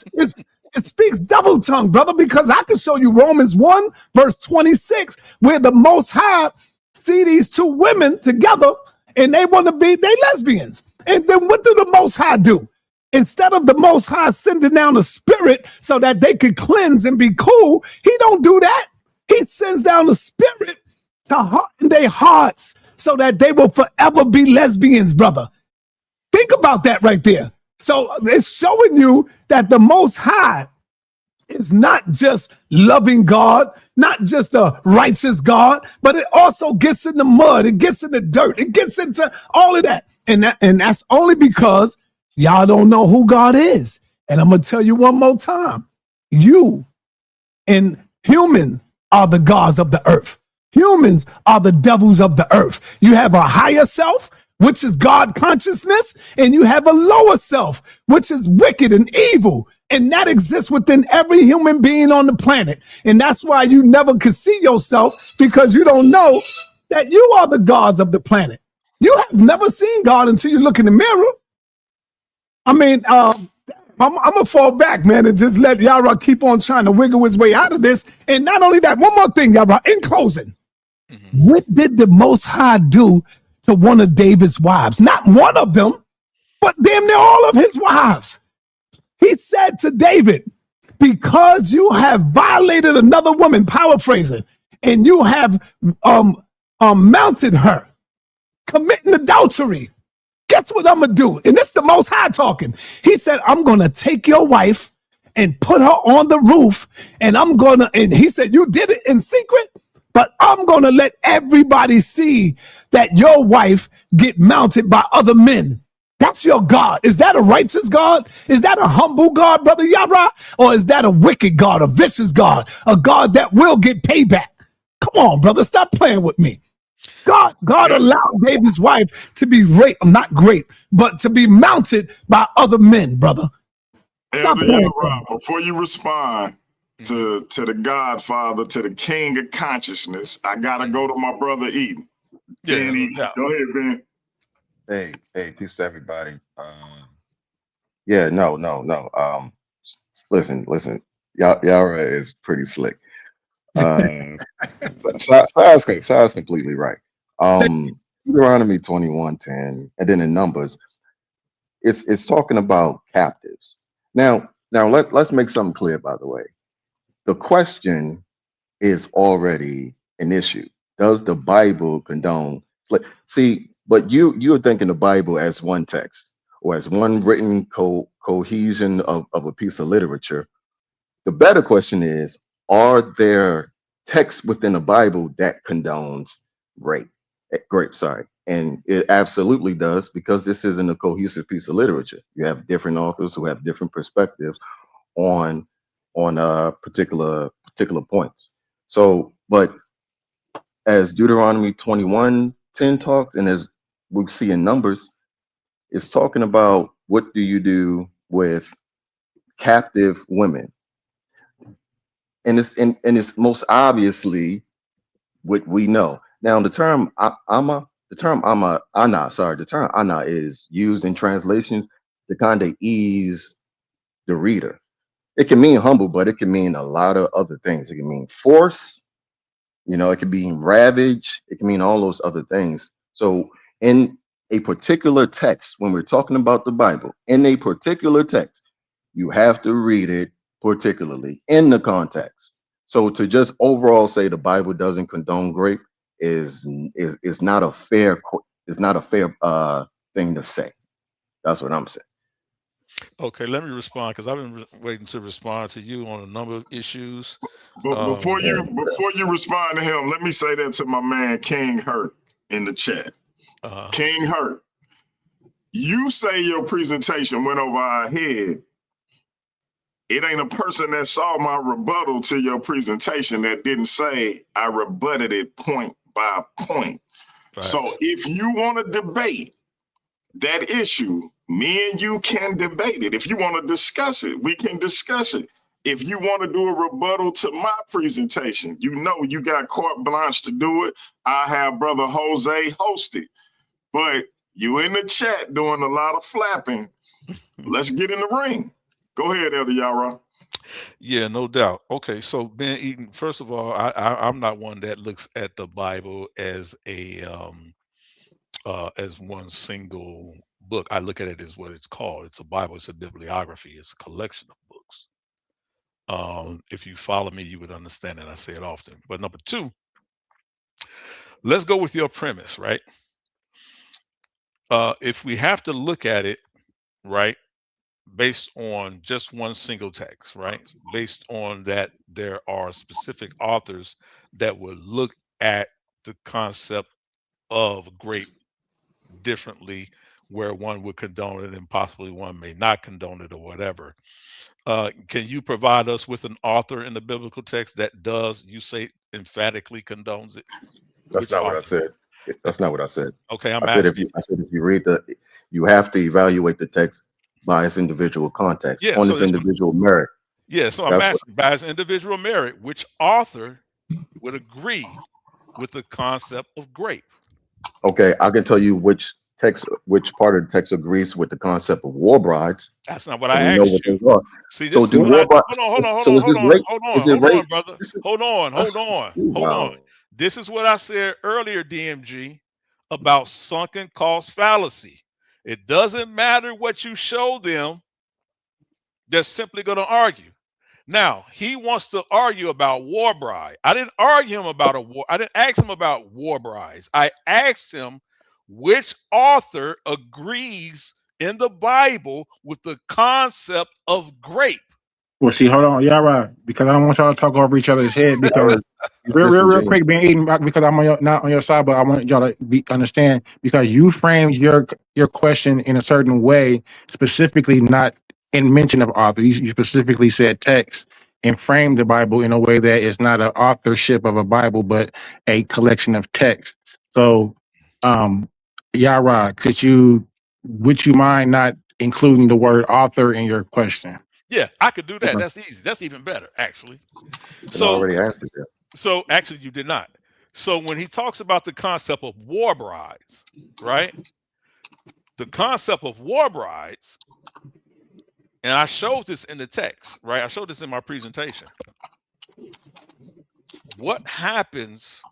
speaks double tongue, brother, because I can show you Romans 1, verse 26, where the Most High see these two women together and they want to be lesbians. And then what do the Most High do? Instead of the Most High sending down a spirit so that they could cleanse and be cool, he don't do that. He sends down the spirit to harden their hearts so that they will forever be lesbians, brother. Think about that right there. So it's showing you that the Most High is not just loving God, not just a righteous God, but it also gets in the mud, it gets in the dirt, it gets into all of that. And that's only because y'all don't know who God is. And I'm going to tell you one more time. You and humans are the gods of the earth. Humans are the devils of the earth. You have a higher self, which is God consciousness, and you have a lower self, which is wicked and evil. And that exists within every human being on the planet. And that's why you never could see yourself, because you don't know that you are the gods of the planet. You have never seen God until you look in the mirror. I mean, I'm going to fall back, man, and just let Yara keep on trying to wiggle his way out of this. And not only that, one more thing, Yara, in closing. What did the Most High do to one of David's wives? Not one of them, but damn near all of his wives. He said to David, because you have violated another woman, paraphrasing, and you have mounted her, committing adultery. Guess what I'm going to do? And this is the Most High talking. He said, I'm going to take your wife and put her on the roof. And and he said, you did it in secret, but I'm going to let everybody see that your wife get mounted by other men. That's your God. Is that a righteous God? Is that a humble God, Brother Yara? Or is that a wicked God, a vicious God, a God that will get payback? Come on, brother, stop playing with me. God allowed David's wife to be raped, not great, but to be mounted by other men, brother. Stop Elder playing. Yara, before you respond to the Godfather, to the King of Consciousness, I gotta go to my brother Eden. Yeah, Ben no Eden. doubt. Go ahead, Ben. Hey, peace to everybody. Yeah, no. Listen. Yara is pretty slick. Sarah's completely right. Deuteronomy 21:10, and then in Numbers, it's talking about captives. Now let's make something clear. By the way, the question is already an issue. Does the Bible condone? See, but you're thinking the Bible as one text or as one written cohesion of a piece of literature. The better question is, are there texts within the Bible that condones grape, sorry. And it absolutely does, because this isn't a cohesive piece of literature. You have different authors who have different perspectives on particular points. So, but as Deuteronomy 21:10 talks, and as we see in Numbers, it's talking about what do you do with captive women. And it's most obviously what we know. Now, the term ana is used in translations to kind of ease the reader. It can mean humble, but it can mean a lot of other things. It can mean force, it can mean ravage, it can mean all those other things. So in a particular text, when we're talking about the Bible, in a particular text, you have to read it particularly in the context. So to just overall say the Bible doesn't condone grape is not a fair thing to say. That's what I'm saying. Okay, let me respond because I've been waiting to respond to you on a number of issues. But before you respond to him, let me say that to my man King Hurt in the chat. King Hurt, you say your presentation went over our head. It ain't a person that saw my rebuttal to your presentation that didn't say I rebutted it point by point. Right. So if you want to debate that issue, me and you can debate it. If you want to discuss it, we can discuss it. If you want to do a rebuttal to my presentation, you got carte blanche to do it. I have Brother Jose host it. But you in the chat doing a lot of flapping. Let's get in the ring. Go ahead, Elder Yara. Yeah, no doubt. Okay, so Ben Eaton, first of all, I'm not one that looks at the Bible as as one single book. I look at it as what it's called. It's a Bible. It's a bibliography. It's a collection of books. If you follow me, you would understand that I say it often. But number two, let's go with your premise, right? If we have to look at it, right, based on just one single text, right? Based on that, there are specific authors that would look at the concept of grape differently, where one would condone it and possibly one may not condone it or whatever. Can you provide us with an author in the biblical text that does, you say, emphatically condones it? That's not what I said. That's not what I said. Okay, I said if you read you have to evaluate the text by its individual context, on its individual merit. Yeah, so I'm asking, by its individual merit, which author would agree with the concept of grape? Okay, I can tell you which part of the text agrees with the concept of war brides. That's not what I asked you. See, this is what hold on, brother. Hold on. This is what I said earlier, DMG, about sunken cost fallacy. It doesn't matter what you show them, they're simply going to argue. Now, he wants to argue about war bride. I didn't argue him about I didn't ask him about war brides. I asked him which author agrees in the Bible with the concept of grape. Well, see, hold on, y'all right, because I don't want y'all to talk over each other's head. Because real quick, Ben Eden, because I'm not on your side, but I want y'all to understand, because you framed your question in a certain way, specifically not in mention of author. You specifically said text, and frame the Bible in a way that is not an authorship of a Bible, but a collection of texts. So, Yara, would you mind not including the word author in your question? Yeah, I could do that. Okay. That's easy. That's even better, actually. And I So, already answered that. so actually, you did not. So when he talks about the concept of war brides, right? The concept of war brides, and I showed this in the text, right? I showed this in my presentation. What happens?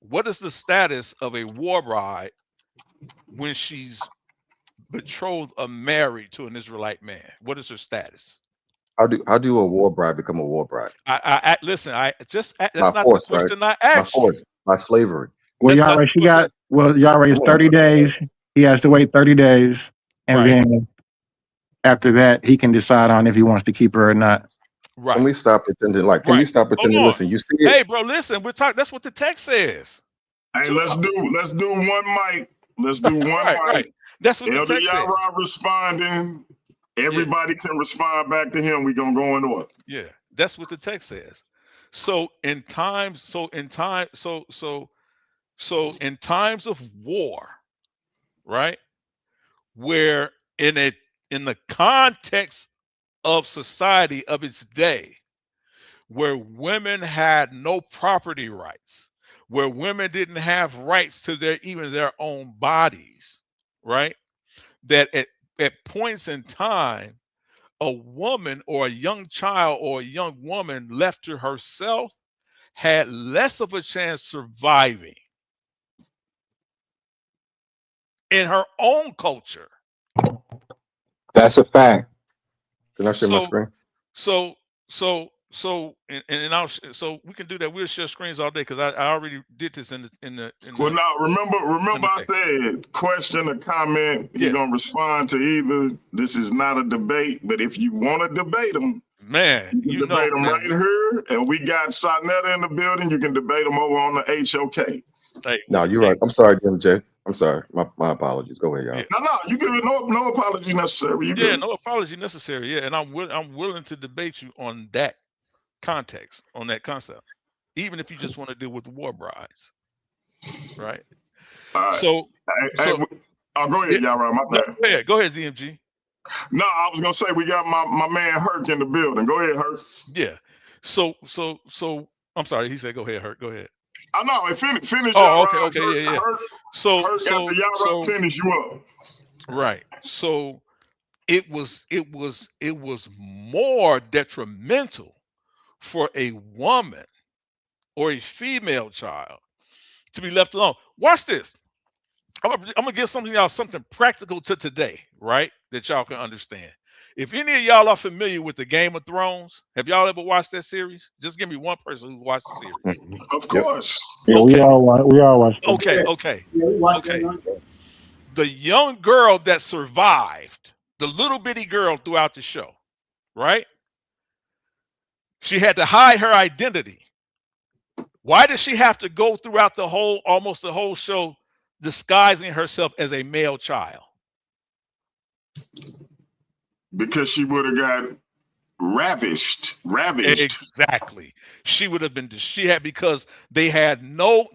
What is the status of a war bride when she's betrothed or married to an Israelite man? What is her status? How do a war bride become a war bride? Listen. By That's not the force, right? question I By asked you. force, by slavery. Well, That's not the question. Yara is Come on. 30 days. He has to wait 30 days. And Right. then after that, he can decide on if he wants to keep her or not. Can we Right. stop pretending? Like, can we Right. stop Hold pretending? on. Listen, you see it. Hey, bro, listen. We're talking. That's what the text says. Hey, Chill let's out. do one mic. Let's do one Right. Right. mic. That's what the Elder text says. Yara responding. Everybody can respond back to him. We gonna go in order. Yeah. That's what the text says. So in times of war, right? Where in the context of society of its day, where women had no property rights, where women didn't have rights to even their own bodies, right? That at points in time, a woman or a young child or a young woman left to herself had less of a chance surviving in her own culture. That's a fact. Can I share my So, screen? so we can do that. We'll share screens all day because I already did this in the. Well, now remember, I text. said question or comment. Yeah. You're gonna respond to either. This is not a debate, but if you want to debate them, Man, you can debate them man, right here. And we got Sonetta in the building. You can debate them over on the HOK. Hey, No, you're right. I'm sorry, MJ. I'm sorry. My apologies. Go ahead, y'all. Yeah. No, you give it no apology necessary. You Yeah, good. no apology necessary. Yeah, and I'm willing to debate you on that context, on that concept, even if you just want to deal with war brides, right? All right. So, go ahead, Yara. My bad. Go ahead, DMG. No, I was gonna say we got my man Herc in the building. Go ahead, Herc. Yeah. So I'm sorry. He said, "Go ahead, Herc. Go ahead." I know. Finish. Oh, Yara. okay, Herc, yeah. Herc, So after Yara finish you up. Right. So it was more detrimental for a woman or a female child to be left alone. Watch this. I'm gonna give something practical to today, right? That y'all can understand. If any of y'all are familiar with the Game of Thrones, have y'all ever watched that series? Just give me one person who's watched the series. Of course. Yeah, Okay. we all watched it. Okay. The young girl that survived, the little bitty girl throughout the show, right? She had to hide her identity. Why did she have to go throughout almost the whole show disguising herself as a male child? Because she would have got ravished. Exactly. She would have been because they had no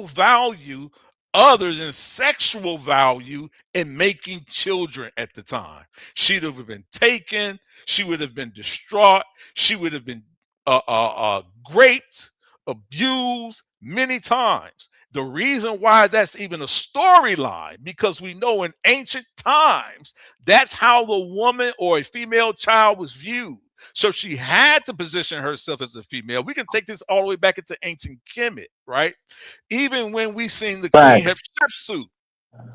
value other than sexual value in making children at the time. She'd have been taken, she would have been distraught, she would have been raped, abused many times. The reason why that's even a storyline, because we know in ancient times, that's how the woman or a female child was viewed. So she had to position herself as a female. We can take this all the way back into ancient Kemet, right? Even when we sing the Queen Hatshepsut,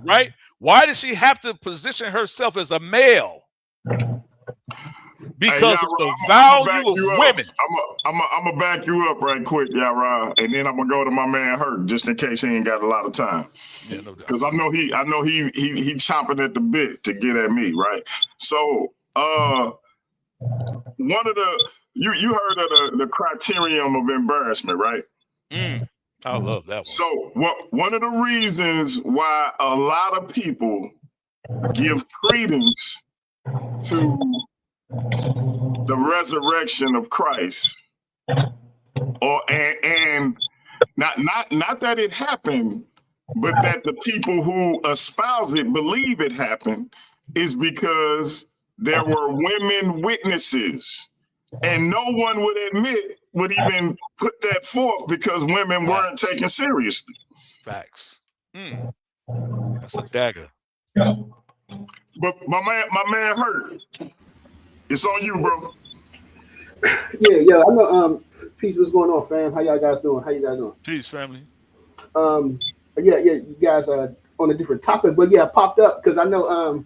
right? Why does she have to position herself as a male? Because of the value of women. I'm gonna back you up right quick, Yara, and then I'm gonna go to my man Herc just in case he ain't got a lot of time. Yeah, no doubt. Because I know he chomping at the bit to get at me, right? So one of you heard of the criterion of embarrassment, right? I love that one. So one of the reasons why a lot of people give credence to the resurrection of Christ, and not that it happened, but that the people who espouse it believe it happened, is because there were women witnesses, and no one would even put that forth because women weren't taken seriously. Facts. That's a dagger. But my man Hurt. It's on you, bro. Yeah, I know. Peace, what's going on, fam? How y'all guys doing? Peace, family. Yeah, you guys are on a different topic, but yeah, I popped up because I know.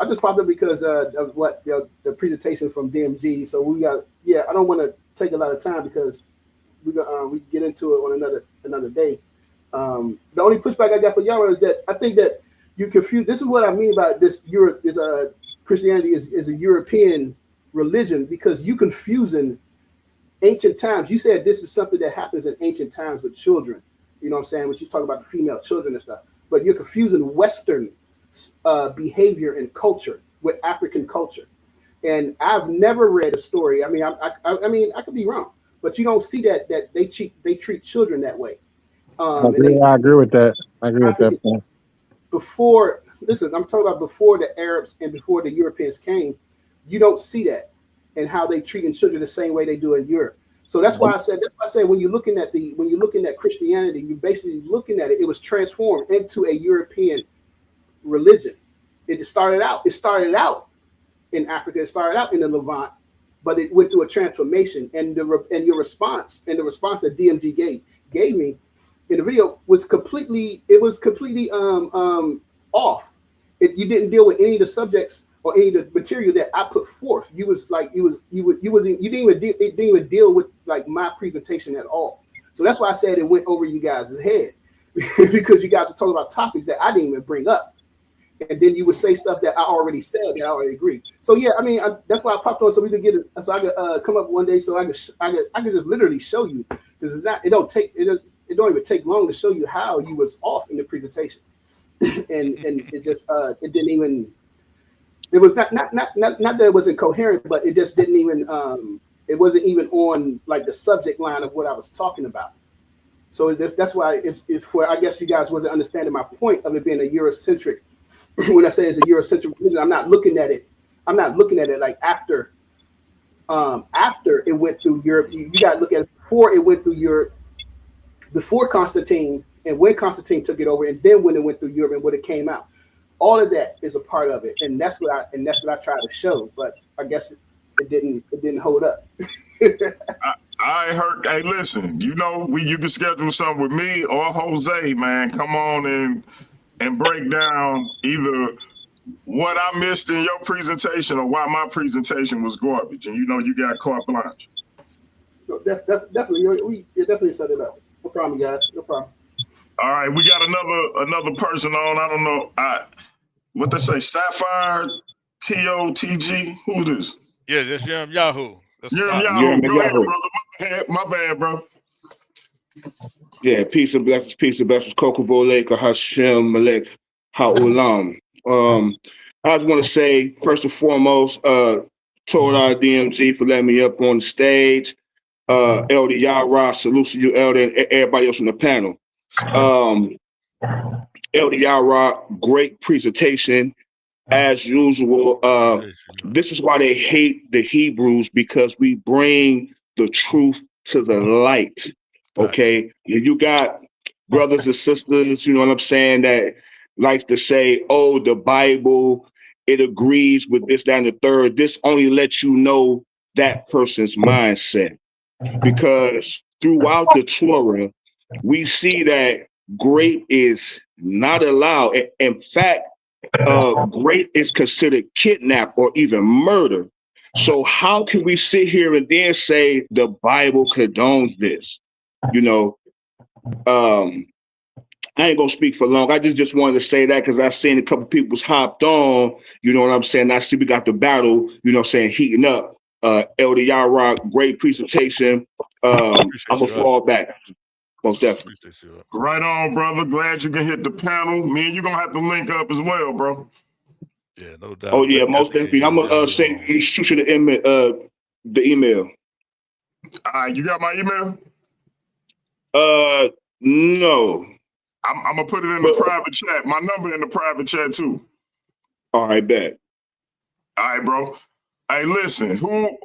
I just popped up because of what the presentation from DMG. So we got. Yeah, I don't want to take a lot of time because we can get into it on another day. The only pushback I got for y'all is that I think that you confuse. This is what I mean by this. Christianity is a European religion because you confusing ancient times. You said this is something that happens in ancient times with children. You know what I'm saying? When you talk about the female children and stuff, but you're confusing Western behavior and culture with African culture. And I've never read a story. I mean, I could be wrong, but you don't see that they treat children that way. I agree with that. I agree with that. Before, listen, I'm talking about before the Arabs and before the Europeans came. You don't see that and how they treating children the same way they do in Europe. So that's why I said when you're looking at Christianity, you're basically looking at it. It was transformed into a European religion. It started out in Africa. It started out in the Levant, but it went through a transformation. And the response that DMG gave me in the video was completely off. You didn't deal with any of the subjects or any of the material that I put forth. You didn't even deal with like my presentation at all. So that's why I said it went over you guys' head because you guys are talking about topics that I didn't even bring up, and then you would say stuff that I already said that I already agree. So yeah, I mean that's why I popped on so we could get it, so I could come up one day so I could just literally show you because it don't even take long to show you how you was off in the presentation, and it just it didn't even. It was not that it wasn't coherent, but it just didn't even it wasn't even on like the subject line of what I was talking about. So that's why it's for, I guess you guys wasn't understanding my point of it being a Eurocentric. When I say it's a Eurocentric religion, I'm not looking at it like after it went through Europe. You got to look at it before it went through Europe, before Constantine, and when Constantine took it over, and then when it went through Europe and when it came out. All of that is a part of it, and that's what I tried to show. But I guess it didn't hold up. I heard. Hey, listen. You know, you can schedule something with me or Jose, man. Come on and break down either what I missed in your presentation or why my presentation was garbage. And you know, you got carte blanche. Definitely, we definitely set it up. No problem, guys. No problem. All right, we got another person on. I don't know. What they say, Sapphire TOTG. Who's this? Yeah, that's Yerm Yahoo. Yerm Yahoo. Go ahead, brother. My bad, bro. Yeah, peace and blessings, Kokovo Lake, Hashem Malek, Ha'ulam. I just want to say, first and foremost, Torah DMG for letting me up on the stage. Elder Yara, salute to you, Elder, and everybody else on the panel. Elder Yara, great presentation as usual. This is why they hate the Hebrews, because we bring the truth to the light. Okay, you got brothers and sisters, you know what I'm saying, that likes to say, oh, the Bible, it agrees with this, that, and the third. This only lets you know that person's mindset, because throughout the Torah, we see that grape is not allowed. In fact, grape is considered kidnap or even murder. So how can we sit here and then say the Bible condones this? You know, I ain't gonna speak for long. I just wanted to say that because I seen a couple people's hopped on, you know what I'm saying? I see we got the battle, you know what I'm saying, heating up. Elder Yara, great presentation. I'm gonna fall back. Most definitely. Right on, brother. Glad you can hit the panel. Me and you gonna have to link up as well, bro. Yeah, no doubt. Oh yeah, most definitely. I'm gonna shoot you the email. You got my email? No. I'm gonna put it in the private chat. My number in the private chat too. All right, bet. All right, bro. Hey, listen, who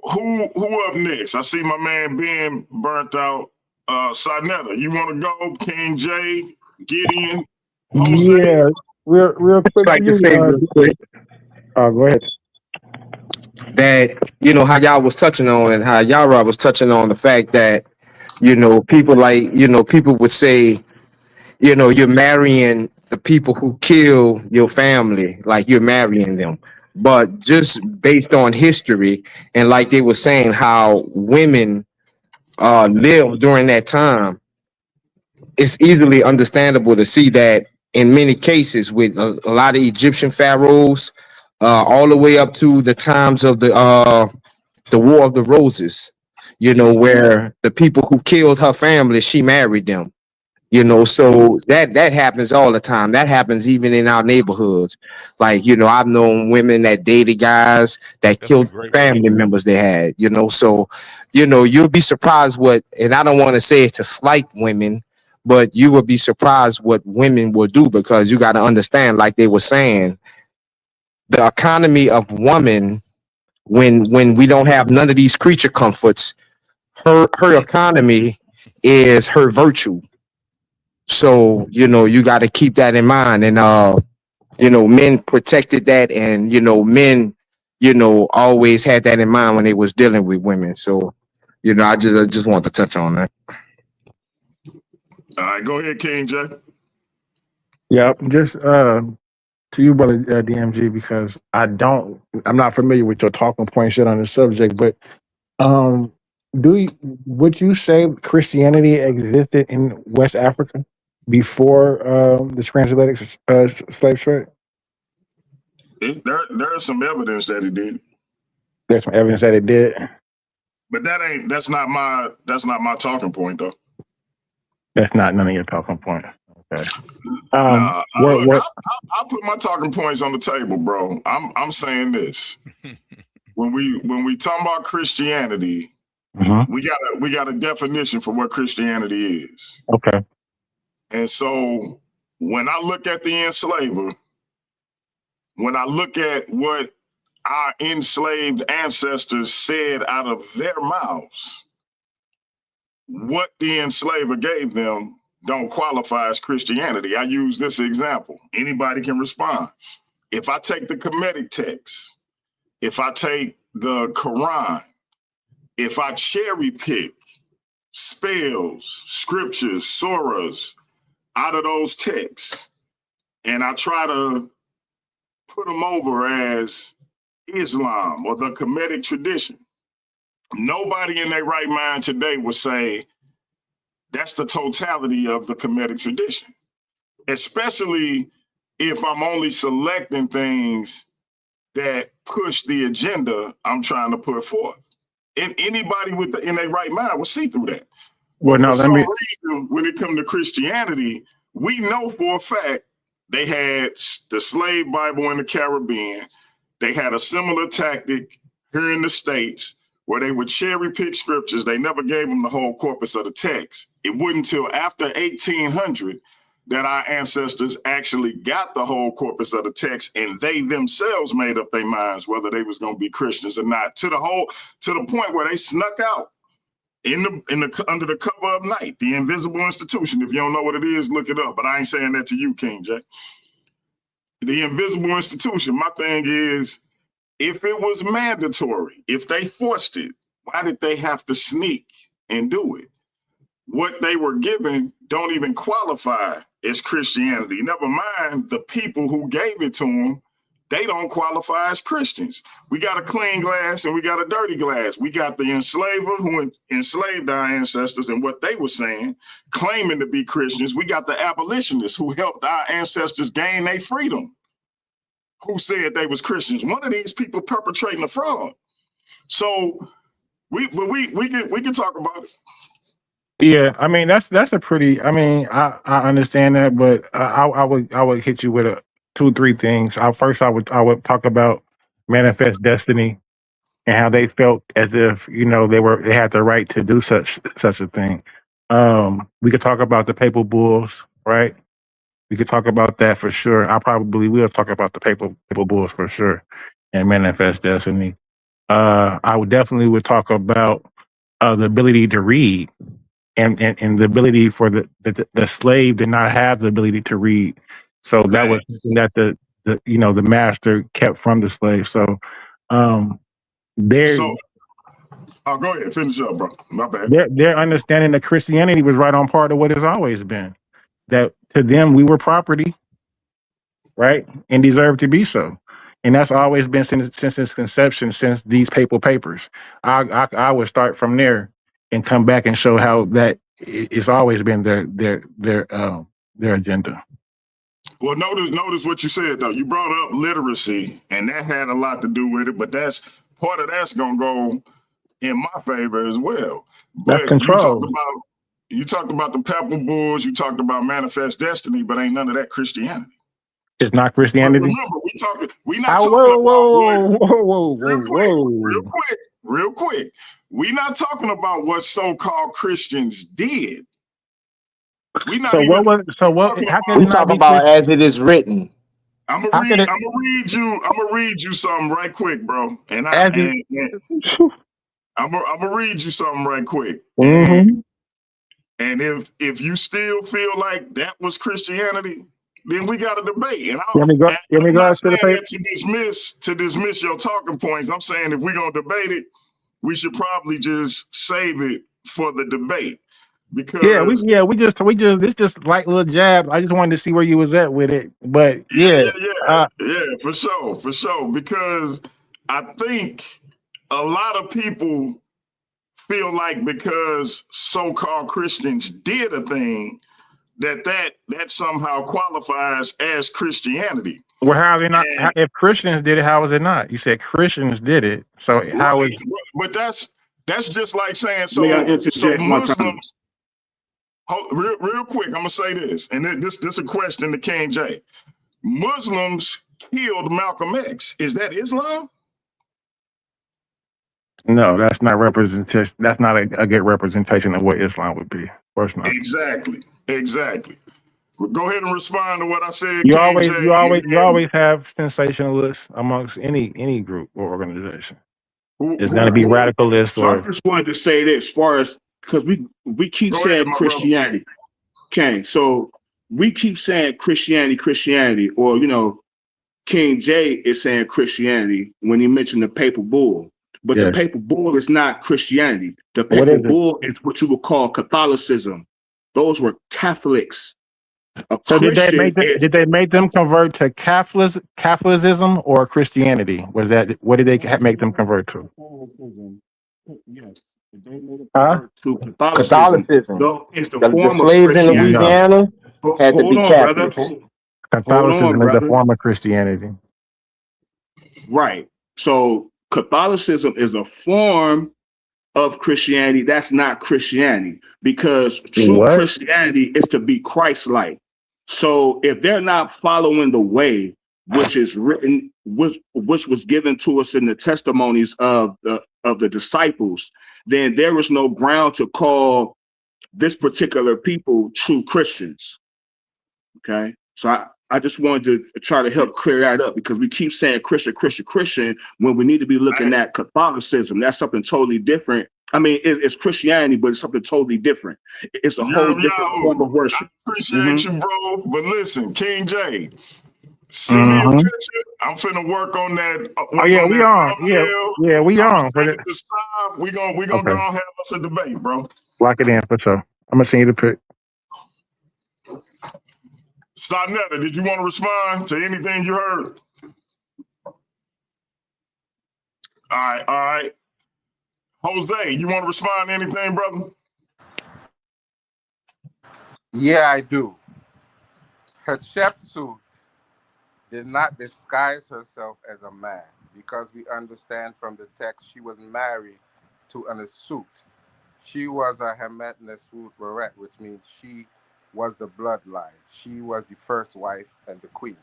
up next? I see my man Ben burnt out. Sinetta, you want to go? King J, Gideon, Jose. Yeah, real quick Like for to you. say real quick Go ahead. that how y'all was touching on and how Yara was touching on the fact that people people would say you're marrying the people who kill your family, like you're marrying them. But just based on history and like they were saying how women lived during that time, it's easily understandable to see that in many cases with a lot of Egyptian pharaohs, all the way up to the times of the War of the Roses, where the people who killed her family, she married them. So that happens all the time. That happens even in our neighborhoods. Like, I've known women that dated guys that killed family members they had, so you'll be surprised and I don't want to say it to slight women, but you will be surprised what women will do, because you got to understand, like they were saying, the economy of woman, when we don't have none of these creature comforts, her economy is her virtue. So, you got to keep that in mind. And, men protected that, and, men, always had that in mind when they was dealing with women. So, I just want to touch on that. All right, go ahead, King J. Yep, just to you, brother DMG, because I'm not familiar with your talking point shit on the subject, but would you say Christianity existed in West Africa before the transatlantic slave trade? There's some evidence that it did. There's some evidence that it did, but that's not my talking point though. That's not none of your talking point. Okay. I'll put my talking points on the table, bro. I'm saying this. When we talk about Christianity, we got a definition for what Christianity is. Okay. And so when I look at the enslaver, when I look at what our enslaved ancestors said out of their mouths, what the enslaver gave them don't qualify as Christianity. I use this example. Anybody can respond. If I take the Kemetic text, if I take the Quran, if I cherry pick spells, scriptures, surahs out of those texts, and I try to put them over as Islam or the Kemetic tradition, nobody in their right mind today would say that's the totality of the Kemetic tradition, especially if I'm only selecting things that push the agenda I'm trying to put forth. And anybody in their right mind will see through that. Well, for some reason, when it comes to Christianity, we know for a fact they had the slave Bible in the Caribbean. They had a similar tactic here in the States where they would cherry pick scriptures. They never gave them the whole corpus of the text. It wasn't until after 1800 that our ancestors actually got the whole corpus of the text, and they themselves made up their minds whether they was going to be Christians or not, to the point where they snuck out under the cover of night, the invisible institution. If you don't know what it is, look it up. But I ain't saying that to you, King J. The invisible institution, my thing is, if it was mandatory, if they forced it, why did they have to sneak and do it? What they were given don't even qualify as Christianity. Never mind the people who gave it to them, they don't qualify as Christians. We got a clean glass and we got a dirty glass. We got the enslaver who enslaved our ancestors and what they were saying, claiming to be Christians. We got the abolitionists who helped our ancestors gain their freedom, who said they was Christians. One of these people perpetrating a fraud. So we can talk about it. Yeah, I mean that's a pretty. I mean, I understand that, but I would hit you with 3 things. I would talk about manifest destiny and how they felt as if they had the right to do such a thing. We could talk about the papal bulls, right? We could talk about that for sure. I probably will talk about the papal bulls for sure, and manifest destiny. I would definitely would talk about the ability to read, and the ability for the slave did not have the ability to read, so that was Facts. something that the master kept from the slave. So um, their So, go ahead, finish up, bro. My bad. their understanding that Christianity was right on par to what it's always been. That to them we were property, right, and deserve to be so. And that's always been since its conception, since these papal papers. I would start from there and come back and show how that it's always been their agenda. Well, notice what you said though. You brought up literacy, and that had a lot to do with it. But that's part of that's gonna go in my favor as well. That's But control. you talked about the Pepper Bulls. You talked about manifest destiny, but ain't none of that Christianity. It's not But Christianity. remember, we not Oh, talking whoa, about what. whoa. Real quick. We not talking about what so-called Christians did. We not So even what was? So what? talking How can about. it We not talk be about Christian? as it is written. I'm gonna How can it? read you something right quick, bro. And As it? I'm gonna read you something right quick. Mm-hmm. And if you still feel like that was Christianity, then we got a debate. And Let me go. I'm Let me go not to the saying paper. that to dismiss your talking points. I'm saying if we're gonna debate it, we should probably just save it for the debate because We just it's just like little jab. I just wanted to see where you was at with it. But yeah, for sure. Because I think a lot of people feel like because so-called Christians did a thing that somehow qualifies as Christianity. well, how are they not? And If Christians did it, how is it not? You said Christians did it. So how is? right, but that's just like saying May I so interject one time? Muslims. Real quick, I'm gonna say this, and this a question to King J. Muslims killed Malcolm X. Is that Islam? No, that's not representation. That's not a good representation of what Islam would be. Of course not. Exactly. Well, go ahead and respond to what I said, You King always, J. you always have sensationalists amongst any group or organization. It's going to be Who- radicalists So I or just wanted to say this, as far as because we keep Go ahead, saying my brother. Christianity. Okay, so we keep saying Christianity, or King J is saying Christianity when he mentioned the papal bull. But the yes. papal bull is not Christianity. The What papal is it? bull is what you would call Catholicism. Those were Catholics. A So Christian is did they make them convert to Catholicism or Christianity? Was that what did they make them convert to? Yes, they made it Huh? convert to Catholicism. Catholicism. Though it's the The form of slaves in Christianity. No. Louisiana had to Hold be on, brother. Catholics. Hold on, Catholicism is a brother. form of Christianity. Right. So Catholicism is a form of Christianity. That's not Christianity because true What? Christianity is to be Christ-like. So if they're not following the way which is written, which was given to us in the testimonies of the disciples, then there is no ground to call this particular people true Christians. Okay. So I just wanted to try to help clear that up because we keep saying Christian when we need to be looking at Catholicism. That's something totally different. I mean, it's Christianity, but it's something totally different. It's a whole different form of I worship. appreciate you, bro. But listen, King J, send me a Mm-hmm. picture. I'm finna work on that. Oh yeah, we on. Thumbnail. Yeah, we I'm gonna on for send the it to Saab. We gonna go okay. and have us a debate, bro. Lock it in for sure. I'm gonna send you the pic. Sarnetta, did you want to respond to anything you heard? All right. Jose, you want to respond to anything, brother? Yeah, I do. Hatshepsut did not disguise herself as a man because we understand from the text she was married to an Asut. She was a Hemet Nesut Beret, which means she was the bloodline. She was the first wife and the queen.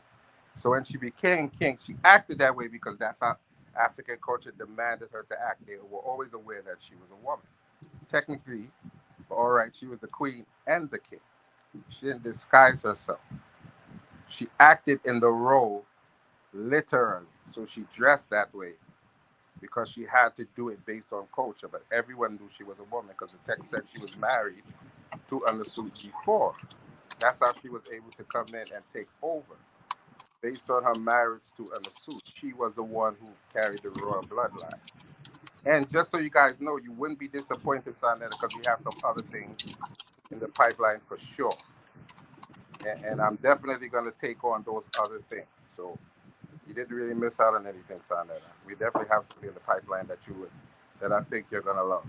So when she became king, she acted that way because that's how African culture demanded her to act. They were always aware that she was a woman. Technically, all right, she was the queen and the king. She didn't disguise herself. She acted in the role literally. So she dressed that way because she had to do it based on culture. But everyone knew she was a woman because the text said she was married to Anasut before. That's how she was able to come in and take over. Based on her marriage to Anasut, she was the one who carried the royal bloodline. And just so you guys know, you wouldn't be disappointed, Sanetta, because we have some other things in the pipeline for sure. And I'm definitely going to take on those other things. So you didn't really miss out on anything, Sanetta. We definitely have something in the pipeline that I think you're going to love.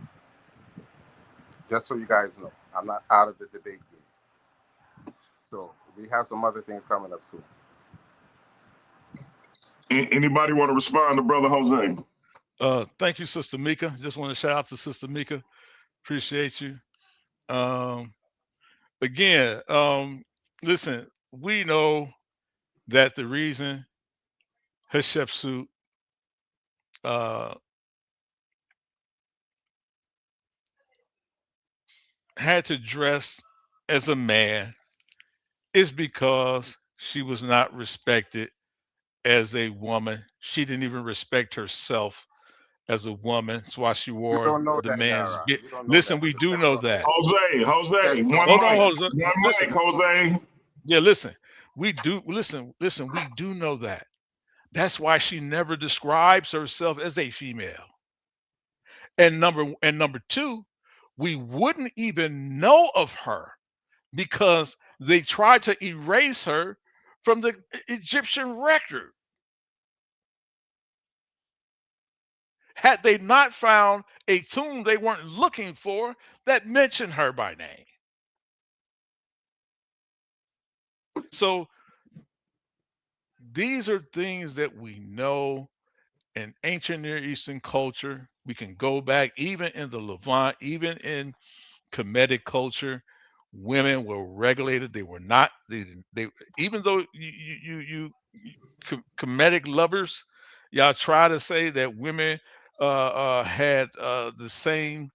Just so you guys know, I'm not out of the debate game. So we have some other things coming up soon. Anybody want to respond to Brother Jose? Thank you, Sister Mika. Just want to shout out to Sister Mika. Appreciate you. Again, listen, we know that the reason Hatshepsut had to dress as a man is because she was not respected as a woman. She didn't even respect herself as a woman. That's why she You wore don't know the that, man's Yara. bit. You don't know Listen, that. we do know that. Jose, one Hold on, mic. Jose. One Listen. mic, Jose. Yeah, listen. We do listen, we do know that. That's why she never describes herself as a female. And number two, we wouldn't even know of her because they tried to erase her from the Egyptian record. Had they not found a tomb they weren't looking for that mentioned her by name. So these are things that we know in ancient Near Eastern culture. We can go back even in the Levant, even in Kemetic culture. Women were regulated. They were not. They even though Kemetic lovers, y'all try to say that women had the same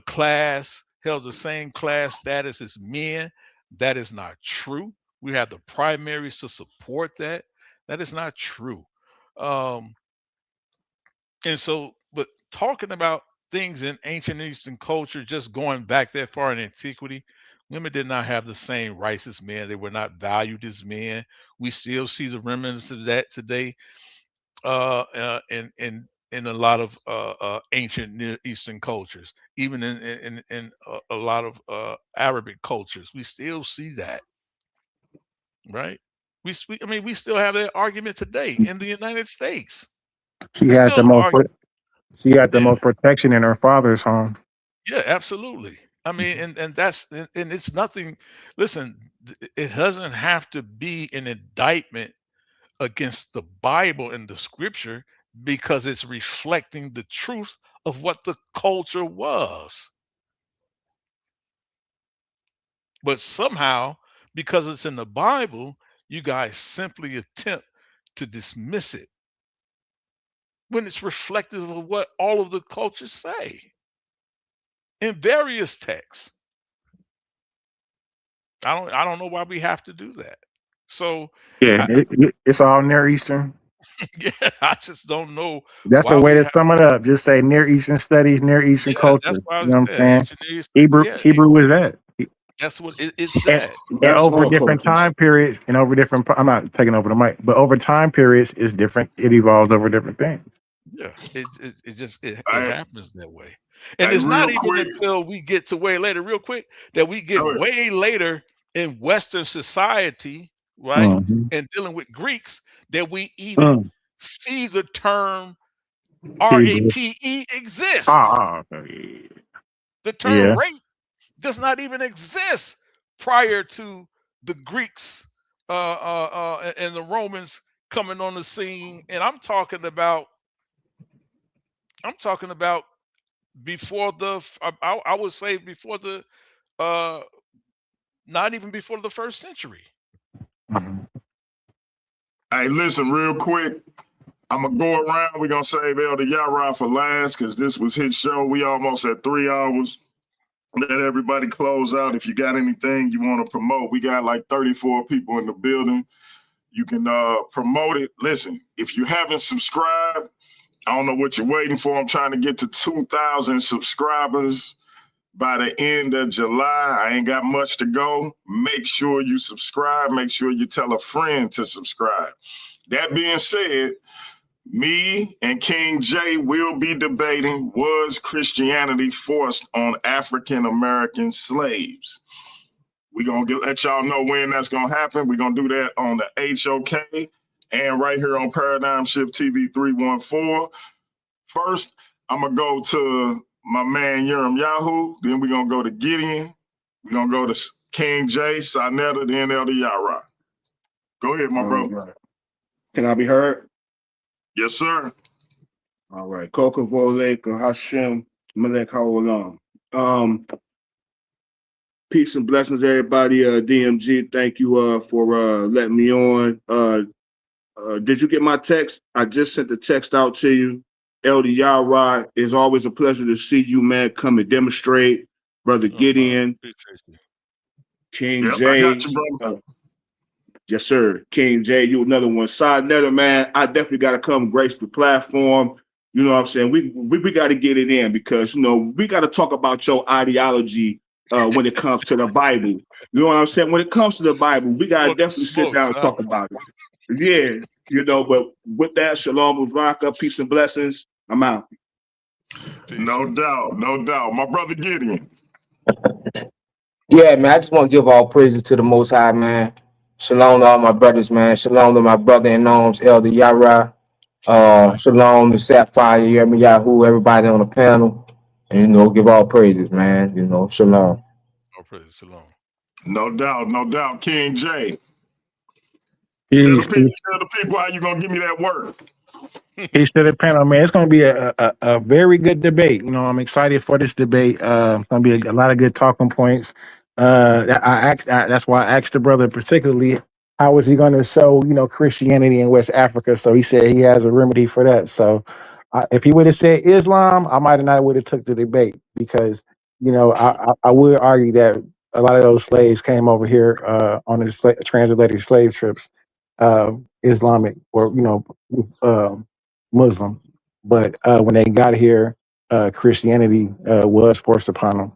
class, held the same class status as men. That is not true. We have the primaries to support that. That is not true. Um, and so, but talking about things in ancient Eastern culture, just going back that far in antiquity, women did not have the same rights as men. They were not valued as men. We still see the remnants of that today in a lot of ancient Near Eastern cultures, even in a lot of Arabic cultures. We still see that, right? I mean, we still have that argument today in the United States. She It's had still the an most. argument. She had the Yeah, most protection in her father's home. yeah, absolutely. I mean, and that's and it's nothing. Listen, it doesn't have to be an indictment against the Bible and the scripture because it's reflecting the truth of what the culture was. But somehow, because it's in the Bible, you guys simply attempt to dismiss it when it's reflective of what all of the cultures say in various texts. I don't know why we have to do that. So Yeah, I it's all Near Eastern. yeah, I just don't know That's the why way we to have. sum it up. Just say Near Eastern studies, Near Eastern Yeah, culture. that's why I You was know what I'm saying saying? ancient Near Eastern. Yeah, Hebrew is that. that's what it's And, that. and That's over all different culture. time periods and over different, I'm not taking over the mic, but over time periods is different. It evolves over different things. Yeah, it just it Hey, happens that way, and it's real not even quick. until we get to way later, real quick, that we get Go ahead. way later in Western society, right, Mm-hmm. and dealing with Greeks that we even see the term Hebrew. RAPE exist. Ah, okay. The term Yeah. rape does not even exist prior to the Greeks and the Romans coming on the scene, and I'm talking about before I would say before the uh not even before the first century. Mhm. Hey, listen, real quick. I'm going to go around. We're going to save Elder Yara for last because this was his show. We almost at 3 hours. Let everybody close out. If you got anything you want to promote, we got like 34 people in the building. You can promote it. Listen, if you haven't subscribed, I don't know what you're waiting for. I'm trying to get to 2,000 subscribers by the end of July. I ain't got much to go. Make sure you subscribe. Make sure you tell a friend to subscribe. That being said, me and King J will be debating, was Christianity forced on African American slaves? We're going to let y'all know when that's going to happen. We're going to do that on the HOK and right here on Paradigm Shift TV 314. First, I'm going to go to my man Urim Yahoo. Then we're going to go to Gideon. We're going to go to King J, Sinetta, then Elder Yara. Go ahead, my brother. Right. Can I be heard? Yes, sir. All right. Coca Voleka Hashem Melech Haolam. Peace and blessings, everybody. DMG, thank you for letting me on. Did you get my text? I just sent the text out to you. Elder Yara, it's always a pleasure to see you, man. Come and demonstrate. Brother Gideon. King J. I got you, brother. Yes, sir. King J, you another one. Side Netter, man, I definitely got to come grace the platform. You know what I'm saying? We got to get it in because, you know, we got to talk about your ideology when it comes to the Bible. You know what I'm saying? When it comes to the Bible, we got to definitely sit down and talk about it. Yeah, you know, but with that, shalom, Uvaka, peace and blessings. I'm out. No doubt, no doubt. My brother Gideon. Yeah, man, I just want to give all praises to the Most High, man. Shalom to all my brothers, man. Shalom to my brother in arms, Elder Yara. Shalom to Sapphire, Yahoo, everybody on the panel. And, you know, give all praises, man. You know, shalom. All praises, shalom. No doubt, no doubt. King J. Peace, tell the people how you going to give me that work. Peace to the panel, man. It's going to be a very good debate. You know, I'm excited for this debate. It's going to be a lot of good talking points. That's why I asked the brother particularly, how is he going to show, you know, Christianity in West Africa? So he said he has a remedy for that. So if he would have said Islam, I might have not would have took the debate because, you know, I would argue that a lot of those slaves came over here on the transatlantic slave trips, Islamic or, you know, Muslim, but when they got here, Christianity was forced upon them.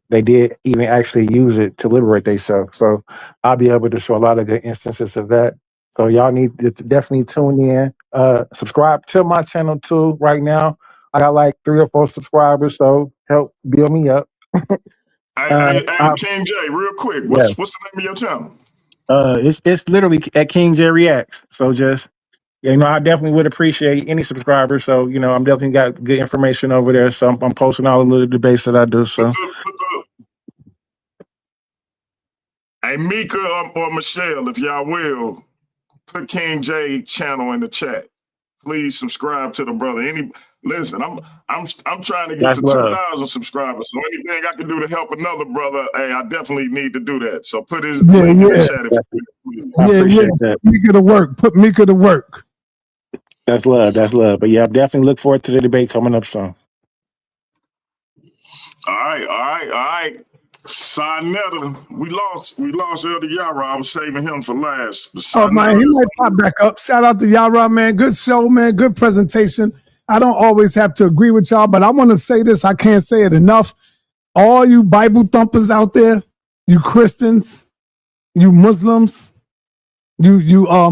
They did even actually use it to liberate themselves. So I'll be able to show a lot of good instances of that. So y'all need to definitely tune in. Subscribe to my channel too. Right now, I got like 3 or 4 subscribers, so help build me up. Hey, King J, real quick, what's the name of your channel? It's literally at King J Reacts. So just. You know, I definitely would appreciate any subscribers. So, you know, I'm definitely got good information over there. So I'm posting all the little debates that I do. So, hey, Mika or Michelle, if y'all will, put King J channel in the chat. Please subscribe to the brother. Listen, I'm trying to get to 2,000 subscribers. So anything I can do to help another brother, hey, I definitely need to do that. So put his link in the chat if you will. I appreciate that. Mika to work. Put Mika to work. That's love. That's love. But yeah, I definitely look forward to the debate coming up soon. All right. Sinetta, we lost Elder Yara. I was saving him for last. Oh man, he might pop back up. Shout out to Yara, man. Good show, man. Good presentation. I don't always have to agree with y'all, but I want to say this. I can't say it enough. All you Bible thumpers out there, you Christians, you Muslims, you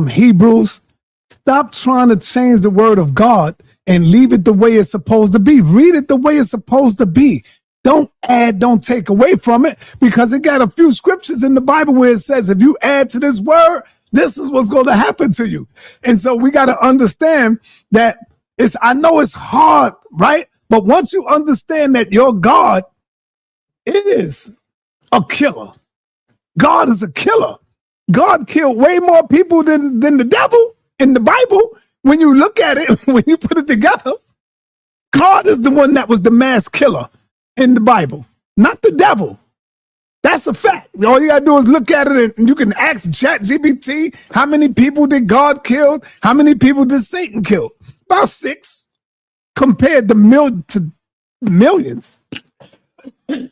Hebrews, stop trying to change the word of God and leave it the way it's supposed to be. Read it the way it's supposed to be. Don't add, don't take away from it, because it got a few scriptures in the Bible where it says, if you add to this word, this is what's going to happen to you. And so we got to understand that I know it's hard, right? But once you understand that your God is a killer, God is a killer. God killed way more people than the devil in the Bible. When you look at it, when you put it together, God is the one that was the mass killer in the Bible, not the devil. That's a fact. All you gotta do is look at it, and you can ask ChatGPT, how many people did God kill? How many people did Satan kill? About 6 compared to millions. You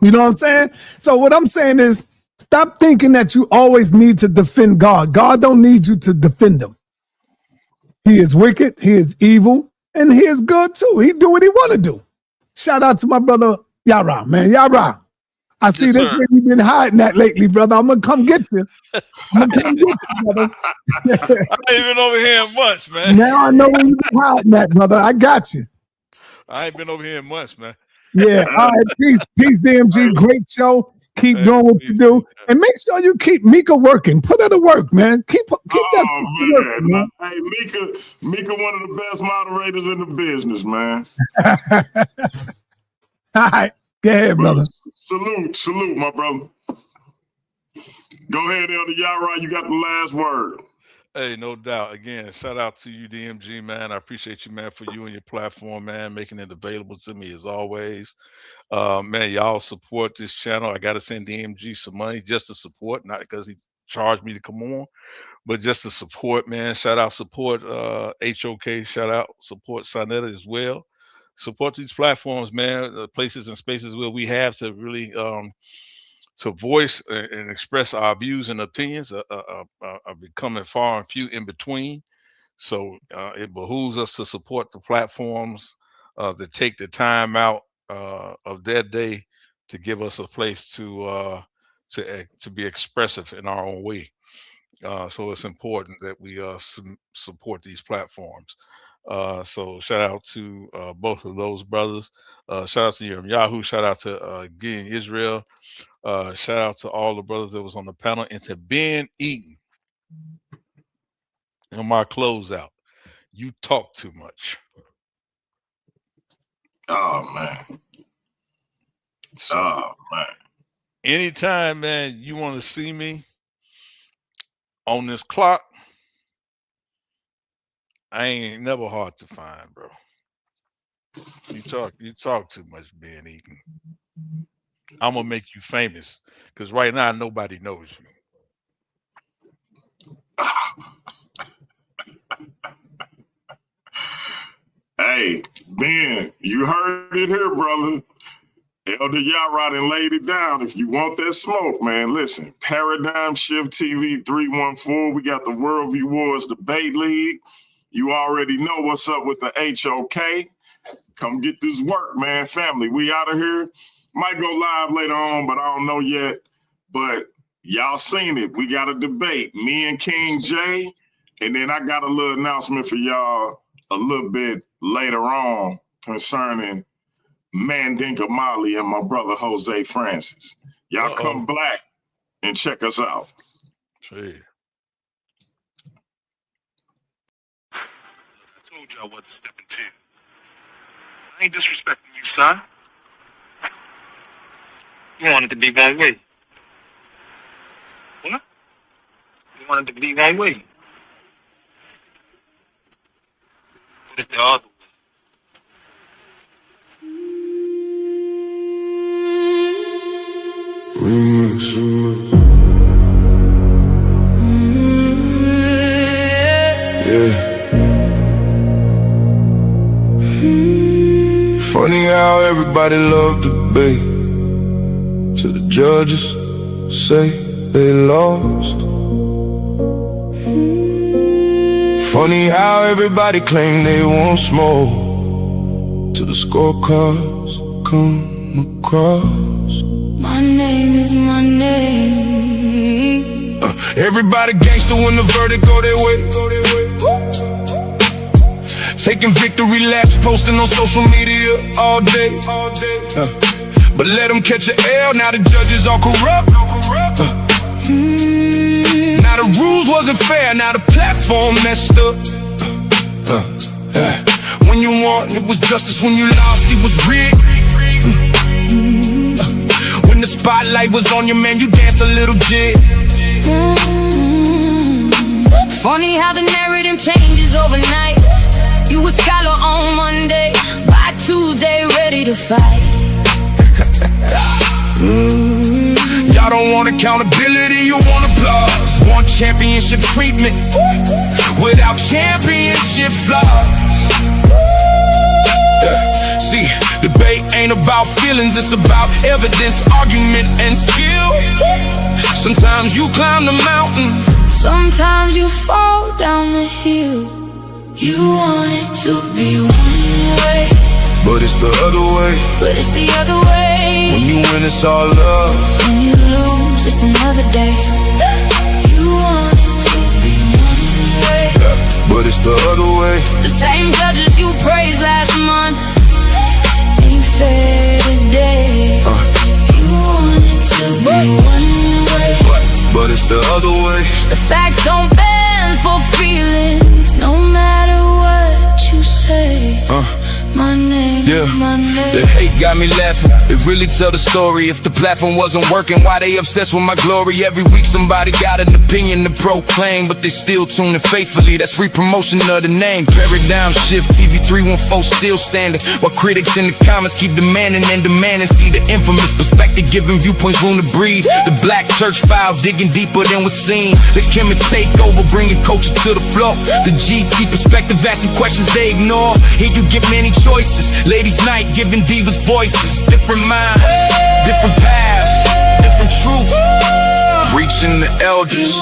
know what I'm saying? So what I'm saying is, stop thinking that you always need to defend God. God don't need you to defend him. He is wicked, he is evil, and he is good too. He do what he want to do. Shout out to my brother Yara, man. Yara, I see this where you've been hiding that lately, brother. I'm gonna come get you. I'm gonna come get you, brother. I ain't been over here in months, man. Now I know where you've been hiding that, brother. I got you. I ain't been over here in months, man. Yeah. All right. Peace, DMG. Great show. Keep doing what you do, and make sure you keep Mika working. Put her to work, man. Keep that. Working, man. Hey, Mika, one of the best moderators in the business, man. All right, go ahead, brother. Salute, my brother. Go ahead, Elder Yara. You got the last word. Hey, no doubt. Again, shout out to you, DMG, man. I appreciate you, man, for you and your platform, man, making it available to me as always. Man, y'all support this channel. I got to send DMG some money just to support, not because he charged me to come on, but just to support, man. Shout out, support HOK. Shout out, support Sonetta as well. Support these platforms, man, places and spaces where we have to really to voice and express our views and opinions are becoming far and few in between. So it behooves us to support the platforms that take the time out of their day to give us a place to be expressive in our own way. So it's important that we support these platforms. So shout out to both of those brothers. Shout out to Yahoo. Shout out to Gideon Israel. Shout out to all the brothers that was on the panel, and to Ben Eaton. On my closeout, you talk too much. Oh man. So, anytime, man, you want to see me on this clock, I ain't never hard to find, bro. You talk too much, Ben Eaton. I'm gonna make you famous, because right now nobody knows you. Hey, Ben, you heard it here, brother. Elder Yara done laid it down. If you want that smoke, man, listen. Paradigm Shift TV 314. We got the Worldview Wars Debate League. You already know what's up with the HOK. Come get this work, man. Family, we out of here. Might go live later on, but I don't know yet. But y'all seen it. We got a debate. Me and King J. And then I got a little announcement for y'all a little bit later on concerning Mandinka Molly and my brother Jose Francis. Y'all come black and check us out. Gee. I told y'all what to step into. I ain't disrespecting you, son. You wanted to be one way. What? You wanted to be one way. What is the other way? Funny how everybody loved debate till the judges say they lost. Funny how everybody claim they want smoke till the scorecards come across. My name is my name. Everybody gangster when the verdict go their way. Taking victory laps, posting on social media all day. But let them catch an L, now the judges all corrupt. Now the rules wasn't fair, now the platform messed up. When you won, it was justice. When you lost, it was rigged. When the spotlight was on you, man, you danced a little jig. Funny how the narrative changes overnight. You a scholar on Monday, by Tuesday ready to fight. Y'all don't want accountability, you want applause. Want championship treatment without championship flaws. See, debate ain't about feelings, it's about evidence, argument, and skill. Sometimes you climb the mountain, sometimes you fall down the hill. You want it to be one way, but it's the other way. but it's the other way. When you win, it's all love. When you lose, it's another day. You want it to be one way, but it's the other way. the same judges you praised last month ain't fair today. You want it to be one way, but it's the other way. the facts don't bend for feelings, no matter what you say. My name, Yeah, my name. the hate got me laughing. It really tell the story. If the platform wasn't working, why they obsessed with my glory? Every week somebody got an opinion to proclaim, but they still tuning faithfully. That's free promotion of the name. Paradigm shift, TV 314 still standing, while critics in the comments keep demanding and demanding. See the infamous perspective, giving viewpoints room to breathe. The black church files digging deeper than was seen. The Kim and takeover, bringing culture to the floor. The GT perspective, asking questions they ignore. Here you get many choices. Ladies' night, giving divas voices. Different minds, different paths, different truth. Reaching the elders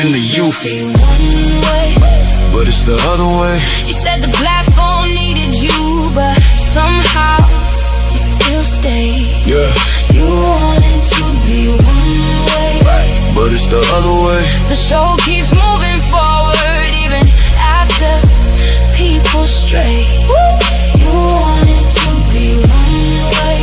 and the youth. One way, But it's the other way. you said the platform needed you, but somehow you still stayed. Yeah, You wanted to be one way, but it's the other way. the show keeps moving forward even after people stray. You wanted to be one way,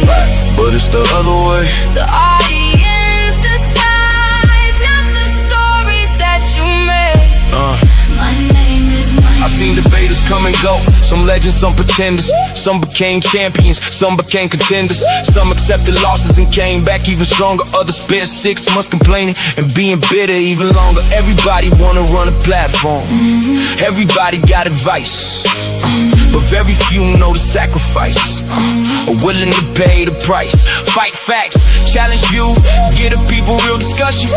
But it's the other way. the audience decides, not the stories that you made. My name is my I've seen debaters come and go. Some legends, some pretenders. Some became champions, some became contenders. Some accepted losses and came back even stronger. Others spent 6 months complaining and being bitter even longer. Everybody wanna run a platform. Everybody got advice, but very few know the sacrifice, are willing to pay the price. Fight facts, challenge views, give the people real discussion.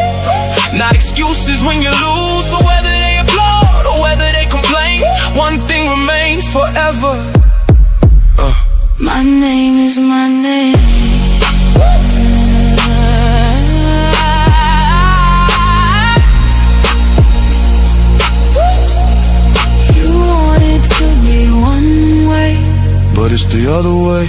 Not excuses when you lose, so whether they applaud or whether they complain, one thing remains forever. My name is my name. You wanted to be one way, But it's the other way.